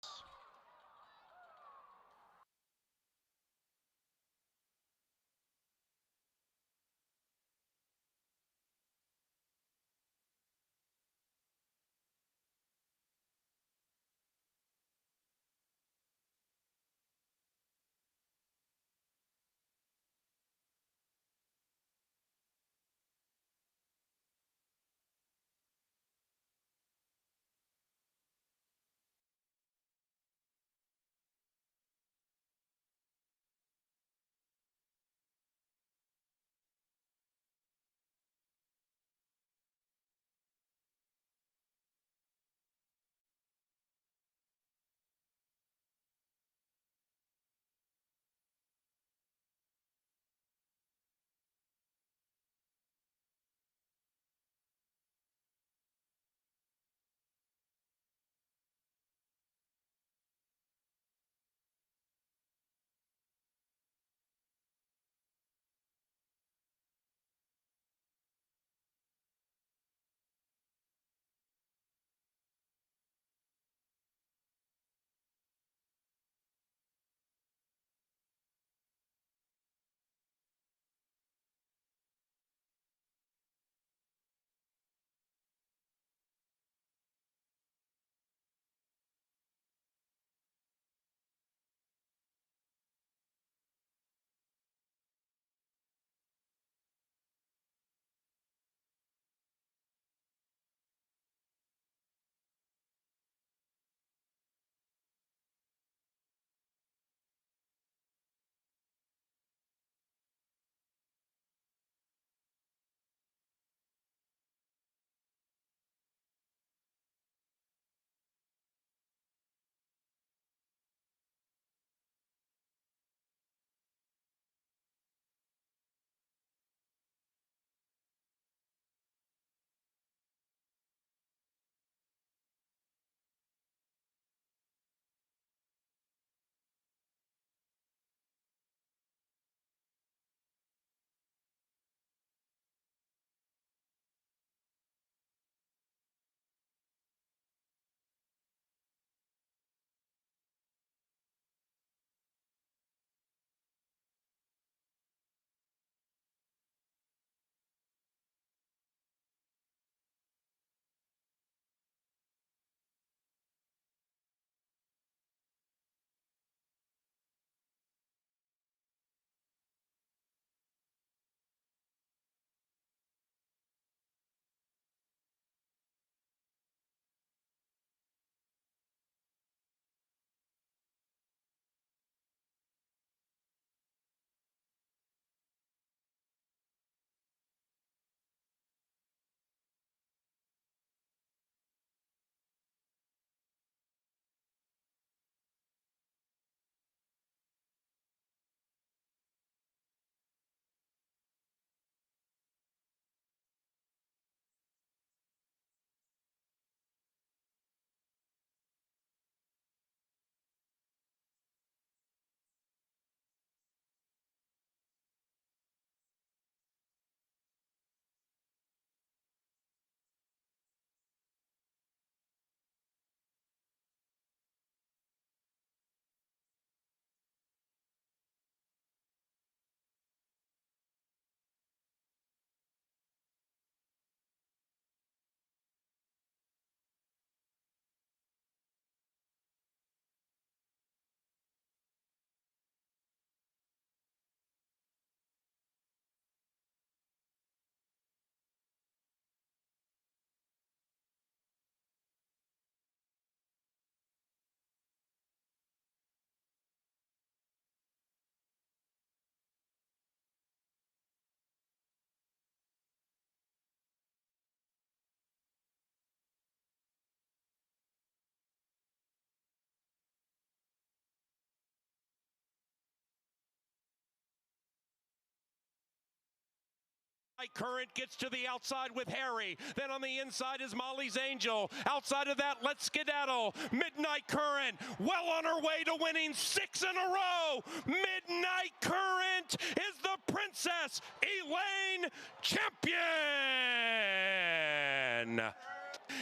Current gets to the outside with Harry. Then on the inside is Molly's Angel. Outside of that, Let's Skedaddle. Midnight Current, well on her way to winning 6 in a row. Midnight Current is the Princess Elaine champion.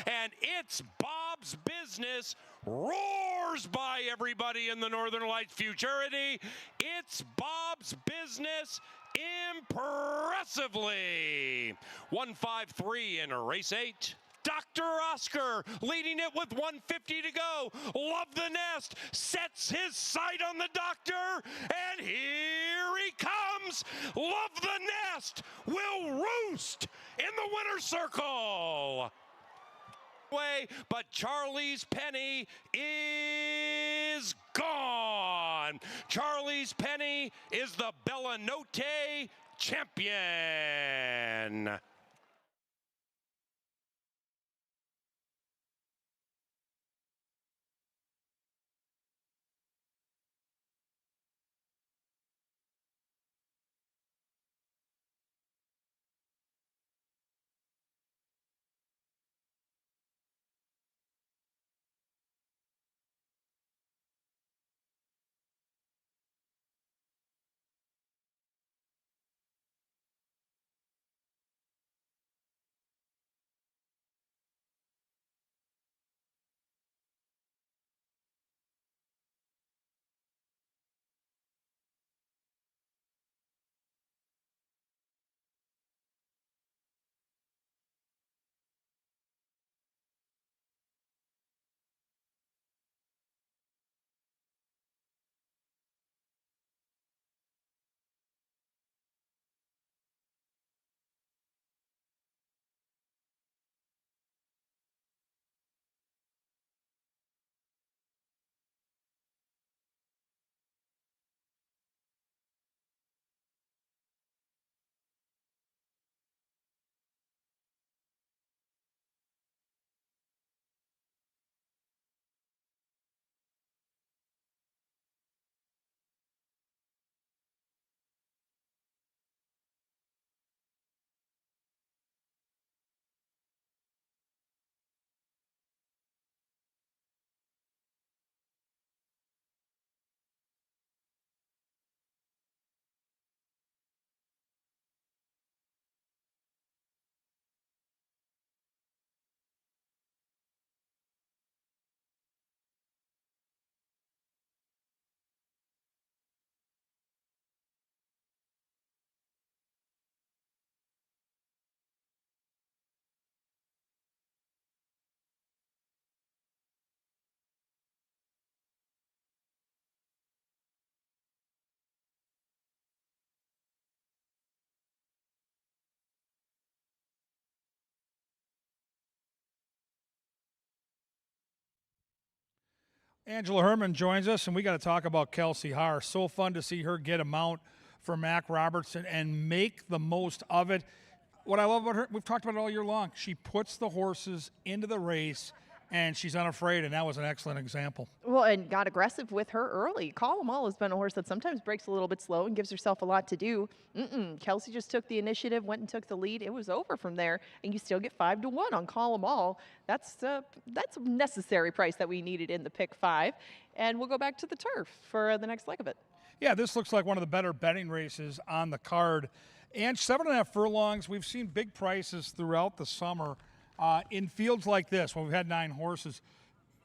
And it's Bob's Business roars by everybody in the Northern Lights Futurity. It's Bob's Business impressively. 153 in race 8. Dr. Oscar leading it with 150 to go. Love the Nest sets his sight on the Doctor, and here he comes. Love the Nest will roost in the winner's circle. But Charlie's Penny is gone. Charlie's Penny is the Bellanote champion. Angela Herman joins us, and we got to talk about Kelsey Haar. So fun to see her get a mount for Mac Robertson and make the most of it. What I love about her, we've talked about it all year long, she puts the horses into the race, and she's unafraid, and that was an excellent example. Well, and got aggressive with her early. Call 'em All has been a horse that sometimes breaks a little bit slow and gives herself a lot to do. Kelsey just took the initiative, went and took the lead. It was over from there, and you still get 5-1 on Call 'em All. That's a necessary price that we needed in the pick 5, and we'll go back to the turf for the next leg of it. Yeah, this looks like one of the better betting races on the card. And 7.5 furlongs, we've seen big prices throughout the summer in fields like this when we've had 9 horses.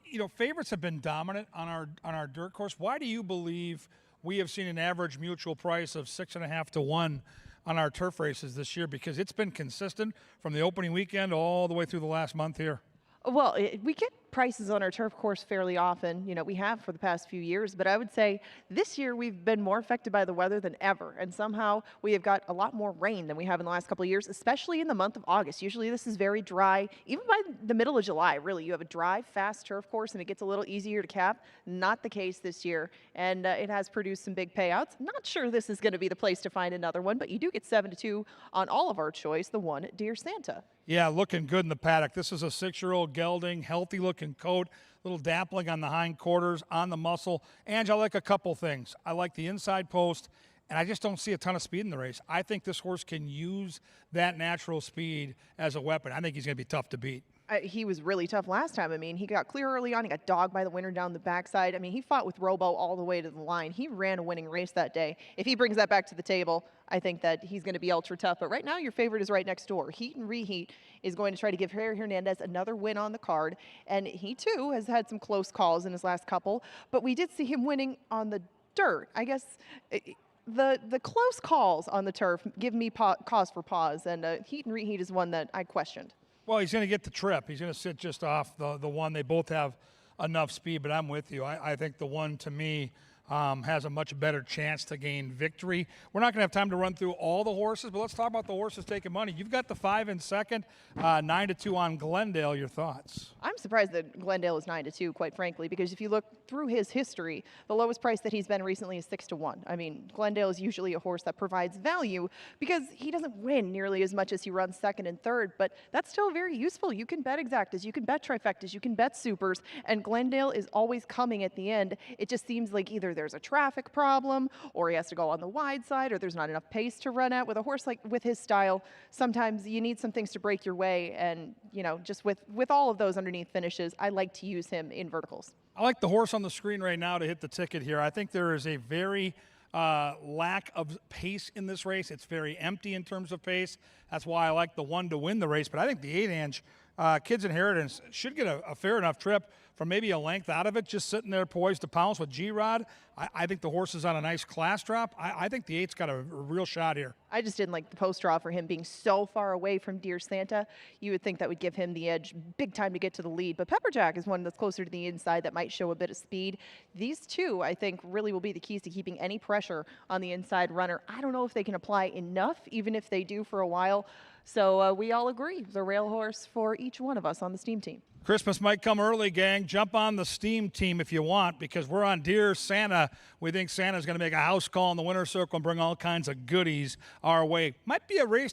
You know, favorites have been dominant on our dirt course. Why do you believe we have seen an average mutual price of 6.5 to 1 on our turf races this year? Because it's been consistent from the opening weekend all the way through the last month here. Well, we get prices on our turf course fairly often. You know, we have for the past few years, but I would say this year we've been more affected by the weather than ever. And somehow we have got a lot more rain than we have in the last couple of years, especially in the month of August. Usually this is very dry. Even by the middle of July, really, you have a dry, fast turf course and it gets a little easier to cap. Not the case this year. And it has produced some big payouts. Not sure this is going to be the place to find another one, but you do get 7-2 on all of our choice, the one Dear Santa. Yeah, looking good in the paddock. This is a 6-year-old gelding, healthy-looking coat, little dappling on the hindquarters, on the muscle. And I like a couple things. I like the inside post, and I just don't see a ton of speed in the race. I think this horse can use that natural speed as a weapon. I think he's going to be tough to beat. He was really tough last time. I mean, he got clear early on. He got dogged by the winner down the backside. I mean, he fought with Robo all the way to the line. He ran a winning race that day. If he brings that back to the table, I think that he's going to be ultra tough. But right now, your favorite is right next door. Heat and Reheat is going to try to give Harry Hernandez another win on the card. And he, too, has had some close calls in his last couple. But we did see him winning on the dirt. I guess the close calls on the turf give me cause for pause. And Heat and Reheat is one that I questioned. Well, he's going to get the trip. He's going to sit just off the one. They both have enough speed, but I'm with you. I think the one, to me, has a much better chance to gain victory. We're not going to have time to run through all the horses, but let's talk about the horses taking money. You've got the 5 in second, 9-2 on Glendale. Your thoughts? I'm surprised that Glendale is 9-2, quite frankly, because if you look through his history, the lowest price that he's been recently is 6-1. I mean, Glendale is usually a horse that provides value because he doesn't win nearly as much as he runs second and third, but that's still very useful. You can bet exactas, you can bet trifectas, you can bet supers, and Glendale is always coming at the end. It just seems like either there's a traffic problem, or he has to go on the wide side, or there's not enough pace to run at. With a horse like with his style, sometimes you need some things to break your way, and just with all of those underneath finishes, I like to use him in verticals. I like the horse on the screen right now to hit the ticket here. I think there is a very lack of pace in this race. It's very empty in terms of pace. That's why I like the 1 to win the race. But I think the 8-inch Kids Inheritance should get a fair enough trip from maybe a length out of it, just sitting there poised to pounce with G-Rod. I think the horse is on a nice class drop. I think the 8's got a real shot here. I just didn't like the post draw for him being so far away from Dear Santa. You would think that would give him the edge big time to get to the lead. But Pepperjack is one that's closer to the inside that might show a bit of speed. These two, I think, really will be the keys to keeping any pressure on the inside runner. I don't know if they can apply enough, even if they do for a while. So we all agree, the rail horse for each one of us on the Steam team. Christmas might come early, gang. Jump on the Steam team if you want, because we're on Dear Santa. We think Santa's going to make a house call in the winner's circle and bring all kinds of goodies our way. Might be a race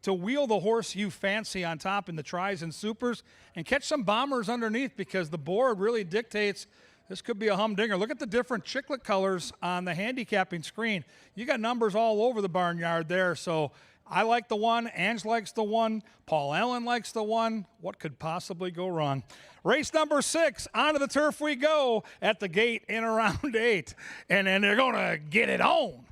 to wheel the horse you fancy on top in the tries and supers and catch some bombers underneath, because the board really dictates this could be a humdinger. Look at the different chiclet colors on the handicapping screen. You got numbers all over the barnyard there, so I like the 1. Ange likes the 1. Paul Allen likes the 1. What could possibly go wrong? Race number 6, onto the turf we go at the gate in around 8. And then they're going to get it on.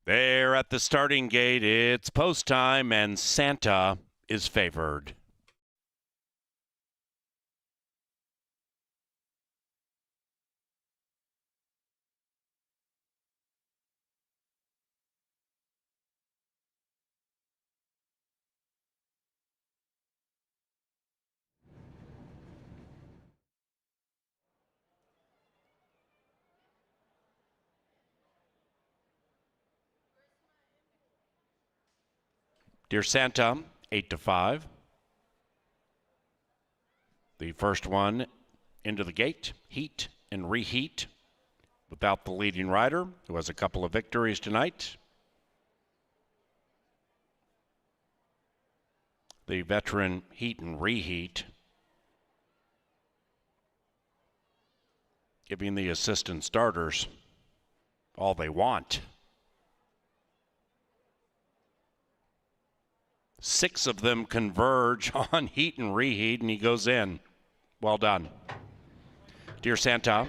There at the starting gate, it's post time, and Santa is favored. Dear Santa, 8-5. The first one into the gate, heat and reheat, without the leading rider, who has a couple of victories tonight. The veteran heat and reheat, giving the assistant starters all they want. 6 of them converge on heat and reheat, and he goes in. Well done. Dear Santa,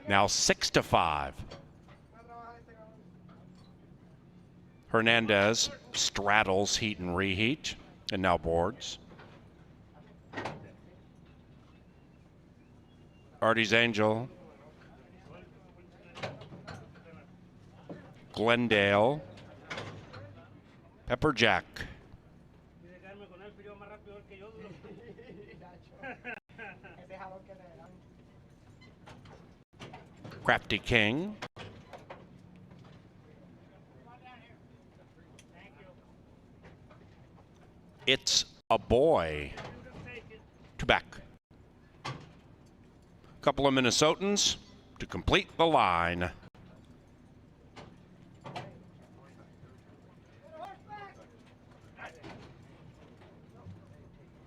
now 6-5. Hernandez straddles heat and reheat, and now boards. Artie's Angel. Glendale. Pepperjack. Crafty King. It's a boy. To back. Couple of Minnesotans to complete the line.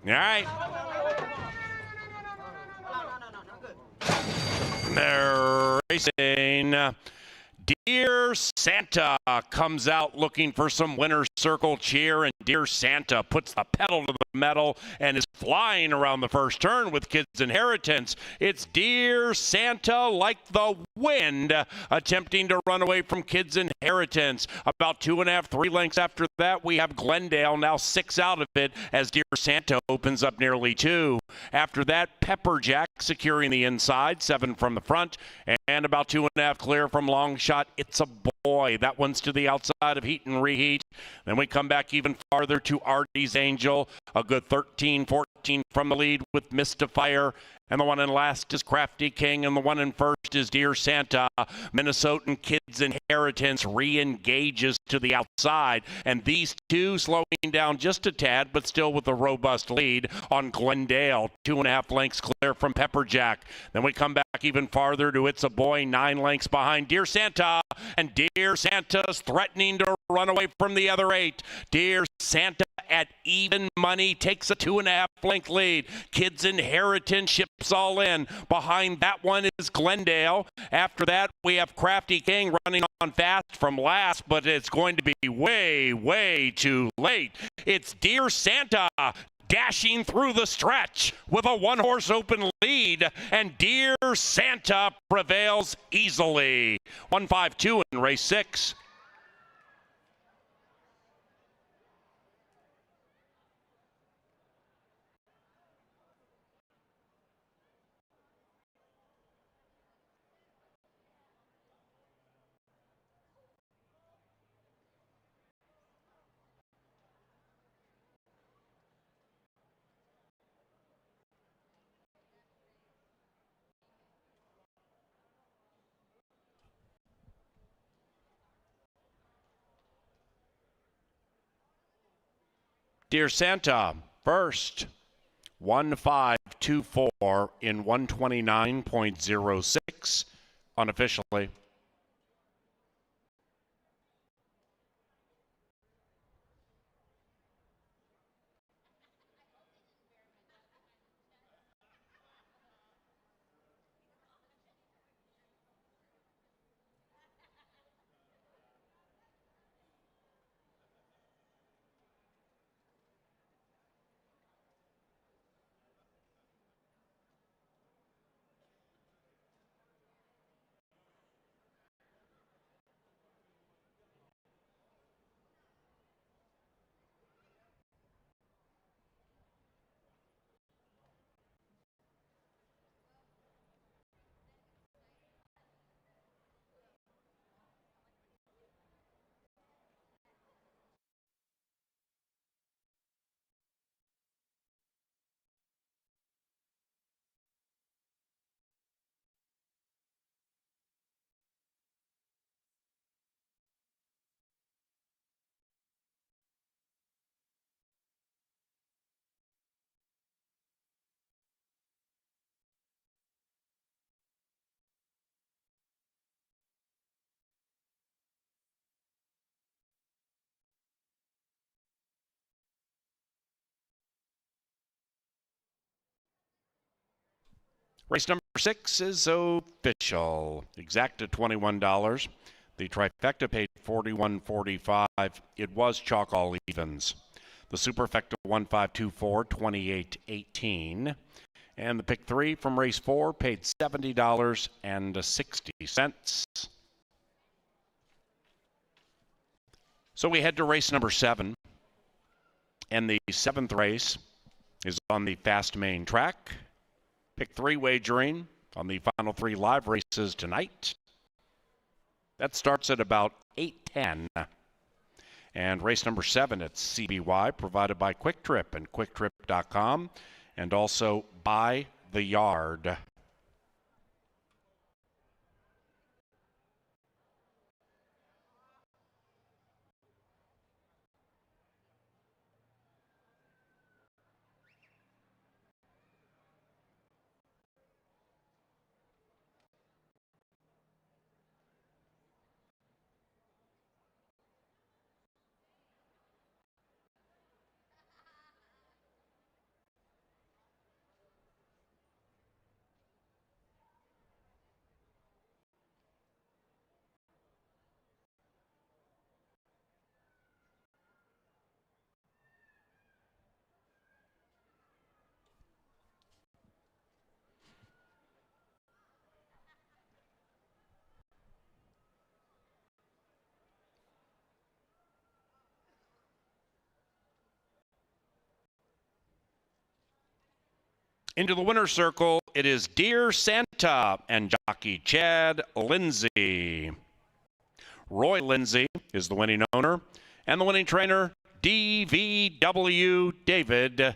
All right. They're racing. Dear Santa comes out looking for some winner's circle cheer, and Dear Santa puts the pedal to the metal and is flying around the first turn with Kids Inheritance. It's Dear Santa like the wind, attempting to run away from Kids Inheritance. About 2.5, 3 lengths after that, we have Glendale, now 6 out of it, as Dear Santa opens up nearly 2. After that, Pepperjack securing the inside, 7 from the front, and about 2.5 clear from long shot. It's a boy. That one's to the outside of heat and reheat. Then we come back even farther to Artie's Angel. A good 13, 14 from the lead with Mystifier. And the one in last is Crafty King, and the one in first is Dear Santa. Minnesotan Kids Inheritance re-engages to the outside, and these two slowing down just a tad, but still with a robust lead on Glendale. 2.5 lengths clear from Pepperjack. Then we come back even farther to It's a Boy, 9 lengths behind Dear Santa, and Dear Santa's threatening to run away from the other 8. Dear Santa at even money takes a 2.5 length lead. Kids Inheritance ships all in. Behind that one is Glendale. After that, we have Crafty King running on fast from last, but it's going to be way, way too late. It's Dear Santa dashing through the stretch with a 1-horse open lead, and Dear Santa prevails easily. 1-5-2 in race 6. Dear Santa, first, 1-5-2-4 in 129.06 unofficially. Race number 6 is official. Exacta $21. The trifecta paid $41.45. It was chalk all evens. The superfecta 1524, $28.18. And the pick 3 from race 4 paid $70.60. So we head to race number 7. And the 7th race is on the fast main track. Pick 3 wagering on the final 3 live races tonight. That starts at about 8:10. And race number 7 at CBY, provided by Quick Trip and QuickTrip.com, and also By the Yard. Into the winner's circle, it is Dear Santa and jockey Chad Lindsay. Roy Lindsay is the winning owner, and the winning trainer, DVW David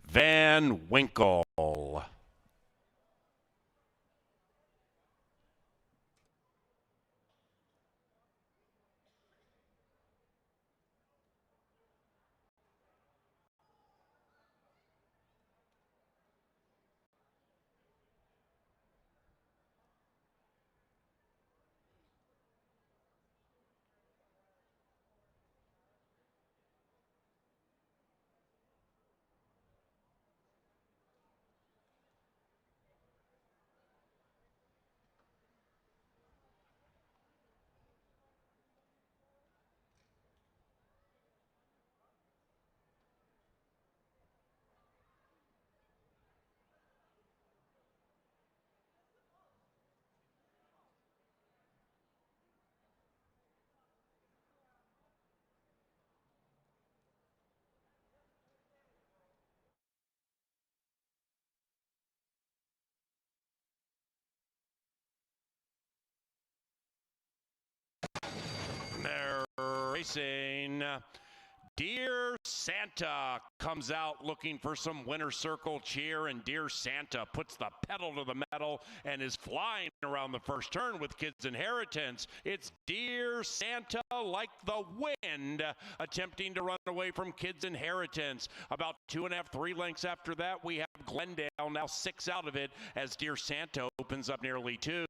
Van Winkle. They're racing. Dear Santa comes out looking for some winner circle cheer, and Dear Santa puts the pedal to the metal and is flying around the first turn with Kids Inheritance. It's Dear Santa like the wind, attempting to run away from Kids Inheritance. About 2.5, 3 lengths after that, we have Glendale, now 6 out of it, as Dear Santa opens up nearly 2.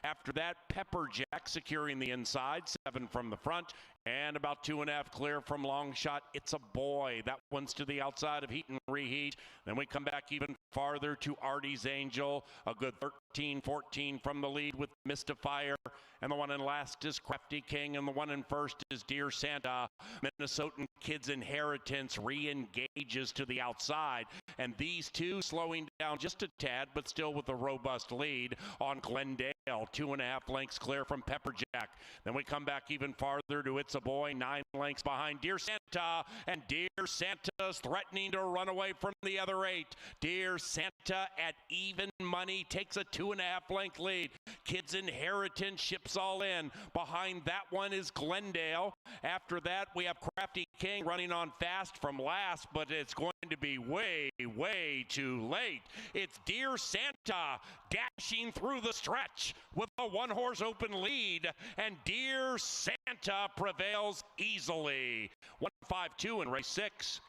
After that, Pepper Jack securing the inside, 7 from the front. And about 2.5 clear from long shot. It's a boy. That one's to the outside of Heat and Reheat. Then we come back even farther to Artie's Angel. A good 13, 14 from the lead with Mystifier. And the one in last is Crafty King. And the one in first is Dear Santa. Minnesotan Kids Inheritance re-engages to the outside. And these two slowing down just a tad, but still with a robust lead on Glendale. 2.5 lengths clear from Pepper Jack. Then we come back even farther to It's a Boy, 9 lengths behind Dear Santa, and Dear Santa's threatening to run away from the other 8. Dear Santa at even money takes a 2.5 length lead. Kids Inheritance ships all in. Behind that one is Glendale. After that, we have Crafty King running on fast from last, but it's going to be way, way too late. It's Dear Santa dashing through the stretch with a 1-horse open lead, and Dear Santa prevails easily. 152 in race 6.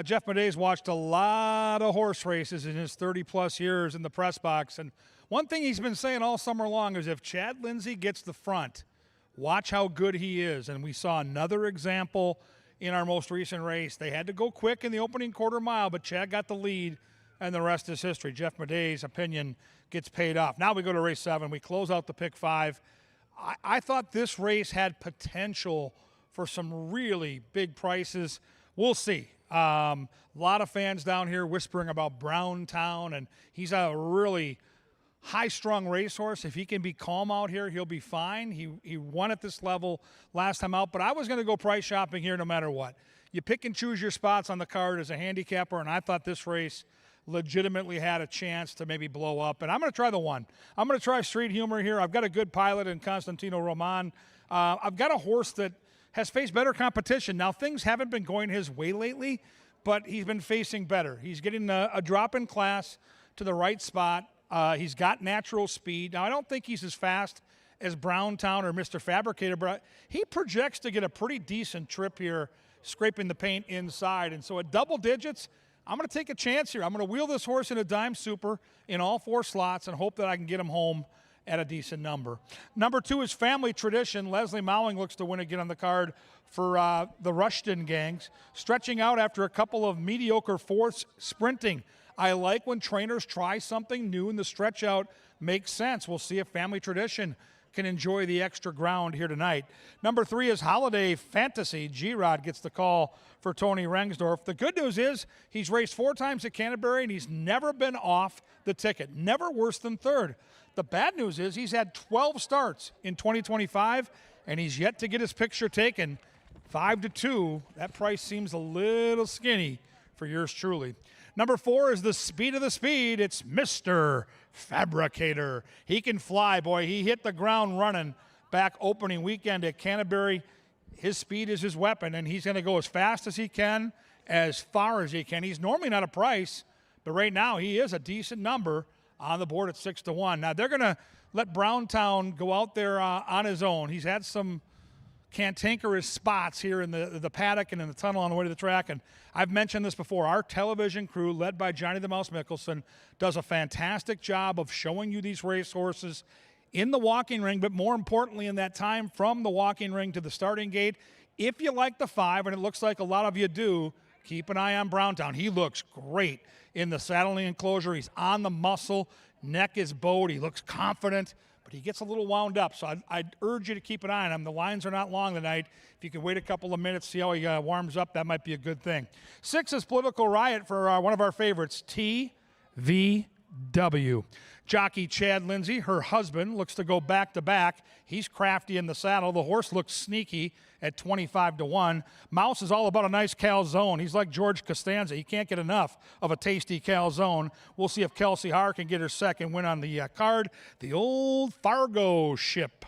Jeff Medeiros watched a lot of horse races in his 30-plus years in the press box, and one thing he's been saying all summer long is if Chad Lindsay gets the front, watch how good he is. And we saw another example in our most recent race. They had to go quick in the opening quarter mile, but Chad got the lead, and the rest is history. Jeff Medeiros' opinion gets paid off. Now we go to race 7. We close out the pick 5. I thought this race had potential for some really big prices. We'll see. A lot of fans down here whispering about Browntown, and he's a really high-strung racehorse. If he can be calm out here, he'll be fine. He won at this level last time out, but I was going to go price shopping here no matter what. You pick and choose your spots on the card as a handicapper, and I thought this race legitimately had a chance to maybe blow up. And I'm going to try the 1. I'm going to try Street Humor here. I've got a good pilot in Constantino Roman. I've got a horse that has faced better competition. Now, things haven't been going his way lately, but he's been facing better. He's getting a drop in class to the right spot. He's got natural speed. Now, I don't think he's as fast as Browntown or Mr. Fabricator, but he projects to get a pretty decent trip here, scraping the paint inside. And so at double digits, I'm going to take a chance here. I'm going to wheel this horse in a dime super in all 4 slots and hope that I can get him home at a decent number. Number 2 is Family Tradition. Leslie Mowing looks to win again on the card for the Rushton gangs, stretching out after a couple of mediocre fourths sprinting. I like when trainers try something new and the stretch out makes sense. We'll see if Family Tradition can enjoy the extra ground here tonight. Number 3 is Holiday Fantasy. G-Rod gets the call for Tony Rengsdorf. The good news is he's raced 4 times at Canterbury and he's never been off the ticket, never worse than 3rd. The bad news is he's had 12 starts in 2025 and he's yet to get his picture taken. 5-2, that price seems a little skinny for yours truly. Number 4 is the speed of the speed. It's Mr. Fabricator. He can fly, boy. He hit the ground running back opening weekend at Canterbury. His speed is his weapon, and he's going to go as fast as he can, as far as he can. He's normally not a price, but right now he is a decent number on the board at 6-1. Now, they're going to let Browntown go out there on his own. He's had some cantankerous spots here in the paddock and in the tunnel on the way to the track. And I've mentioned this before. Our television crew, led by Johnny the Mouse Mickelson, does a fantastic job of showing you these racehorses in the walking ring, but more importantly in that time from the walking ring to the starting gate. If you like the 5, and it looks like a lot of you do, keep an eye on Browntown. He looks great in the saddling enclosure. He's on the muscle. Neck is bowed. He looks confident, but he gets a little wound up. So I'd urge you to keep an eye on him. The lines are not long tonight. If you can wait a couple of minutes, see how he warms up, that might be a good thing. 6 is Political Riot for one of our favorites, TVW. Jockey Chad Lindsay, her husband, looks to go back-to-back. He's crafty in the saddle. The horse looks sneaky at 25-1. Mouse is all about a nice calzone. He's like George Costanza. He can't get enough of a tasty calzone. We'll see if Kelsey Haar can get her second win on the card. The old Fargo ship.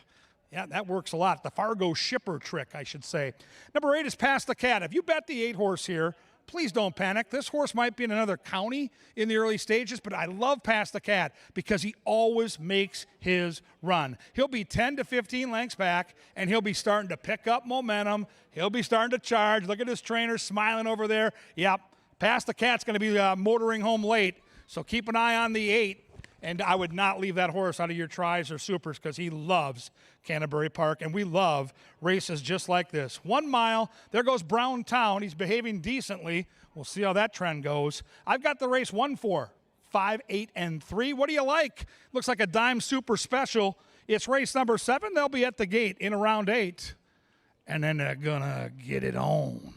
Yeah, that works a lot. The Fargo shipper trick, I should say. Number 8 is Pass the Cat. If you bet the 8 horse here, please don't panic. This horse might be in another county in the early stages, but I love Pass the Cat because he always makes his run. He'll be 10 to 15 lengths back, and he'll be starting to pick up momentum. He'll be starting to charge. Look at his trainer smiling over there. Yep, Pass the Cat's going to be motoring home late, so keep an eye on the 8. And I would not leave that horse out of your tries or supers because he loves Canterbury Park, and we love races just like this. 1 mile, there goes Browntown. He's behaving decently. We'll see how that trend goes. I've got the race 1-4, 5, 8, and 3. What do you like? Looks like a dime super special. It's race number 7. They'll be at the gate in around 8, and then they're going to get it on.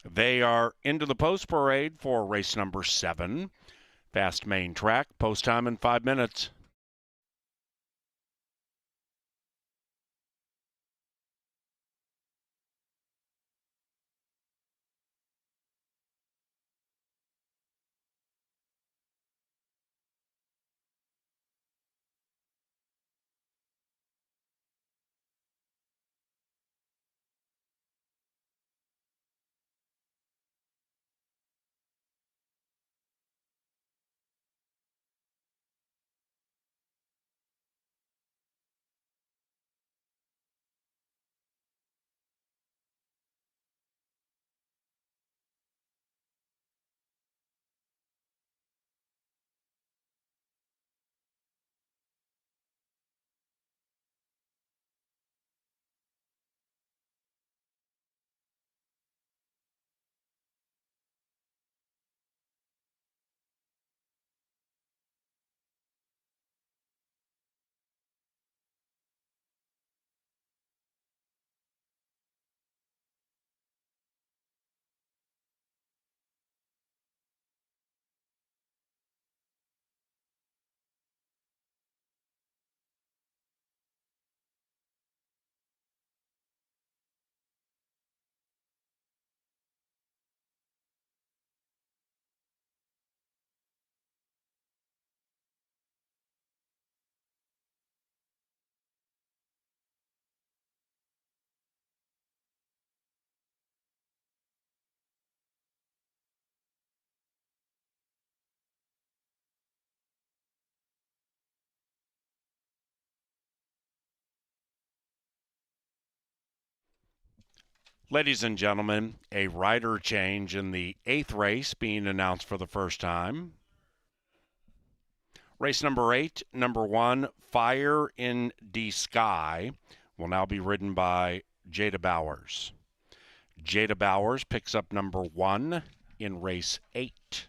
They are into the post parade for race number 7. Fast main track, post time in 5 minutes. Ladies and gentlemen, a rider change in the 8th race being announced for the first time. Race number 8, number 1, Fire in the Sky, will now be ridden by Jada Bowers. Jada Bowers picks up number 1 in race 8.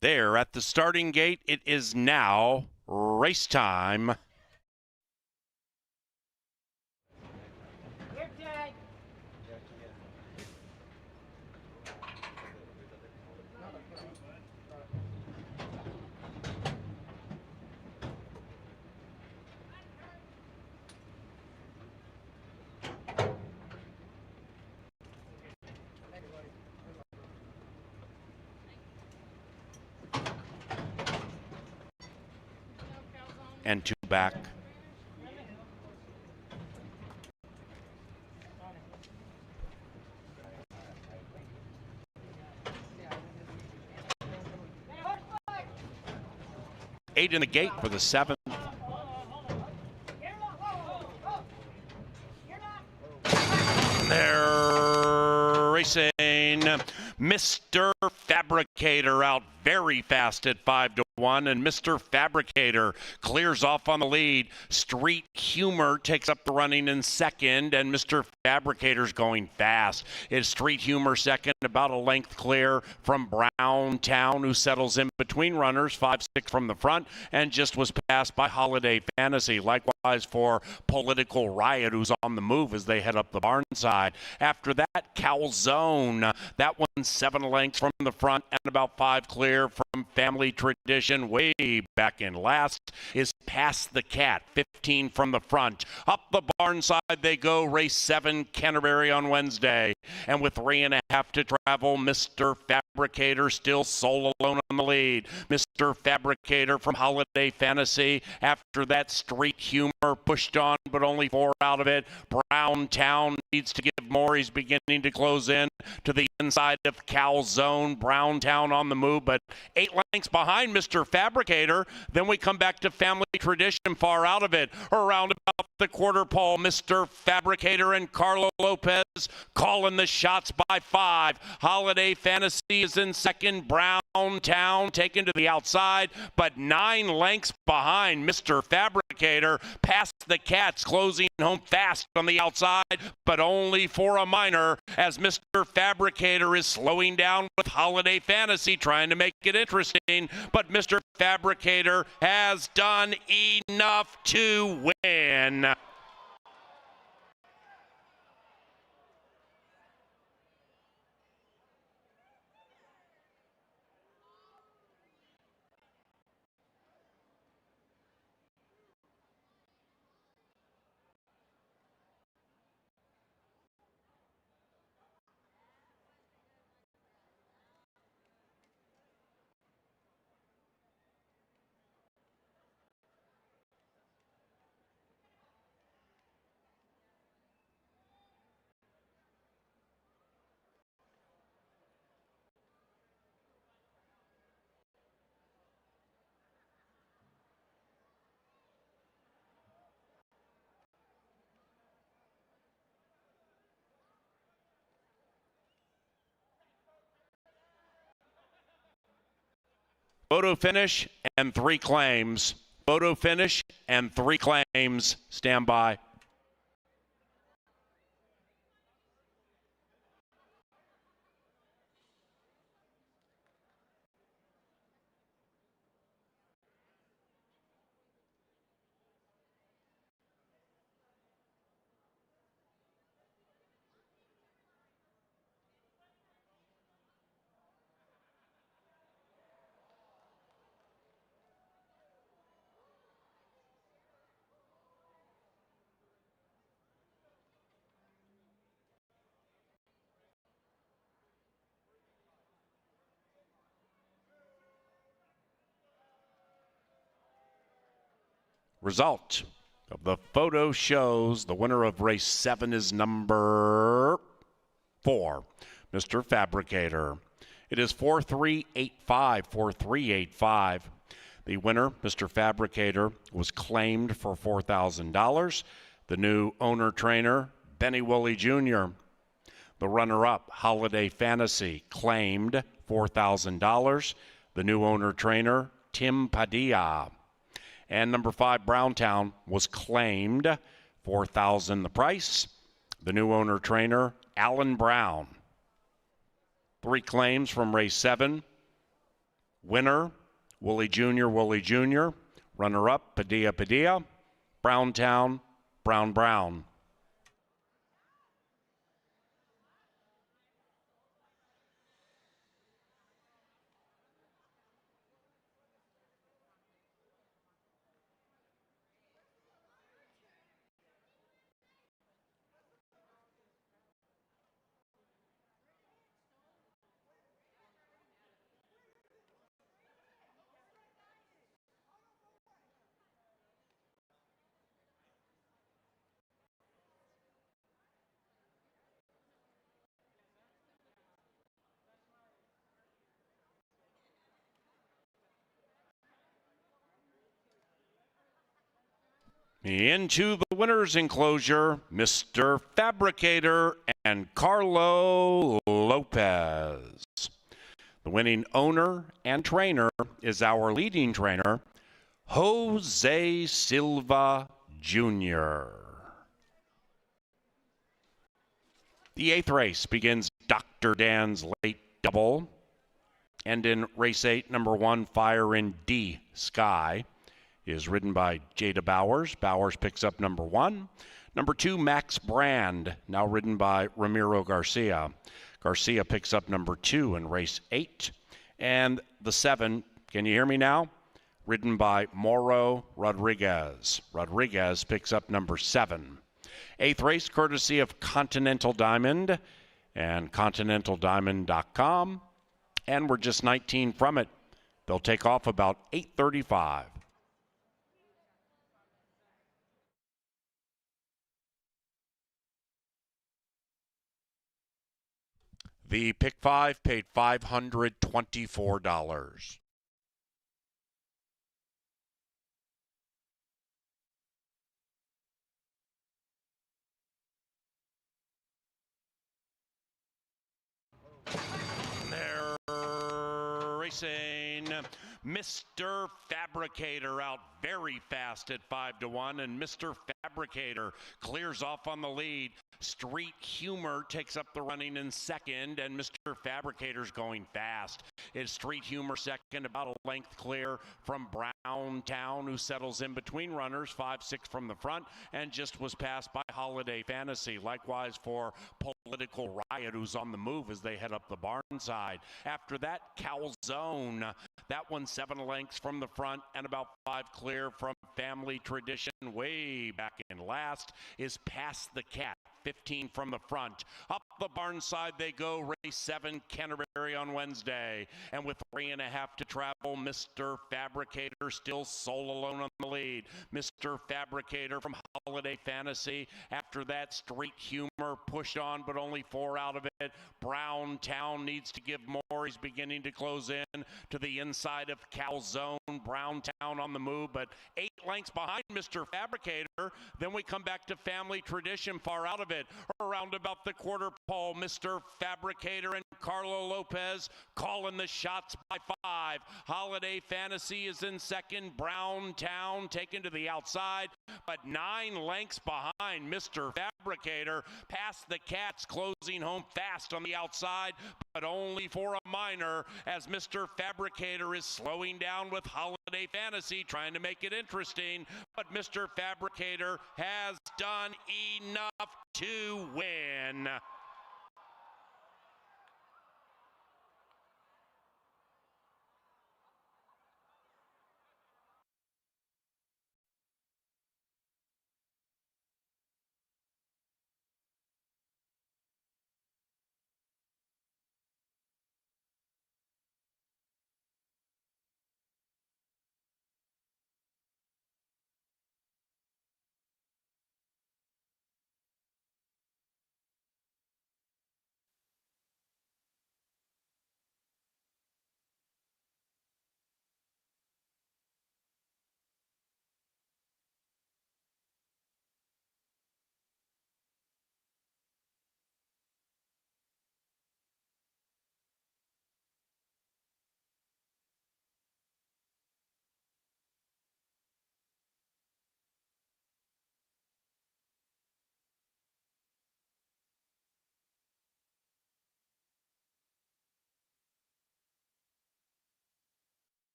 There at the starting gate, it is now race time. And 2 back. Eight in the gate for the 7th. They're racing. Mr. Fabricator out very fast at 5-1, and Mr. Fabricator clears off on the lead. Street Humor takes up the running in second, and Mr. Fabricator's going fast. It's Street Humor second, about a length clear from Brown Town, who settles in between runners, 5-6 from the front, and just was passed by Holiday Fantasy. Likewise for Political Riot, who's on the move as they head up the barn side. After that, Calzone, that one 7 lengths from the front and about 5 clear from Family Tradition. Way back in last is Past the Cat, 15 from the front. Up the barn side they go, race 7, Canterbury on Wednesday. And with 3.5 to travel, Mr. Fabricator still sole alone on the lead. Mr. Fabricator from Holiday Fantasy. After that, Street Humor pushed on, but only 4 out of it. Brown Town needs to give more. He's beginning to close in to the inside of Calzone. Brown Town on the move, but 8 lengths behind Mr. Fabricator. Then we come back to Family Tradition, far out of it. Around about the quarter pole, Mr. Fabricator and Carlo Lopez calling the shots by 5. Holiday Fantasy is in second. Brown Town taken to the outside, but 9 lengths behind Mr. Fabricator. Past the Cats, closing home fast on the outside, but only for a minor, as Mr. Fabricator is slowing down with Holiday Fantasy, trying to make it interesting. But Mr. Fabricator has done enough to win. Photo finish and 3 claims. Photo finish and 3 claims. Stand by. Result of the photo shows the winner of race 7 is number 4, Mr. Fabricator. It is 4385, 4385. The winner, Mr. Fabricator, was claimed for $4,000. The new owner trainer, Benny Woolley Jr. The runner-up, Holiday Fantasy, claimed $4,000. The new owner trainer, Tim Padilla. And number 5, Browntown, was claimed $4,000 the price. The new owner trainer, Alan Brown. 3 claims from race 7. Winner, Wooly Jr., Wooly Jr. Runner-up, Padilla, Padilla. Browntown, Brown, Brown. Into the winner's enclosure, Mr. Fabricator and Carlo Lopez. The winning owner and trainer is our leading trainer, Jose Silva Jr. The 8th race begins Dr. Dan's late double. And in race 8, number 1, Fire in D Sky, is ridden by Jada Bowers. Bowers picks up number 1. Number 2, Max Brand, now ridden by Ramiro Garcia. Garcia picks up number 2 in race 8. And the 7, can you hear me now? Ridden by Moro Rodriguez. Rodriguez picks up number 7. 8th race, courtesy of Continental Diamond and ContinentalDiamond.com. And we're just 19 from it. They'll take off about 8:35. The pick 5 paid $524. They're racing. Mr. Fabricator out very fast at 5-1, and Mr. Fabricator clears off on the lead. Street Humor takes up the running in second, and Mr. Fabricator's going fast. It's Street Humor second, about a length clear from Browntown, who settles in between runners, 5-6 from the front, and just was passed by Holiday Fantasy. Likewise for Political Riot, who's on the move as they head up the barn side. After that, Calzone. That one 7 lengths from the front and about 5 clear from Family Tradition. Way back in last is Past the Cat. 15 from the front. Up the barn side they go. Race 7, Canterbury on Wednesday. And with 3.5 to travel, Mr. Fabricator still sole alone on the lead. Mr. Fabricator from Holiday Fantasy. After that, Street Humor pushed on, but only 4 out of it. Browntown needs to give more. He's beginning to close in to the inside of Calzone. Browntown on the move, but 8 lengths behind Mr. Fabricator. Then we come back to Family Tradition, far out of it. Around about the quarter pole, Mr. Fabricator and Carlo Lopez calling the shots by 5. Holiday Fantasy is in second. Browntown taken to the outside, but 9 lengths behind Mr. Fabricator. Past the Cats, closing home fast on the outside, but only for a minor, as Mr. Fabricator is slowing down with Holiday Fantasy, trying to make it interesting. But Mr. Fabricator has done enough to win.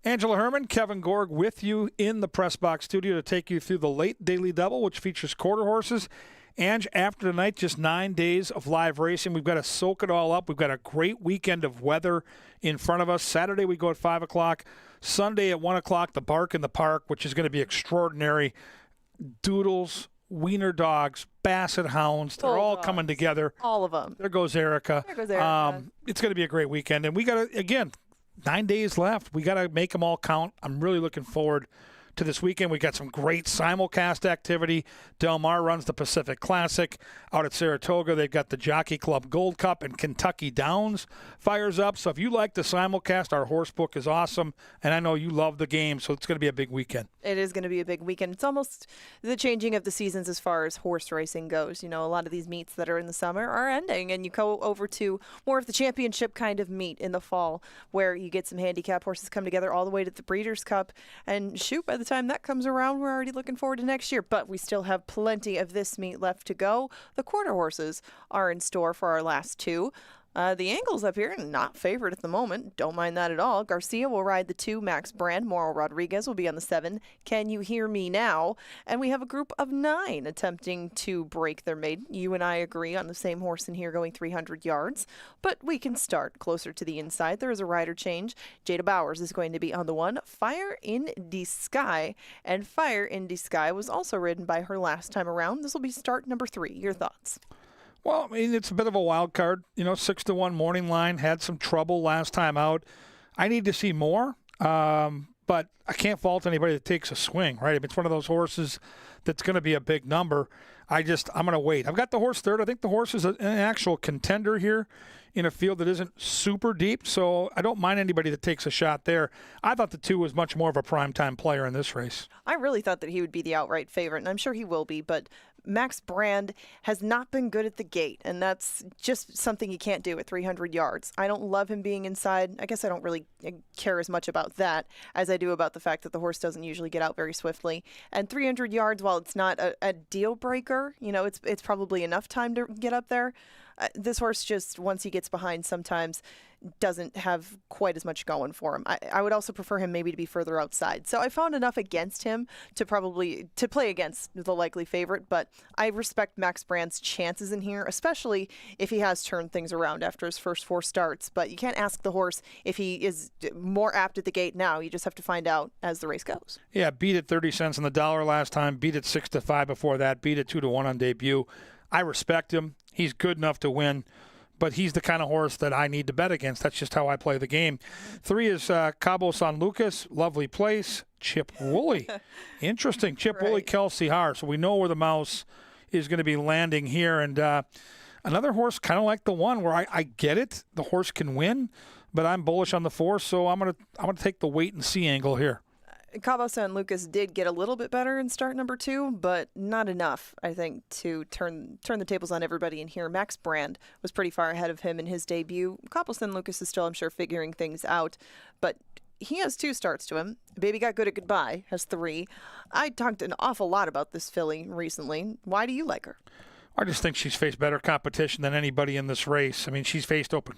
Angela Herman, Kevin Gorg with you in the Press Box studio to take you through the late Daily Double, which features quarter horses. And after tonight, just 9 days of live racing. We've got to soak it all up. We've got a great weekend of weather in front of us. Saturday, we go at 5 o'clock. Sunday at 1 o'clock, the Bark in the Park, which is going to be extraordinary. Doodles, wiener dogs, basset hounds, they're all coming together. All of them. There goes Erica. There goes Erica. It's going to be a great weekend. And we got to, again, 9 days left. We got to make them all count. I'm really looking forward to this weekend. We got some great simulcast activity. Del Mar runs the Pacific Classic out at Saratoga. They've got the Jockey Club Gold Cup, and Kentucky Downs fires up. So if you like the simulcast, our horse book is awesome, and I know you love the game, so it's going to be a big weekend. It is going to be a big weekend. It's almost the changing of the seasons as far as horse racing goes. You know, a lot of these meets that are in the summer are ending, and you go over to more of the championship kind of meet in the fall, where you get some handicap horses come together all the way to the Breeders' Cup. And shoot, by the time that comes around, we're already looking forward to next year. But we still have plenty of this meet left to go. The quarter horses are in store for our last two. The Angles up here, not favored at the moment. Don't mind that at all. Garcia will ride the 2. Max Brand. Moro Rodriguez will be on the 7. Can You Hear Me Now? And we have a group of 9 attempting to break their maiden. You and I agree on the same horse in here going 300 yards. But we can start closer to the inside. There is a rider change. Jada Bowers is going to be on the 1. Fire in the Sky. And Fire in the Sky was also ridden by her last time around. This will be start number 3. Your thoughts? Well, I mean, it's a bit of a wild card. 6-1 morning line, had some trouble last time out. I need to see more, but I can't fault anybody that takes a swing, right? If it's one of those horses that's going to be a big number, I'm going to wait. I've got the horse third. I think the horse is an actual contender here in a field that isn't super deep, so I don't mind anybody that takes a shot there. I thought the 2 was much more of a primetime player in this race. I really thought that he would be the outright favorite, and I'm sure he will be, but Max Brand has not been good at the gate, and that's just something you can't do at 300 yards. I don't love him being inside. I guess I don't really care as much about that as I do about the fact that the horse doesn't usually get out very swiftly. And 300 yards, while it's not a deal breaker, it's probably enough time to get up there. This horse just, once he gets behind, sometimes doesn't have quite as much going for him. I would also prefer him maybe to be further outside. So I found enough against him to play against the likely favorite, but I respect Max Brand's chances in here, especially if he has turned things around after his first 4 starts. But you can't ask the horse if he is more apt at the gate now. You just have to find out as the race goes. Yeah, beat at 30 cents on the dollar last time, beat at 6-5 before that, beat at 2-1 on debut. I respect him. He's good enough to win, but he's the kind of horse that I need to bet against. That's just how I play the game. 3 is Cabo San Lucas, lovely place. Chip Woolley. Interesting. Chip Woolley, Kelsey Haar. So we know where the mouse is going to be landing here. And another horse kind of like the 1 where I get it. The horse can win, but I'm bullish on the 4, so I'm gonna take the wait and see angle here. Cabo San Lucas did get a little bit better in start number 2, but not enough, I think, to turn the tables on everybody in here. Max Brand was pretty far ahead of him in his debut. Cabo San Lucas is still, I'm sure, figuring things out, but he has 2 starts to him. Baby Got Good at Goodbye has 3. I talked an awful lot about this filly recently. Why do you like her? I just think she's faced better competition than anybody in this race. I mean, she's faced open.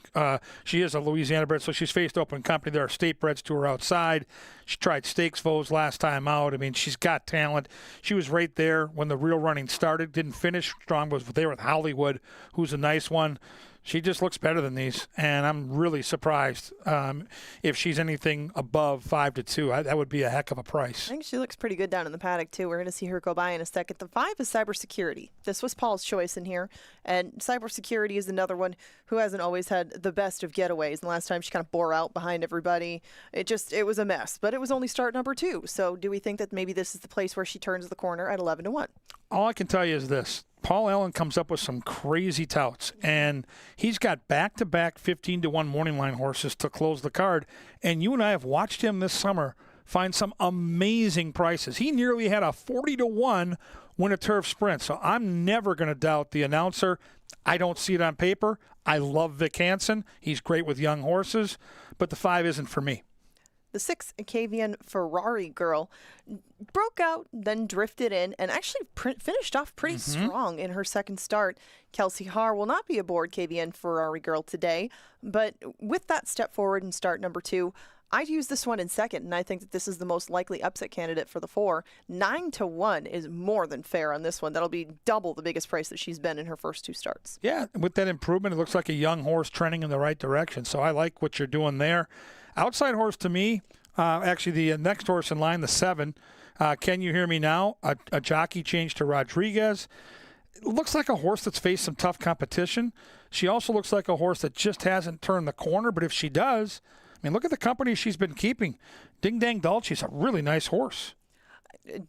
She is a Louisiana bred, so she's faced open company. There are state breds to her outside. She tried stakes foes last time out. I mean, she's got talent. She was right there when the real running started. Didn't finish strong, was there with Hollywood, who's a nice one. She just looks better than these, and I'm really surprised if she's anything above 5-2. That would be a heck of a price. I think she looks pretty good down in the paddock, too. We're going to see her go by in a second. The 5 is Cybersecurity. This was Paul's choice in here, and Cybersecurity is another one who hasn't always had the best of getaways. And the last time she kind of bore out behind everybody. It was a mess, but it was only start number 2. So do we think that maybe this is the place where she turns the corner at 11-1? All I can tell you is this. Paul Allen comes up with some crazy touts, and he's got back-to-back 15-1 morning line horses to close the card, and you and I have watched him this summer find some amazing prices. He nearly had a 40-1 win a turf sprint, so I'm never going to doubt the announcer. I don't see it on paper. I love Vic Hansen. He's great with young horses, but the 5 isn't for me. The 6, Acavian Ferrari Girl, broke out, then drifted in, and actually finished off pretty strong in her second start. Kelsey Haar will not be aboard KVN Ferrari Girl today, but with that step forward in start number 2, I'd use this one in second, and I think that this is the most likely upset candidate for the 4. 9-1 is more than fair on this one. That'll be double the biggest price that she's been in her first 2 starts. Yeah, with that improvement, it looks like a young horse trending in the right direction. So I like what you're doing there. Outside horse to me, actually the next horse in line, the 7, Can You Hear Me Now? A jockey change to Rodriguez. It looks like a horse that's faced some tough competition. She also looks like a horse that just hasn't turned the corner, but if she does, I mean, look at the company she's been keeping. Ding Dang Dulce's a really nice horse.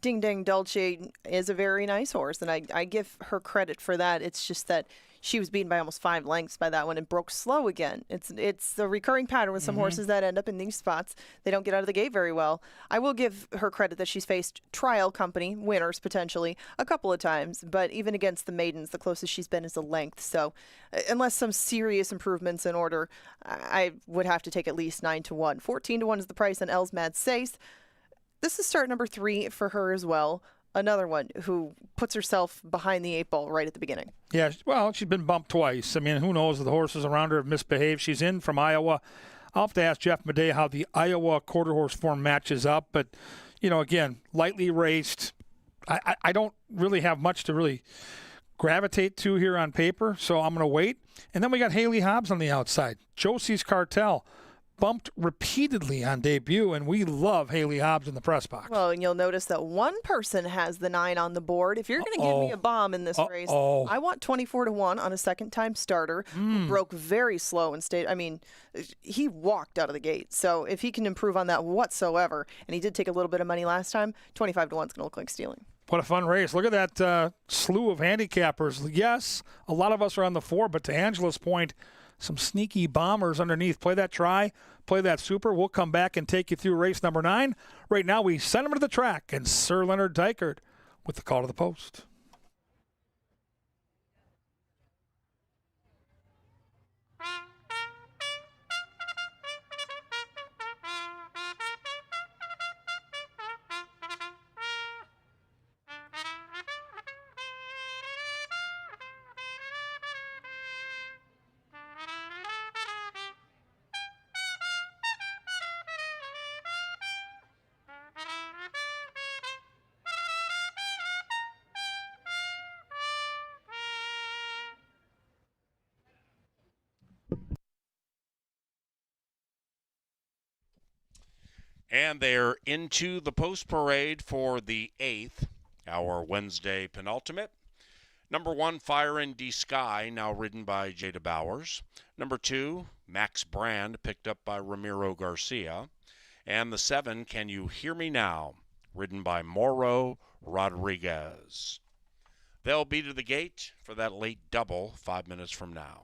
Ding Dang Dulce is a very nice horse, and I give her credit for that. It's just that she was beaten by almost 5 lengths by that one and broke slow again. It's a recurring pattern with some horses that end up in these spots. They don't get out of the gate very well. I will give her credit that she's faced trial company winners potentially a couple of times, but even against the maidens, the closest she's been is a length. So unless some serious improvements in order, I would have to take at least 9-1. 14-1 is the price on Els Mad Sace. This is start number 3 for her as well. Another one who puts herself behind the 8 ball right at the beginning. Yeah, well, she's been bumped twice. I mean, who knows if the horses around her have misbehaved. She's in from Iowa. I'll have to ask Jeff Madej how the Iowa quarter horse form matches up. But, you know, again, lightly raced. I don't really have much to really gravitate to here on paper, so I'm going to wait. And then we got Haley Hobbs on the outside. Josie's Cartel bumped repeatedly on debut, and we love Haley Hobbs in the press box. Well, and you'll notice that one person has the 9 on the board. If you're going to give me a bomb in this race, I want 24-1 on a second-time starter who broke very slow and stayed. I mean, he walked out of the gate. So if he can improve on that whatsoever, and he did take a little bit of money last time, 25-1 is going to look like stealing. What a fun race. Look at that slew of handicappers. Yes, a lot of us are on the 4, but to Angela's point, some sneaky bombers underneath. Play that try, play that super. We'll come back and take you through race number 9. Right now, we send him to the track, and Sir Leonard Dykert with the call to the post. And they're into the post parade for the 8th, our Wednesday penultimate. Number 1, Fire in the Sky, now ridden by Jada Bowers. Number 2, Max Brand, picked up by Ramiro Garcia. And the 7, Can You Hear Me Now, ridden by Moro Rodriguez. They'll be to the gate for that late double 5 minutes from now.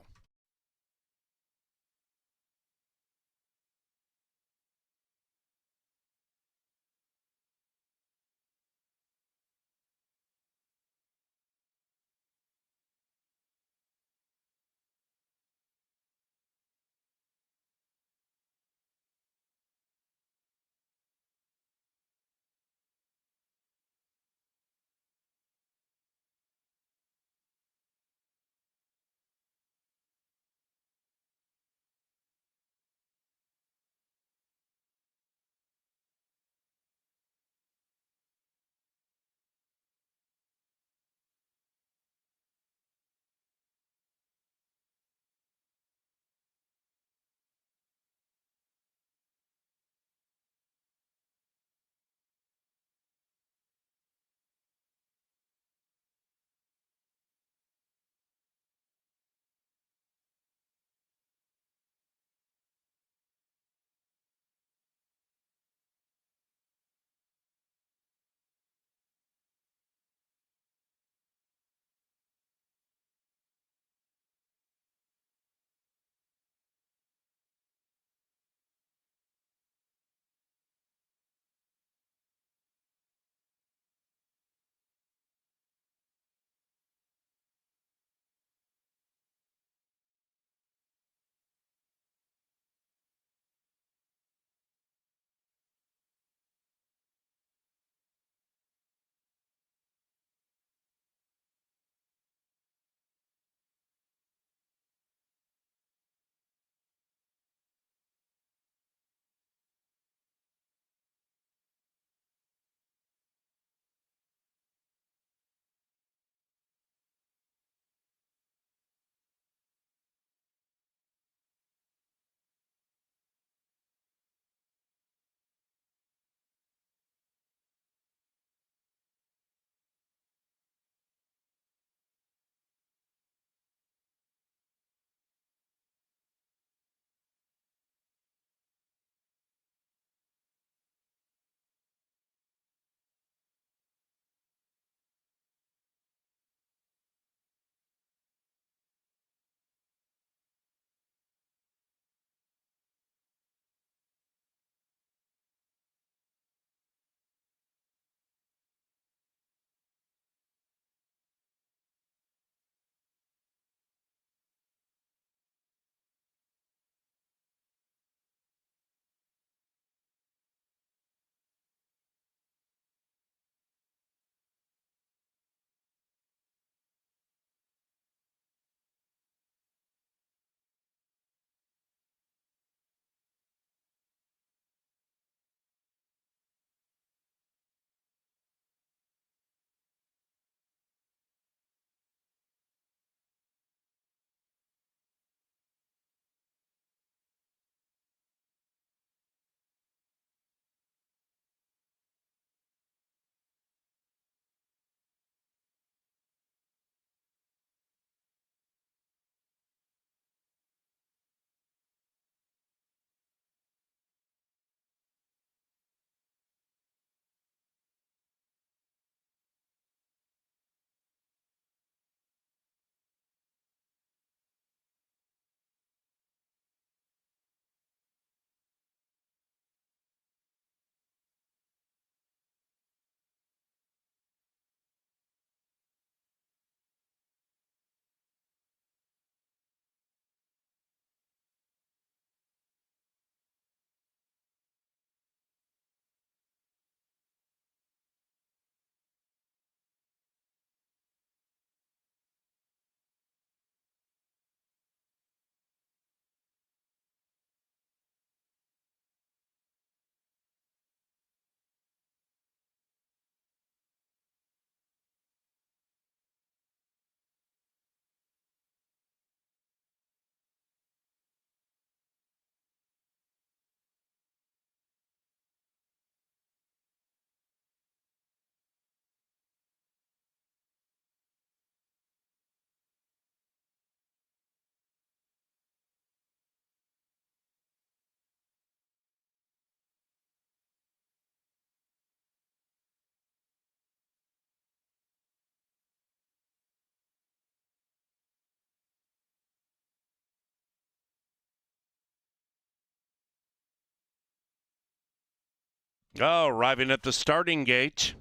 Oh, arriving at the starting gate.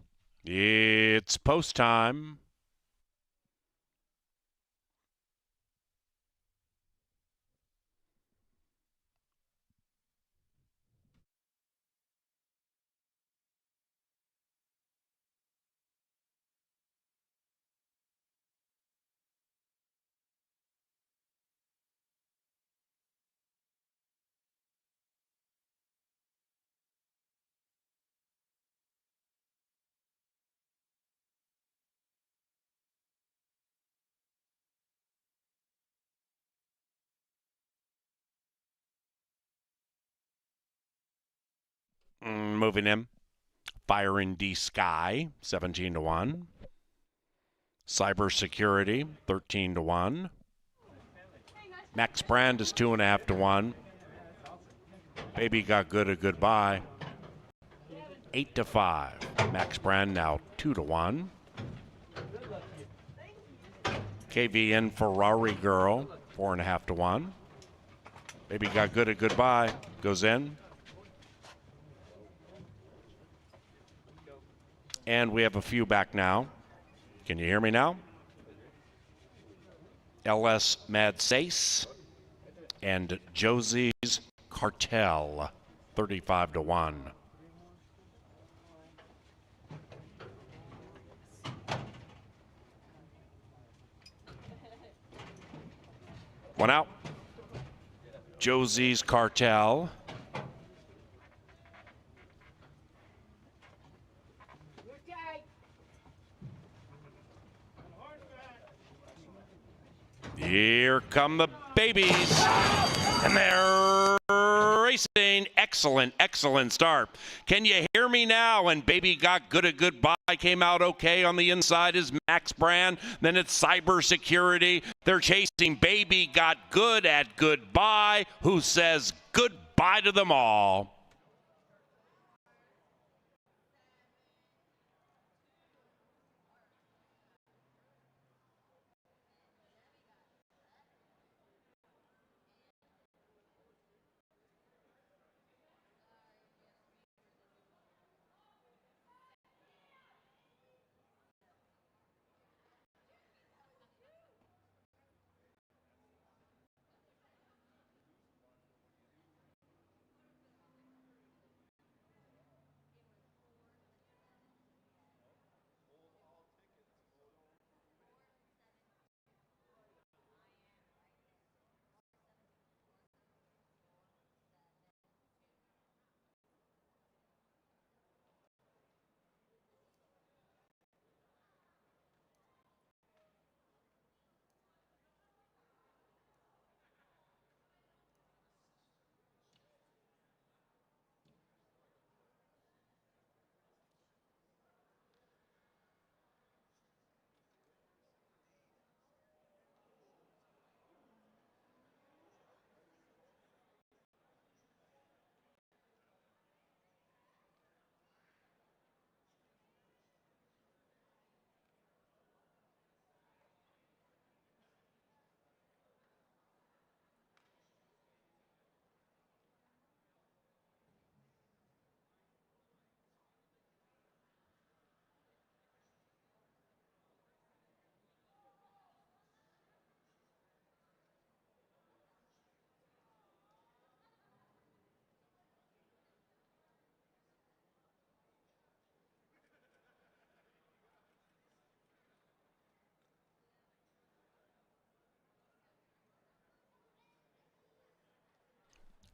It's post time. Moving in. Fire in D Sky, 17-1. Cybersecurity, 13-1. Max Brand is 2.5-1. Baby Got Good a Goodbye, 8-5. Max Brand now 2-1. KVN Ferrari Girl, 4.5-1. Baby Got Good a Goodbye goes in. And we have a few back now. Can you hear me now? LS Mad Sace and Josie's Cartel, 35-1. One out. Josie's Cartel. Here come the babies. And they're racing. Excellent, excellent start. Can you hear me now? And Baby Got Good a Goodbye came out okay. On the inside is Max Brand. Then it's Cybersecurity. They're chasing Baby Got Good at Goodbye, who says goodbye to them all.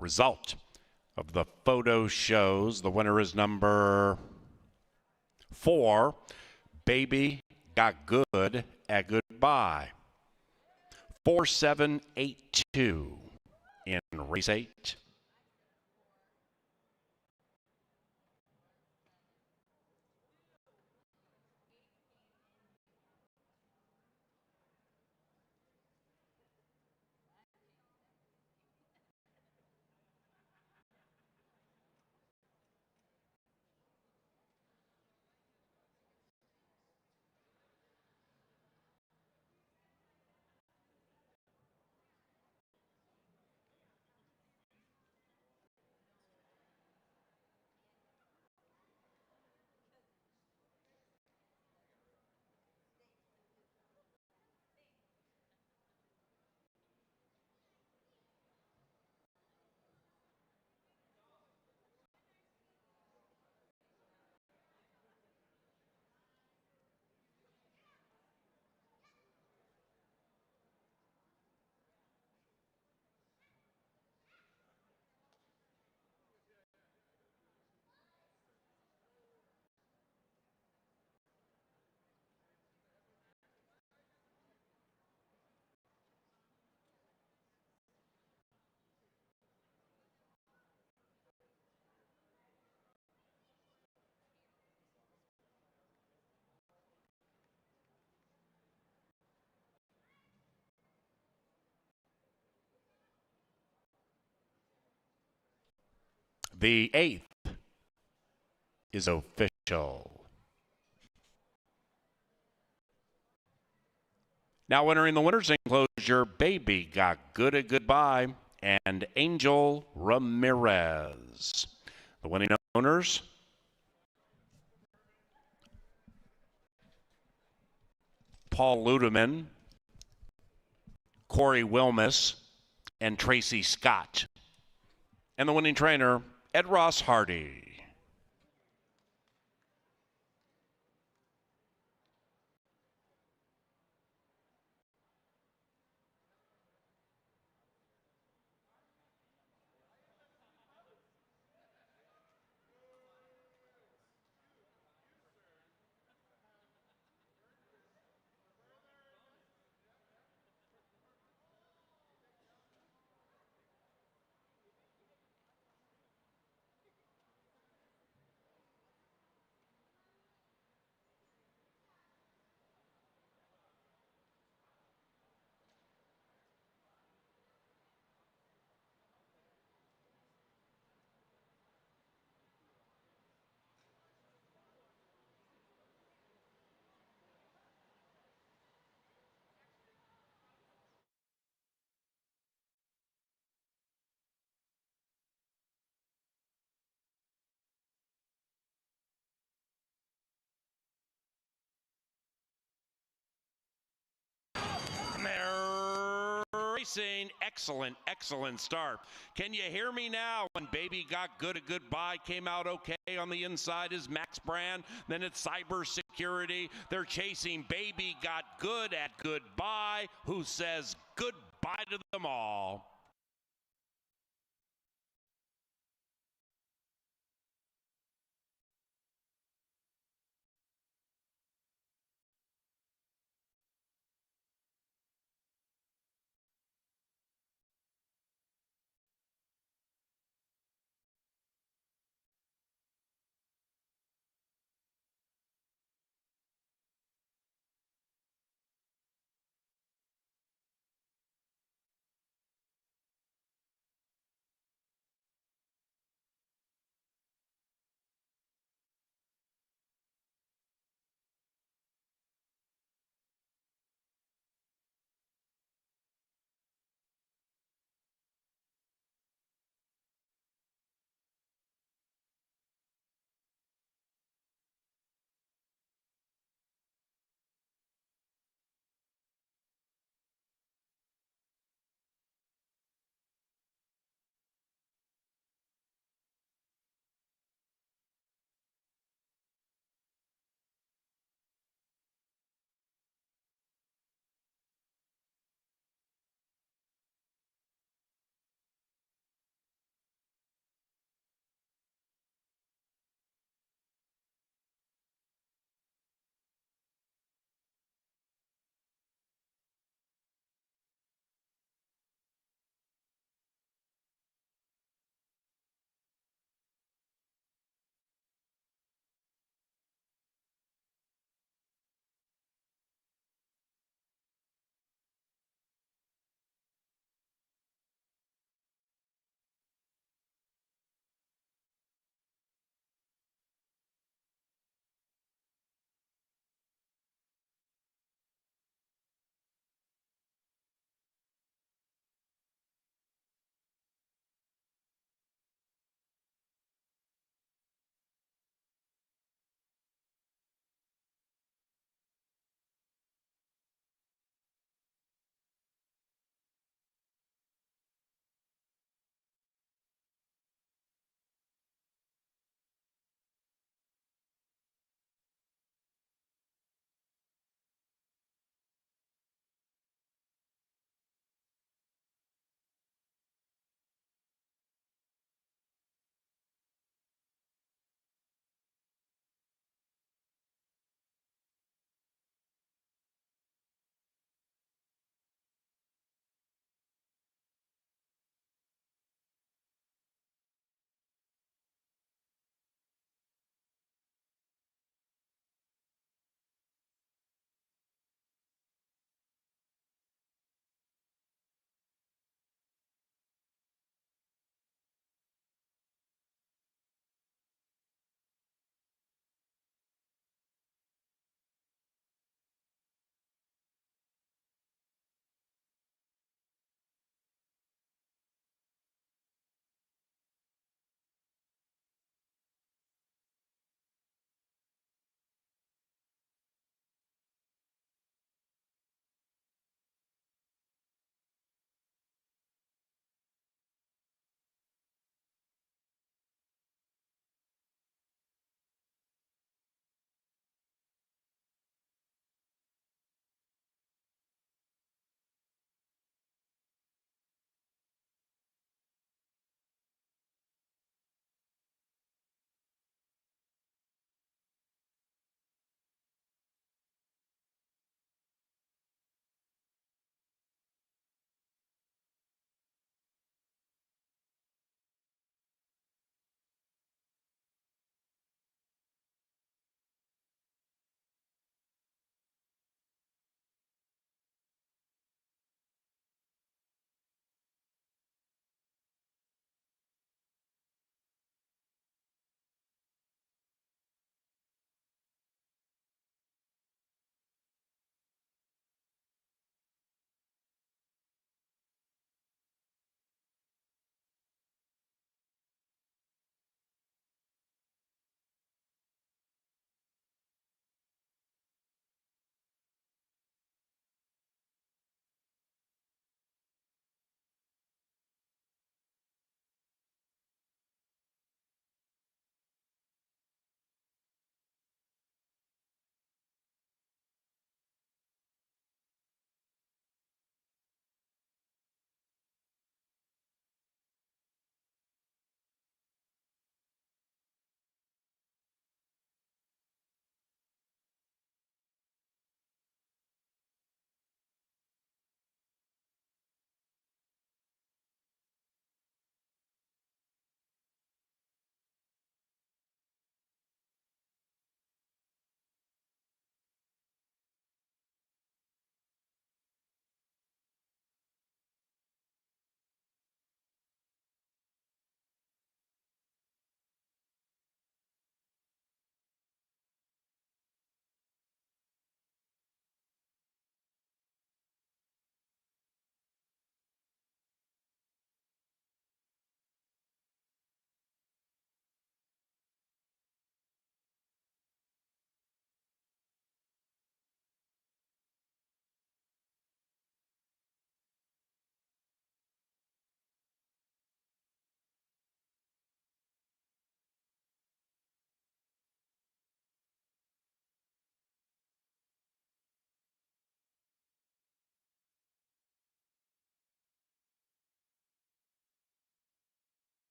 Result of the photo shows the winner is number 4, Baby Got Good at Goodbye. 4782 in race 8. The 8th is official. Now entering the winner's enclosure, Baby Got Good a Goodbye and Angel Ramirez. The winning owners, Paul Ludeman, Corey Wilmus, and Tracy Scott. And the winning trainer, Ed Ross Hardy. Racing, excellent start. Can you hear me now? When Baby Got Good a Goodbye came out okay on the inside is Max Brand. Then it's Cyber Security. They're chasing Baby Got Good at Goodbye, who says goodbye to them all.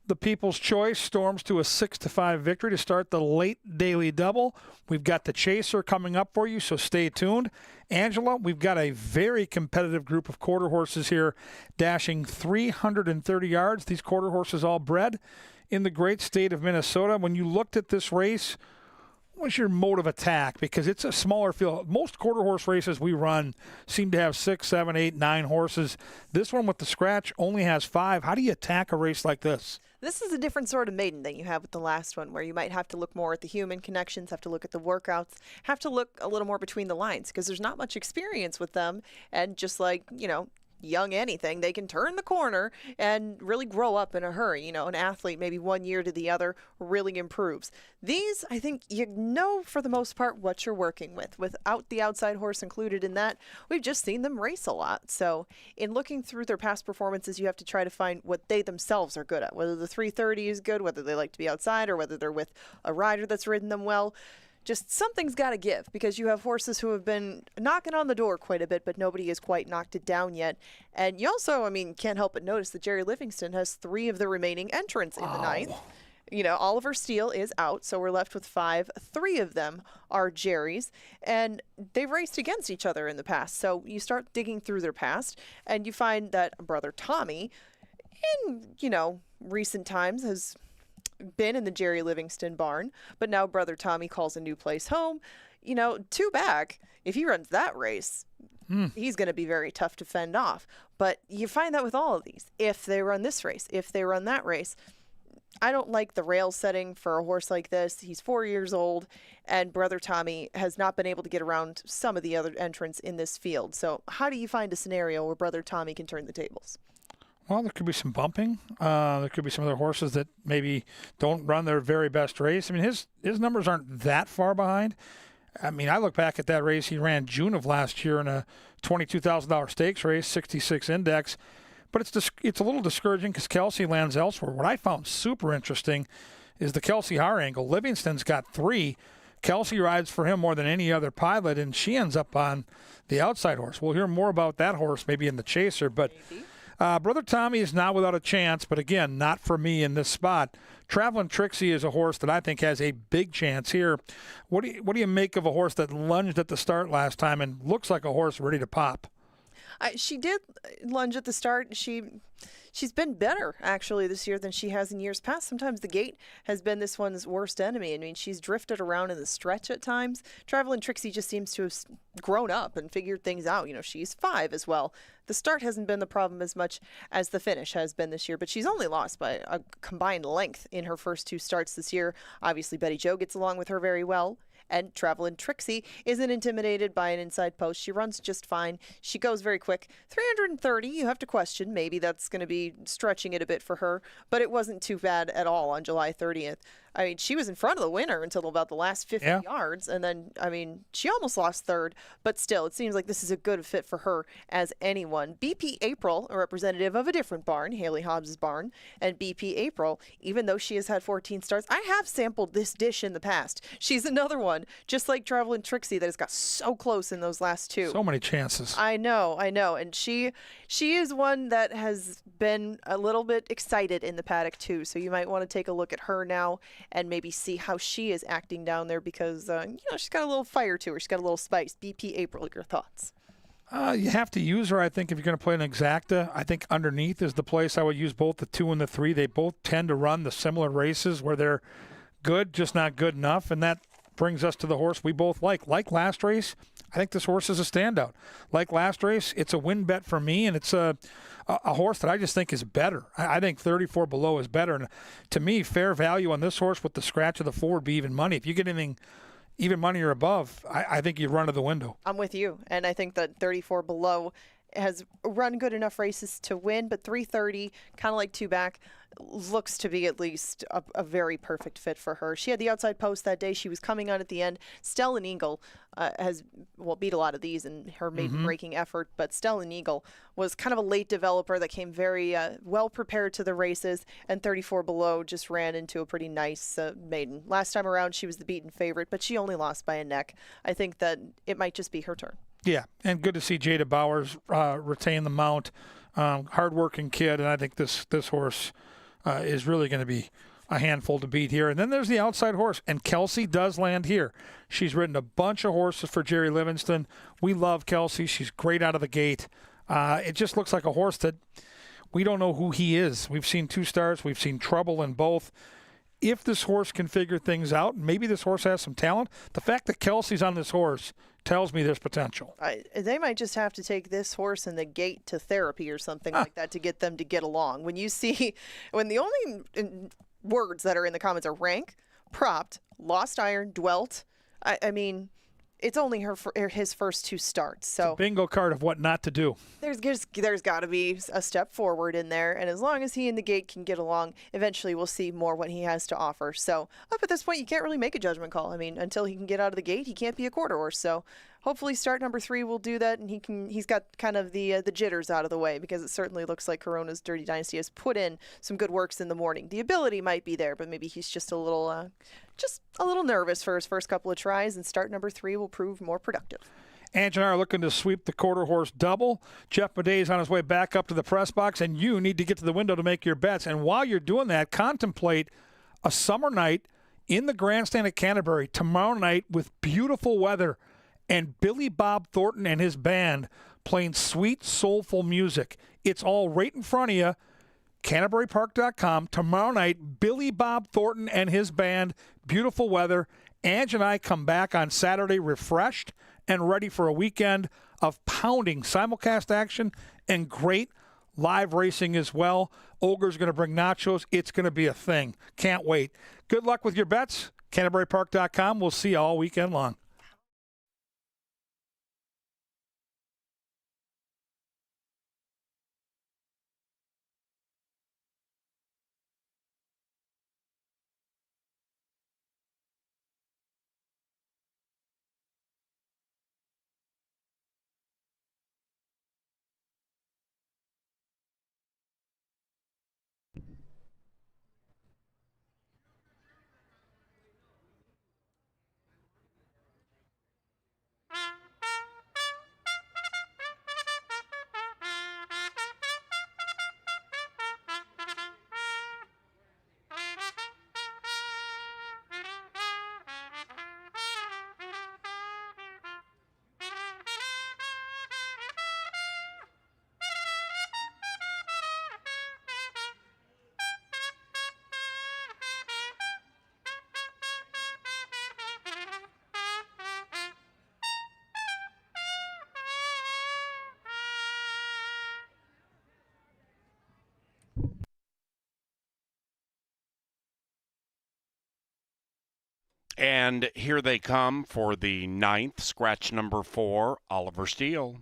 the People's Choice storms to a 6-5 victory to start the late daily double. We've got the Chaser coming up for you, so stay tuned. Angela, we've got a very competitive group of quarter horses here dashing 330 yards. These quarter horses all bred in the great state of Minnesota. When you looked at this race, what's your mode of attack? Because it's a smaller field. Most quarter horse races we run seem to have 6, 7, 8, 9 horses. This one with the scratch only has 5. How do you attack a race like this? This is a different sort of maiden than you have with the last one, where you might have to look more at the human connections, have to look at the workouts, have to look a little more between the lines, because there's not much experience with them. And just like, young anything, they can turn the corner and really grow up in a hurry. An athlete maybe 1 year to the other really improves. These, I think, for the most part what you're working with. Without the outside horse included in that, we've just seen them race a lot. So in looking through their past performances, you have to try to find what they themselves are good at, whether the 330 is good, whether they like to be outside, or whether they're with a rider that's ridden them well. Just something's got to give, because you have horses who have been knocking on the door quite a bit, but nobody has quite knocked it down yet. And you also, can't help but notice that Jerry Livingston has 3 of the remaining entrants in the ninth. Oliver Steele is out, so we're left with 5. 3 of them are Jerry's, and they've raced against each other in the past. So you start digging through their past, and you find that Brother Tommy, in, recent times, has been in the Jerry Livingston barn, but now Brother Tommy calls a new place home. 2 back, if he runs that race, he's going to be very tough to fend off. But you find that with all of these. If they run this race, if they run that race, I don't like the rail setting for a horse like this. He's 4 years old, and Brother Tommy has not been able to get around some of the other entrants in this field. So how do you find a scenario where Brother Tommy can turn the tables? Well, there could be some bumping. There could be some other horses that maybe don't run their very best race. His numbers aren't that far behind. I look back at that race he ran June of last year in a $22,000 stakes race, 66 index. But it's a little discouraging because Kelsey lands elsewhere. What I found super interesting is the Kelsey Haar angle. Livingston's got 3. Kelsey rides for him more than any other pilot, and she ends up on the outside horse. We'll hear more about that horse maybe in the Chaser, but Brother Tommy is not without a chance, but again, not for me in this spot. Traveling Trixie is a horse that I think has a big chance here. What do you make of a horse that lunged at the start last time and looks like a horse ready to pop? She did lunge at the start. She's been better, actually, this year than she has in years past. Sometimes the gate has been this one's worst enemy. She's drifted around in the stretch at times. Traveling Trixie just seems to have grown up and figured things out. She's 5 as well. The start hasn't been the problem as much as the finish has been this year, but she's only lost by a combined length in her first 2 starts this year. Obviously, Betty Jo gets along with her very well. And Travelin' Trixie isn't intimidated by an inside post. She runs just fine. She goes very quick. 330, you have to question. Maybe that's going to be stretching it a bit for her, but it wasn't too bad at all on July 30th. She was in front of the winner until about the last 50 yards, and then, she almost lost third, but still, it seems like this is a good fit for her as anyone. BP April, a representative of a different barn, Haley Hobbs' barn, and BP April, even though she has had 14 starts, I have sampled this dish in the past. She's another one, just like Travelin' Trixie, that has got so close in those last 2. So many chances. I know, and she is one that has been a little bit excited in the paddock too, so you might want to take a look at her now and maybe see how she is acting down there, because she's got a little fire to her. She's got a little spice. BP April, your thoughts? You have to use her, I think, if you're going to play an exacta. I think underneath is the place I would use both the 2 and the 3. They both tend to run the similar races where they're good, just not good enough, and that brings us to the horse we both like. Like last race, I think this horse is a standout. Like last race, it's a win bet for me, and it's a horse that I just think is better. I think 34 below is better. And to me, fair value on this horse with the scratch of the 4 would be even money. If you get anything even money or above, I think you run to the window. I'm with you, and I think that 34 below has run good enough races to win, but 330, kind of like 2 back, looks to be at least a very perfect fit for her. She had the outside post that day. She was coming on at the end. Stellan Eagle has beat a lot of these in her maiden breaking effort, but Stellan Eagle was kind of a late developer that came very well prepared to the races, and 34 below just ran into a pretty nice maiden. Last time around, she was the beaten favorite, but she only lost by a neck. I think that it might just be her turn. Yeah, and good to see Jada Bowers retain the mount. Hard-working kid, and I think this horse is really going to be a handful to beat here. And then there's the outside horse, and Kelsey does land here. She's ridden a bunch of horses for Jerry Livingston. We love Kelsey. She's great out of the gate. It just looks like a horse that we don't know who he is. We've seen 2 starts. We've seen trouble in both. If this horse can figure things out, maybe this horse has some talent. The fact that Kelsey's on this horse tells me there's potential. They might just have to take this horse and the gate to therapy or something like that to get them to get along. When the only words that are in the comments are rank, propped, lost iron, dwelt. I mean, it's only his first 2 starts. So it's a bingo card of what not to do. There's got to be a step forward in there, and as long as he and the gate can get along, eventually we'll see more what he has to offer. So up at this point, you can't really make a judgment call. I mean, until he can get out of the gate, he can't be a quarter horse. So hopefully, start number 3 will do that, and he's got kind of the jitters out of the way, because it certainly looks like Corona's Dirty Dynasty has put in some good works in the morning. The ability might be there, but maybe he's just a little nervous for his first couple of tries, and start number 3 will prove more productive. Ange and I are looking to sweep the quarter horse double. Jeff Madej is on his way back up to the press box, and you need to get to the window to make your bets. And while you're doing that, contemplate a summer night in the grandstand at Canterbury tomorrow night with beautiful weather and Billy Bob Thornton and his band playing sweet, soulful music. It's all right in front of you. CanterburyPark.com. Tomorrow night, Billy Bob Thornton and his band, beautiful weather. Ange and I come back on Saturday refreshed and ready for a weekend of pounding simulcast action and great live racing as well. Ogre's going to bring nachos. It's going to be a thing. Can't wait. Good luck with your bets. CanterburyPark.com. We'll see you all weekend long. And here they come for the 9th, scratch number 4, Oliver Steele.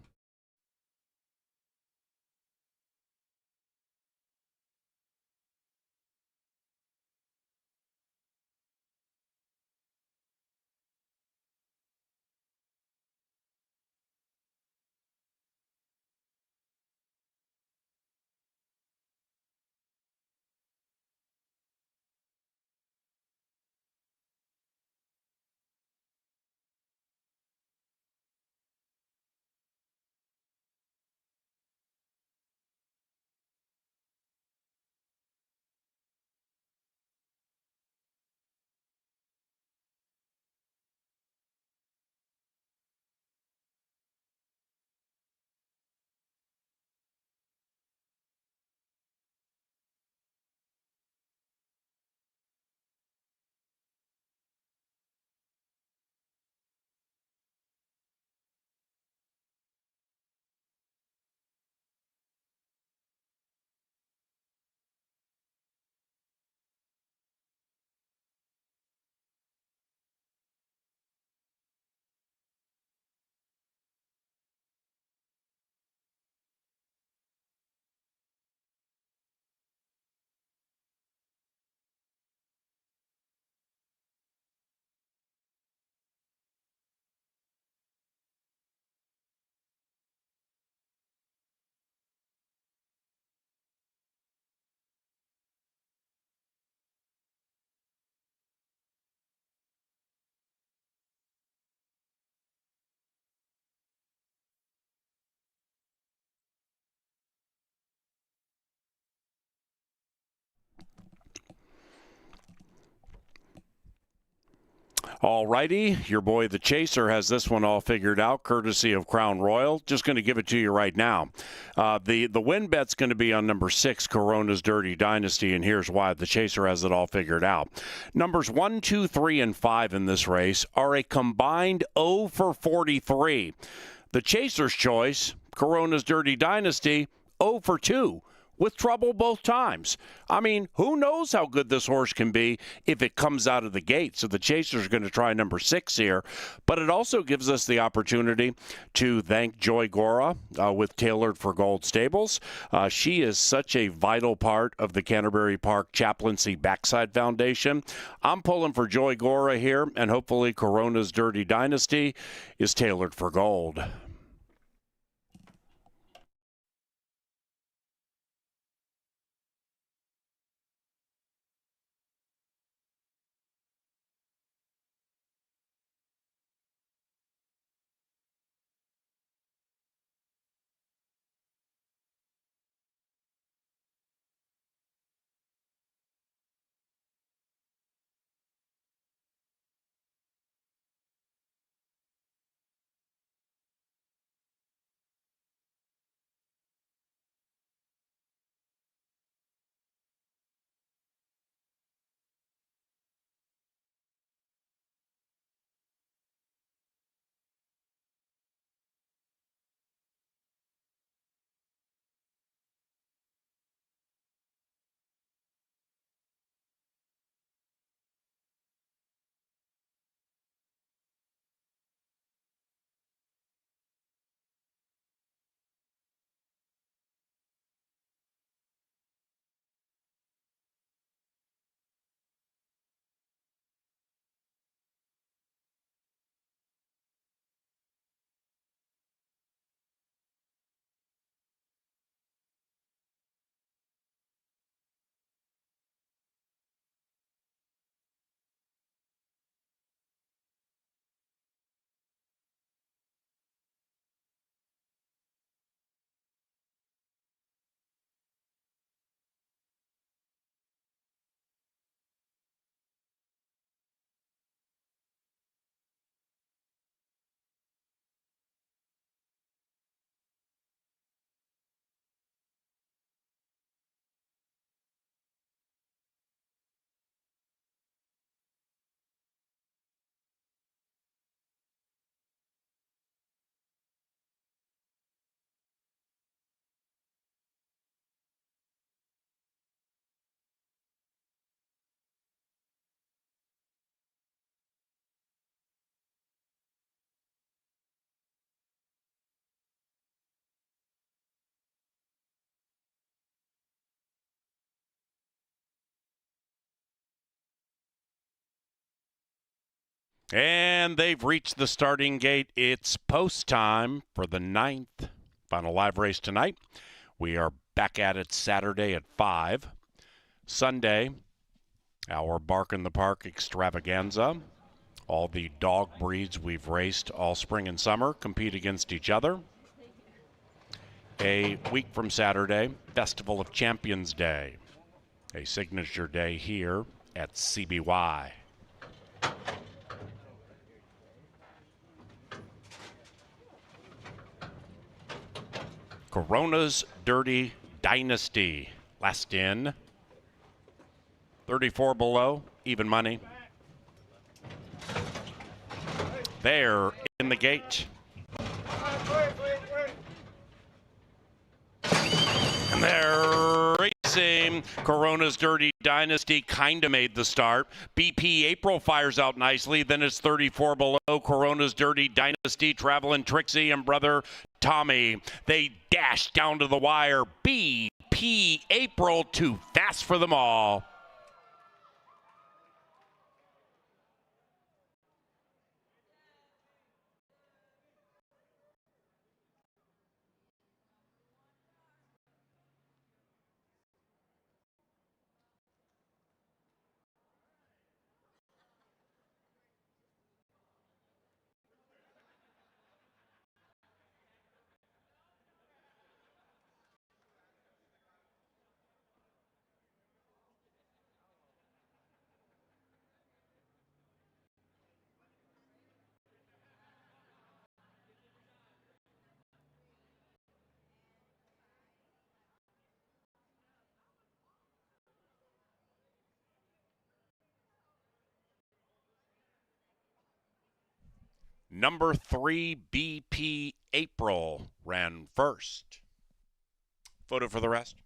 All righty, your boy the Chaser has this one all figured out, courtesy of Crown Royal. Just going to give it to you right now. The win bet's going to be on number 6, Corona's Dirty Dynasty, and here's why. The Chaser has it all figured out. Numbers 1, 2, 3, and 5 in this race are a combined 0 for 43. The Chaser's choice, Corona's Dirty Dynasty, 0 for 2. With trouble both times. I mean, who knows how good this horse can be if it comes out of the gate. So the Chaser's going to try number 6 here. But it also gives us the opportunity to thank Joy Gora with Tailored for Gold Stables. She is such a vital part of the Canterbury Park Chaplaincy Backside Foundation. I'm pulling for Joy Gora here, and hopefully Corona's Dirty Dynasty is tailored for gold. And they've reached the starting gate. It's post time for the 9th final live race tonight. We are back at it Saturday at 5. Sunday, our Bark in the Park extravaganza. All the dog breeds we've raced all spring and summer compete against each other. A week from Saturday, Festival of Champions Day, a signature day here at CBY. Corona's Dirty Dynasty. Last in. 34 below, even money. There in the gate. And they're racing. Corona's Dirty Dynasty kind of made the start. BP April fires out nicely. Then it's 34 below. Corona's Dirty Dynasty traveling Trixie and brother Tommy. They dash down to the wire. BP April too fast for them all. Number 3, BP April, ran first. Photo for the rest.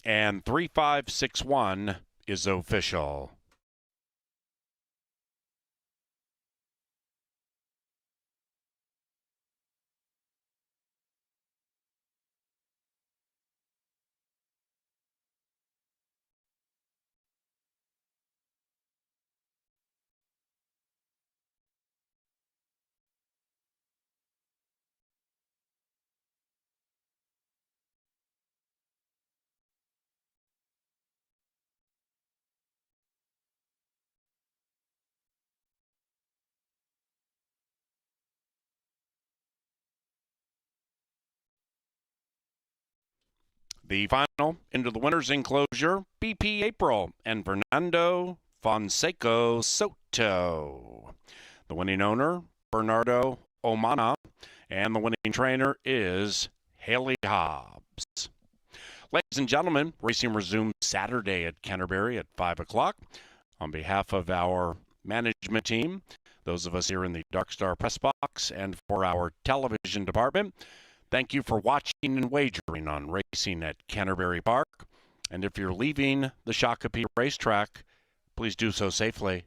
And 3561 is official. The final into the winner's enclosure, BP April and Fernando Fonseca Soto. The winning owner, Bernardo Omana, and the winning trainer is Haley Hobbs. Ladies and gentlemen, racing resumes Saturday at Canterbury at 5 o'clock. On behalf of our management team, those of us here in the Dark Star Press Box, and for our television department, thank you for watching and wagering on racing at Canterbury Park. And if you're leaving the Shakopee racetrack, please do so safely.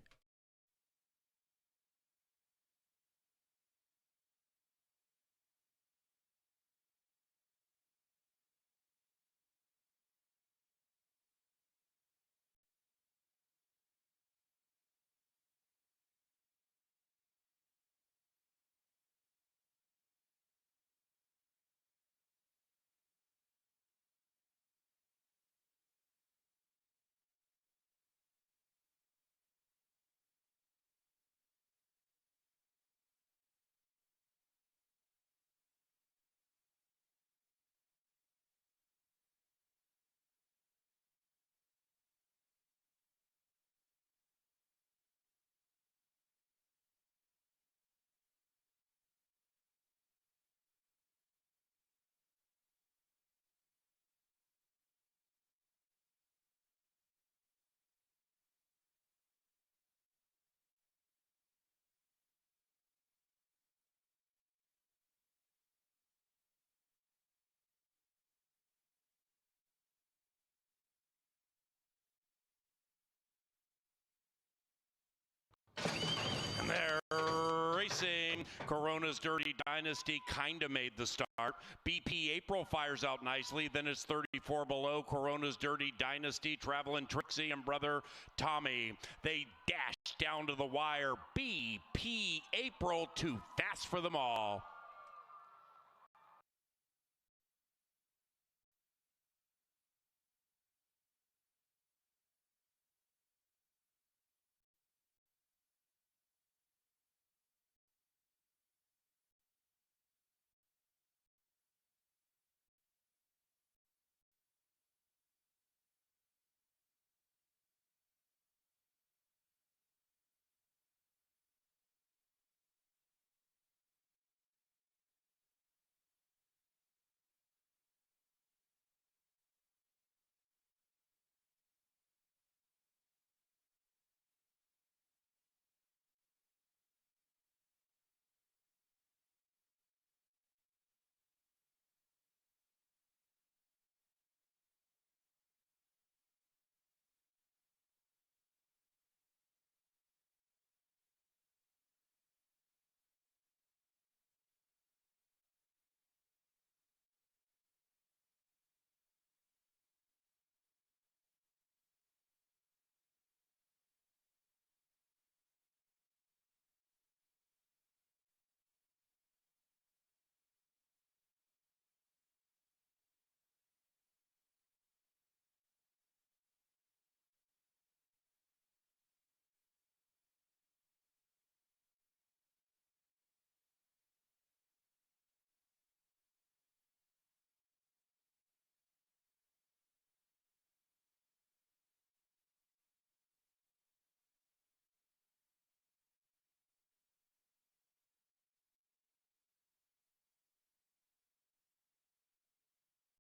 racing. Corona's Dirty Dynasty kind of made the start. BP April fires out nicely. Then it's 34 below. Corona's Dirty Dynasty, Traveling Trixie and Brother Tommy. They dash down to the wire. BP April too fast for them all.